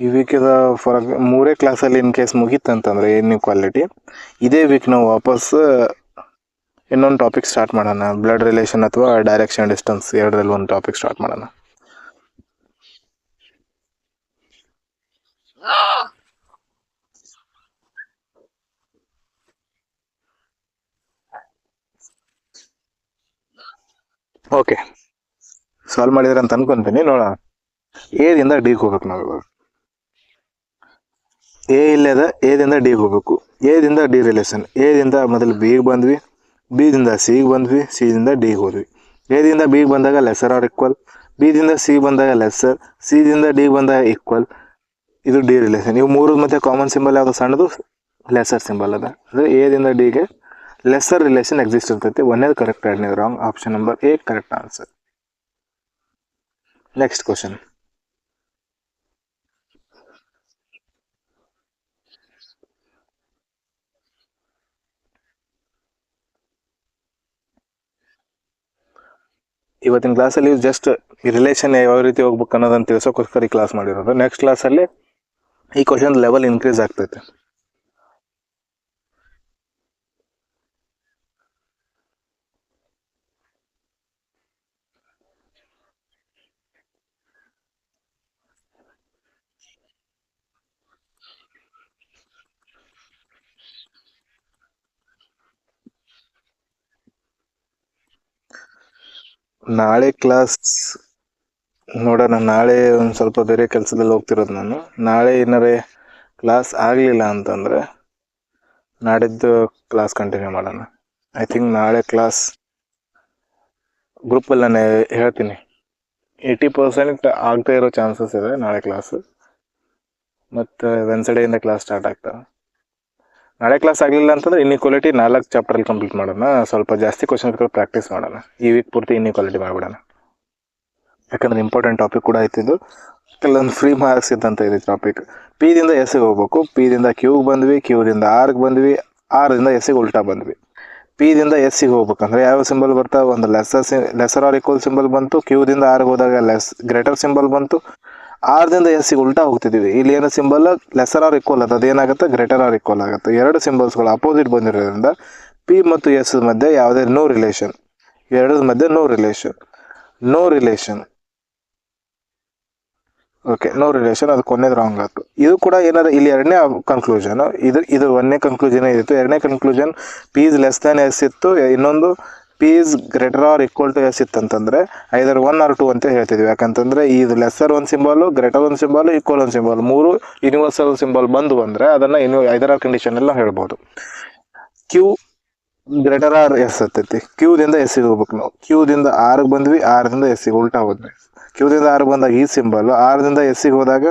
Speaker 1: ಈ ವೀಕಿದ ಫಾರ್ 3 ಕ್ಲಾಸಲ್ಲಿ ಇನ್ ಕೇಸ್ ಮುಗೀತಂತಂದರೆ ಇನ್ಇಕ್ವಾಲಿಟಿ, ಇದೇ ವೀಕ್ ನಾವು ವಾಪಸ್ ಇನ್ನೊಂದು ಟಾಪಿಕ್ ಸ್ಟಾರ್ಟ್ ಮಾಡೋಣ. ಬ್ಲಡ್ ರಿಲೇಷನ್ ಅಥವಾ ಡೈರೆಕ್ಷನ್ ಡಿಸ್ಟೆನ್ಸ್, ಎರಡರಲ್ಲಿ ಒಂದು ಟಾಪಿಕ್ ಸ್ಟಾರ್ಟ್ ಮಾಡೋಣ. ಓಕೆ, ಸಾಲ್ವ್ ಮಾಡಿದ್ರೆ ಅಂತ ಅನ್ಕೊಂತೀನಿ. ನೋಡೋಣ. ಎ ದಿಂದ ಡಿಗೆ ಹೋಗ್ಬೇಕು ನಾವು ಇವಾಗ. ಎ ಇಲ್ಲದ, ಎ ದಿಂದ ಡಿಗೆ ಹೋಗ್ಬೇಕು. ಎ ದಿಂದ ಡಿ ರಿಲೇಷನ್. ಎ ದಿಂದ ಮೊದಲು ಬಿಗೆ ಬಂದ್ವಿ, ಬಿ ದಿಂದ ಸಿಗೆ ಬಂದ್ವಿ, ಸಿ ದಿಂದ ಡಿಗೆ ಹೋದ್ವಿ. ಎ ದಿಂದ ಬಿಗೆ ಬಂದಾಗ ಲೆಸರ್ ಆರ್ ಈಕ್ವಲ್, ಬಿ ದಿಂದ ಸಿ ಬಂದಾಗ ಲೆಸರ್, ಸಿ ದಿಂದ ಡಿಗೆ ಬಂದಾಗ ಈಕ್ವಲ್. ಇದು ಡಿ ರಿಲೇಷನ್. ಇವು ಮೂರು ಮತ್ತೆ ಕಾಮನ್ ಸಿಂಬಲ್ ಯಾವುದು? ಸಣ್ಣದು ಲೆಸರ್ ಸಿಂಬಲ್ ಅದ. ಅಂದರೆ ಎ ದಿಂದ ಡಿಗೆ ಲೆಸರ್ ರಿಲೇಷನ್ ಎಕ್ಸಿಸ್ಟ್ ಇರ್ತೈತಿ. ಒಂದೇದು ಕರೆಕ್ಟ್, ಎರಡನೇದು wrong. Option number A correct answer. Next question. ಇವತ್ತಿನ ಕ್ಲಾಸಲ್ಲಿ ಜಸ್ಟ್ ಈ ರಿಲೇಷನ್ ಯಾವ ರೀತಿ ಹೋಗ್ಬೇಕು ಅನ್ನೋದನ್ನು ತಿಳಿಸೋಕ್ಕೋಸ್ಕರ ಈ ಕ್ಲಾಸ್ ಮಾಡಿರೋದು. ನೆಕ್ಸ್ಟ್ ಕ್ಲಾಸಲ್ಲಿ ಈ ಕ್ವಶನ್ ಲೆವೆಲ್ ಇನ್ಕ್ರೀಸ್ ಆಗ್ತೈತೆ. ನಾಳೆ ಕ್ಲಾಸ್ ನೋಡೋಣ. ನಾಳೆ ಒಂದು ಸ್ವಲ್ಪ ಬೇರೆ ಕೆಲಸದಲ್ಲಿ ಹೋಗ್ತಿರೋದು ನಾನು. ನಾಳೆ ಏನಾರೇ ಕ್ಲಾಸ್ ಆಗಲಿಲ್ಲ ಅಂತಂದರೆ ನಾಡಿದ್ದು ಕ್ಲಾಸ್ ಕಂಟಿನ್ಯೂ ಮಾಡೋಣ. ಐ ಥಿಂಕ್ ನಾಳೆ ಕ್ಲಾಸ್ ಗ್ರೂಪಲ್ಲಿ ನಾನು ಹೇಳ್ತೀನಿ. 80% ಆಗದೇ ಇರೋ ಚಾನ್ಸಸ್ ಇದೆ ನಾಳೆ ಕ್ಲಾಸು. ಮತ್ತು ವೆನ್ಸ್ಡೇಯಿಂದ ಕ್ಲಾಸ್ ಸ್ಟಾರ್ಟ್ ಆಗ್ತವೆ. ನಾಳೆ ಕ್ಲಾಸ್ ಆಗಲಿಲ್ಲ ಅಂತಂದರೆ ಇನ್ಇಕ್ವಾಲಿಟಿ 4 ಚಾಪ್ಟರಲ್ಲಿ ಕಂಪ್ಲೀಟ್ ಮಾಡೋಣ. ಸ್ವಲ್ಪ ಜಾಸ್ತಿ ಕ್ವಶನ್ಗಳು ಪ್ರಾಕ್ಟೀಸ್ ಮಾಡೋಣ. ಈ ವೀಕ್ ಪೂರ್ತಿ ಇನ್ಇಕ್ವಾಲಿಟಿ ಮಾಡಿಬಿಡೋಣ. ಯಾಕಂದರೆ ಇಂಪಾರ್ಟೆಂಟ್ ಟಾಪಿಕ್ ಕೂಡ ಆಯ್ತಿದ್ದು. ಕೆಲವೊಂದು ಫ್ರೀ ಮಾರ್ಕ್ಸ್ ಇದ್ದಂತ ಇದೆ ಟಾಪಿಕ್. ಪಿ ದಿಂದ ಎಸ್ಗೆ ಹೋಗ್ಬೇಕು. ಪಿ ದಿಂದ ಕ್ಯೂಗೆ ಬಂದ್ವಿ, ಕ್ಯೂದಿಂದ ಆರ್ಗೆ ಬಂದ್ವಿ, ಆರಿಂದ ಎಸ್ಸಿಗೆ ಉಲ್ಟಾ ಬಂದ್ವಿ. ಪಿ ದಿಂದ ಎಸ್ಸಿಗೆ ಹೋಗ್ಬೇಕಂದ್ರೆ ಯಾವ ಸಿಂಬಲ್ ಬರ್ತಾವೆ? ಒಂದು ಲೆಸರ್ ಆರ್ ಈಕ್ವಲ್ ಸಿಂಬಲ್ ಬಂತು. ಕ್ಯೂದಿಂದ ಆರ್ಗೆ ಹೋದಾಗ ಗ್ರೇಟರ್ ಸಿಂಬಲ್ ಬಂತು. ಆರ್ದಿಂದ ಎಸ್ಸಿಗೆ ಉಲ್ಟಾ ಹೋಗ್ತಿದ್ದೀವಿ. ಇಲ್ಲಿ ಏನೋ ಸಿಂಬಲ್ ಲೆಸರ್ ಆರ್ ಈಕ್ವಲ್ ಅದು, ಅದೇನಾಗುತ್ತೆ? ಗ್ರೇಟರ್ ಆರ್ ಈಕ್ವಲ್ ಆಗುತ್ತೆ. ಎರಡು ಸಿಂಬಲ್ಸ್ಗಳು ಅಪೋಸಿಟ್ ಬಂದಿರೋದ್ರಿಂದ ಪಿ ಮತ್ತು ಎಸ್ ಮಧ್ಯೆ ಯಾವುದೇ ನೋ ರಿಲೇಷನ್. ಎರಡರ ಮಧ್ಯೆ no relation. Okay, no relation, ಅದು ಕೊನೆದು ರಾಂಗ್ ಆಯ್ತು. ಇದು ಕೂಡ ಏನಾರ ಇಲ್ಲಿ ಎರಡನೇ ಕನ್ಕ್ಲೂಷನ್, ಇದು ಒಂದನೇ ಕನ್ಕ್ಲೂಷನ್ ಇತ್ತು. ಎರಡನೇ conclusion P is less than S ಇತ್ತು, ಇನ್ನೊಂದು P is greater or equal to S ಇತ್ತಂತಂದ್ರೆ ಐದರ್ 1 or 2 ಅಂತ ಹೇಳ್ತಿದ್ವಿ. ಯಾಕಂತಂದ್ರೆ ಇದು ಲೆಸ್ಸರ್ ಒಂದು ಸಿಂಬಾಲು, ಗ್ರೇಟರ್ ಒಂದು ಸಿಂಬಾಲು, ಈಕ್ವಲ್ ಒಂದು ಸಿಂಬಾಲ್, ಮೂರು ಯೂನಿವರ್ಸಲ್ ಸಿಂಬಾಲ್ ಬಂದು ಅಂದರೆ ಅದನ್ನು ಐದರ ಕಂಡೀಷನ್ ಎಲ್ಲ ಹೇಳ್ಬೋದು. ಕ್ಯೂ ಗ್ರೇಟರ್ ಆರ್ ಎಸ್ ಹತ್ತೈತಿ, ಕ್ಯೂದಿಂದ ಎಸ್ಸಿಗೆ ಹೋಗ್ಬೇಕು ನಾವು. ಕ್ಯೂದಿಂದ ಆರ್ಗೆ ಬಂದ್ವಿ, ಆರ್ದಿಂದ ಎಸ್ಸಿಗೆ ಉಲ್ಟಾ ಹೋದ್ವಿ. ಕ್ಯೂದಿಂದ ಆರ್ ಬಂದಾಗ ಈ ಸಿಂಬಲ್, ಆರ್ದಿಂದ ಎಸ್ಸಿಗೆ ಹೋದಾಗ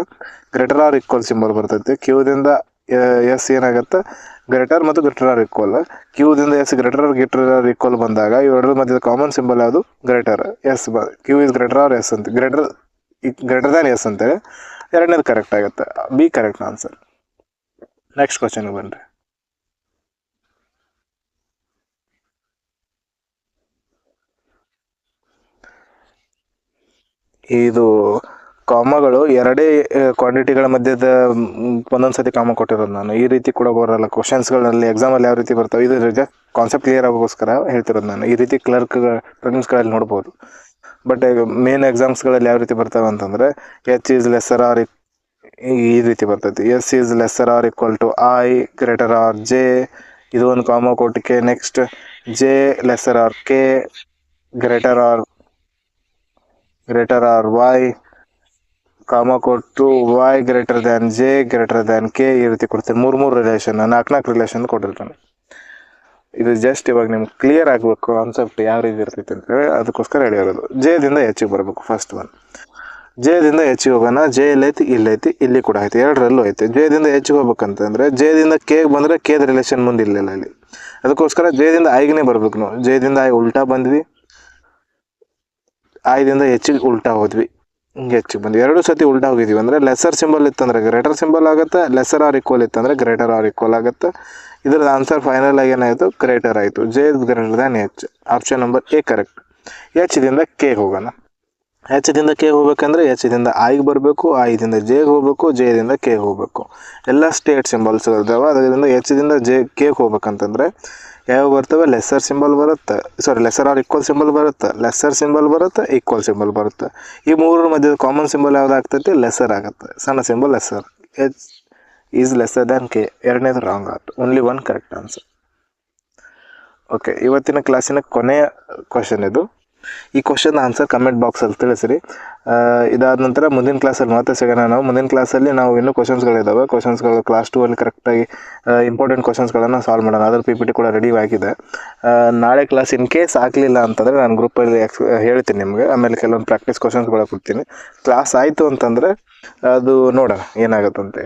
Speaker 1: ಗ್ರೇಟರ್ ಆರ್ ಈಕ್ವಲ್ ಸಿಂಬಲ್ ಬರ್ತೈತಿ. ಕ್ಯೂದಿಂದ ಎಸ್ ಏನಾಗುತ್ತೆ, ಗ್ರೇಟರ್ ಮತ್ತು ಗ್ರೇಟರ್ ಆರ್ ಈಕ್ವಲ್. ಕ್ಯೂದಿಂದ ಎಸ್ ಗ್ರೇಟರ್ ಆರ್ ಈಕ್ವಲ್ ಬಂದಾಗ ಇವೆರಡರ ಮಧ್ಯದ ಕಾಮನ್ ಸಿಂಬಲ್ ಯಾವುದು, greater S. Q is greater or S ಅಂತ, ಗ್ರೇಟರ್ ದ್ಯಾನ್ ಎಸ್ ಅಂತೇಳಿ ಎರಡನೇದು ಕರೆಕ್ಟ್ ಆಗುತ್ತೆ. B correct answer. ನೆಕ್ಸ್ಟ್ ಕ್ವಶನ್ಗೆ ಬನ್ರಿ. ಇದು ಕಾಮಗಳು ಎರಡೇ ಕ್ವಾಂಟಿಟಿಗಳ ಮಧ್ಯದ ಒಂದೊಂದ್ಸತಿ ಕಾಮ ಕೊಟ್ಟಿರೋದು ನಾನು. ಈ ರೀತಿ ಕೂಡ ಬರೋಲ್ಲ ಕ್ವಶನ್ಸ್ಗಳಲ್ಲಿ, ಎಕ್ಸಾಮಲ್ಲಿ ಯಾವ ರೀತಿ ಬರ್ತಾವೆ, ಇದು ಕಾನ್ಸೆಪ್ಟ್ ಕ್ಲಿಯರ್ ಆಗೋಸ್ಕರ ಹೇಳ್ತಿರೋದು ನಾನು. ಈ ರೀತಿ ಪ್ರಿಲಿಮ್ಸ್ಗಳಲ್ಲಿ ನೋಡ್ಬೋದು. ಬಟ್ ಮೇನ್ ಎಕ್ಸಾಮ್ಸ್ಗಳಲ್ಲಿ ಯಾವ ರೀತಿ ಬರ್ತಾವೆ ಅಂತಂದರೆ ಎಚ್ ಈಸ್ ಲೆಸ್ಸರ್ ಆರ್ ಈ ರೀತಿ ಬರ್ತೈತಿ. S is lesser or equal to I greater or J, ಇದು ಒಂದು ಕಾಮ ಕೊಟ್ಟಿಗೆ. Next J lesser or K greater or Y, comma ಕೊಟ್ಟು Y greater than J greater than K, ಈ ರೀತಿ ಕೊಡ್ತೀನಿ. ಮೂರು ರಿಲೇಷನ್, ನಾಲ್ಕು ರಿಲೇಷನ್ ಕೊಟ್ಟಿರ್ತಾನೆ. ಇದು ಜಸ್ಟ್ ಇವಾಗ ನಿಮ್ಗೆ ಕ್ಲಿಯರ್ ಆಗಬೇಕು ಕಾನ್ಸೆಪ್ಟ್ ಯಾವ ರೀತಿ ಇರ್ತೈತೆ ಅಂತ ಹೇಳಿ, ಅದಕ್ಕೋಸ್ಕರ ಹೇಳಿರೋದು. ಜೆದಿಂದ ಹೆಚ್ಚಿಗೆ ಬರಬೇಕು. ಫಸ್ಟ್ ಒನ್ ಜೆದಿಂದ ಹೆಚ್ಚಿಗೆ ಹೋಗೋಣ. ಜೆ ಎಲ್ಲೈತಿ, ಇಲ್ಲೈತಿ, ಇಲ್ಲಿ ಕೂಡ ಐತಿ, ಎರಡರಲ್ಲೂ ಐತಿ. ಜೆದಿಂದ ಹೆಚ್ಚಿಗೆ ಹೋಗ್ಬೇಕಂತಂದ್ರೆ ಜೆದಿಂದ ಕೆಗೆ ಬಂದರೆ ಕೆದ ರಿಲೇಷನ್ ಮುಂದೆ ಇಲ್ಲ ಇಲ್ಲಿ. ಅದಕ್ಕೋಸ್ಕರ ಜೆದಿಂದ ಐಗನೇ ಬರ್ಬೇಕು ನಾವು. ಜೆದಿಂದ ಐ ಉಲ್ಟಾ ಬಂದ್ವಿ, ಐದಿಂದ ಹೆಚ್ಚಿಗೆ ಉಲ್ಟಾ ಹೋದ್ವಿ, ಹಿಂಗೆ ಹೆಚ್ಚಿಗೆ ಬಂದ್ವಿ. ಎರಡು ಸತಿ ಉಲ್ಟಾ ಹೋಗಿದ್ವಿ ಅಂದರೆ ಲೆಸ್ಸರ್ ಸಿಂಬಲ್ ಇತ್ತಂದ್ರೆ ಗ್ರೇಟರ್ ಸಿಂಬಲ್ ಆಗುತ್ತೆ, ಲೆಸ್ಸರ್ ಆರ್ ಈಕ್ವಲ್ ಇತ್ತಂದ್ರೆ ಗ್ರೇಟರ್ ಆರ್ ಈಕ್ವಲ್ ಆಗುತ್ತೆ. ಇದ್ರದ್ದು ಆನ್ಸರ್ ಫೈನಲ್ ಆಗಿ ಏನಾಯಿತು, ಗ್ರೇಟರ್ ಆಯಿತು. J is greater than H. Option number A correct. ಎಚ್ದಿಂದ ಕೆ ಹೋಗೋಣ. ಎಚ್ದಿಂದ ಕೆ ಹೋಗ್ಬೇಕಂದ್ರೆ ಎಚ್ದಿಂದ ಐಗೆ ಬರಬೇಕು, ಐದಿಂದ ಜೆಗೆ ಹೋಗ್ಬೇಕು, ಜೆದಿಂದ ಕೆ ಹೋಗ್ಬೇಕು. ಎಲ್ಲ ಸ್ಟೇಟ್ ಸಿಂಬಲ್ಸ್ ಇರ್ತಾವೆ. ಅದರಿಂದ ಎಚ್ದಿಂದ ಕೆಗೆ ಹೋಗ್ಬೇಕಂತಂದ್ರೆ ಯಾವ ಬರ್ತವೆ, ಲೆಸ್ಸರ್ ಸಿಂಬಲ್ ಬರುತ್ತೆ, ಲೆಸ್ಸರ್ ಆರ್ ಈಕ್ವಲ್ ಸಿಂಬಲ್ ಬರುತ್ತೆ, ಲೆಸ್ಸರ್ ಸಿಂಬಲ್ ಬರುತ್ತೆ, ಈಕ್ವಲ್ ಸಿಂಬಲ್ ಬರುತ್ತೆ. ಈ ಮೂರರ ಮಧ್ಯದ ಕಾಮನ್ ಸಿಂಬಲ್ ಯಾವ್ದಾಗ್ತೈತಿ, ಲೆಸ್ಸರ್ ಆಗುತ್ತೆ. ಸಣ್ಣ symbol lesser. H is lesser than K. ಎರಡನೇದು ರಾಂಗ್ ಆಯ್ತು. Only one correct answer. Okay, ಇವತ್ತಿನ ಕ್ಲಾಸಿನ ಕೊನೆಯ ಕ್ವಶನ್ ಇದು. ಈ ಕ್ವಶನ್ ಆನ್ಸರ್ ಕಮೆಂಟ್ ಬಾಕ್ಸಲ್ಲಿ ತಿಳಿಸಿರಿ. ಇದಾದ ನಂತರ ಮುಂದಿನ ಕ್ಲಾಸಲ್ಲಿ ಮತ್ತೆ ಸಿಗೋಣ ನಾವು. ಮುಂದಿನ ಕ್ಲಾಸಲ್ಲಿ ನಾವು ಇನ್ನೂ ಕ್ವಶನ್ಸ್ಗಳಿದ್ದಾವೆ. ಕ್ವಶನ್ಸ್ಗಳು ಕ್ಲಾಸ್ 2 ಅಲ್ಲಿ ಕರೆಕ್ಟಾಗಿ ಇಂಪಾರ್ಟೆಂಟ್ ಕ್ವಶನ್ಸ್ಗಳನ್ನು ಸಾಲ್ವ್ ಮಾಡೋಣ. ಅದ್ರ PPT ಕೂಡ ರೆಡಿ ಆಗಿದೆ. ನಾಳೆ ಕ್ಲಾಸ್ ಇನ್ ಕೇಸ್ ಆಗಲಿಲ್ಲ ಅಂತಂದರೆ ನಾನು ಗ್ರೂಪಲ್ಲಿ ಹೇಳ್ತೀನಿ ನಿಮಗೆ. ಆಮೇಲೆ ಕೆಲವೊಂದು ಪ್ರಾಕ್ಟೀಸ್ ಕ್ವಶನ್ಸ್ಗಳು ಕೊಡ್ತೀನಿ. ಕ್ಲಾಸ್ ಆಯಿತು ಅಂತಂದರೆ ಅದು ನೋಡೋಣ ಏನಾಗುತ್ತಂತೆ.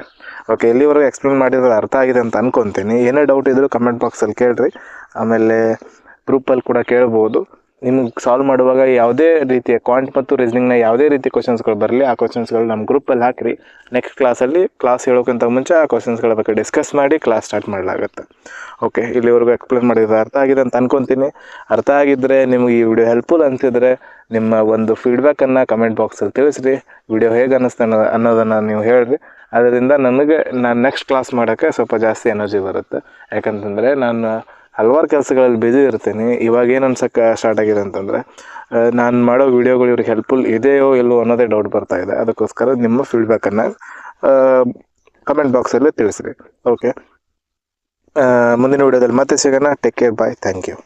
Speaker 1: ಓಕೆ, ಇಲ್ಲಿವರೆಗೂ ಎಕ್ಸ್ಪ್ಲೇನ್ ಮಾಡಿರೋದು ಅರ್ಥ ಆಗಿದೆ ಅಂತ ಅನ್ಕೊತೀನಿ. ಏನೇ ಡೌಟ್ ಇದ್ದರೂ ಕಮೆಂಟ್ ಬಾಕ್ಸಲ್ಲಿ ಕೇಳಿರಿ. ಆಮೇಲೆ ಗ್ರೂಪಲ್ಲಿ ಕೂಡ ಕೇಳ್ಬೋದು. ನಿಮ್ಗೆ ಸಾಲ್ವ್ ಮಾಡುವಾಗ ಯಾವುದೇ ರೀತಿಯ ಕ್ವಾಂಟ್ ಮತ್ತು ರೀಸನಿಂಗ್ನ ಯಾವುದೇ ರೀತಿ ಕ್ವಶನ್ಸ್ಗಳು ಬರಲಿ, ಆ ಕ್ವಶನ್ಸ್ಗಳು ನಮ್ಮ ಗ್ರೂಪಲ್ಲಿ ಹಾಕಿರಿ. ನೆಕ್ಸ್ಟ್ ಕ್ಲಾಸಲ್ಲಿ ಕ್ಲಾಸ್ ಹೇಳೋಕ್ಕಿಂತ ಮುಂಚೆ ಆ ಕ್ವಶನ್ಸ್ಗಳ ಬಗ್ಗೆ ಡಿಸ್ಕಸ್ ಮಾಡಿ ಕ್ಲಾಸ್ ಸ್ಟಾರ್ಟ್ ಮಾಡಲಾಗುತ್ತೆ. ಓಕೆ, ಇಲ್ಲಿವರೆಗೂ ಎಕ್ಸ್ಪ್ಲೇನ್ ಮಾಡಿರೋದು ಅರ್ಥ ಆಗಿದೆ ಅಂತ ಅನ್ಕೊತೀನಿ. ಅರ್ಥ ಆಗಿದ್ದರೆ ನಿಮ್ಗೆ ಈ ವಿಡಿಯೋ ಹೆಲ್ಪ್ಫುಲ್ ಅನಿಸಿದರೆ ನಿಮ್ಮ ಒಂದು ಫೀಡ್ಬ್ಯಾಕನ್ನು ಕಮೆಂಟ್ ಬಾಕ್ಸಲ್ಲಿ ತಿಳಿಸ್ರಿ. ವಿಡಿಯೋ ಹೇಗೆ ಅನ್ನಿಸ್ತಾ ಅನ್ನೋದನ್ನು ನೀವು ಹೇಳಿರಿ. ಅದರಿಂದ ನನಗೆ ನಾನು ನೆಕ್ಸ್ಟ್ ಕ್ಲಾಸ್ ಮಾಡೋಕ್ಕೆ ಸ್ವಲ್ಪ ಜಾಸ್ತಿ ಎನರ್ಜಿ ಬರುತ್ತೆ. ಯಾಕಂತಂದರೆ ನಾನು ಹಲವಾರು ಕೆಲಸಗಳಲ್ಲಿ ಬ್ಯುಸಿ ಇರ್ತೀನಿ. ಇವಾಗ ಏನು ಅನ್ಸೋಕ್ಕೆ ಸ್ಟಾರ್ಟ್ ಆಗಿದೆ ಅಂತಂದರೆ ನಾನು ಮಾಡೋ ವೀಡಿಯೋಗಳು ಇವ್ರಿಗೆ ಹೆಲ್ಪ್ಫುಲ್ ಇದೆಯೋ ಇಲ್ಲೋ ಅನ್ನೋದೇ ಡೌಟ್ ಬರ್ತಾ ಇದೆ. ಅದಕ್ಕೋಸ್ಕರ ನಿಮ್ಮ ಫೀಡ್ಬ್ಯಾಕನ್ನು ಕಮೆಂಟ್ ಬಾಕ್ಸಲ್ಲಿ ತಿಳಿಸ್ರಿ. ಓಕೆ, ಮುಂದಿನ ವೀಡಿಯೋದಲ್ಲಿ ಮತ್ತೆ ಸಿಗೋಣ. Take care, bye, thank you.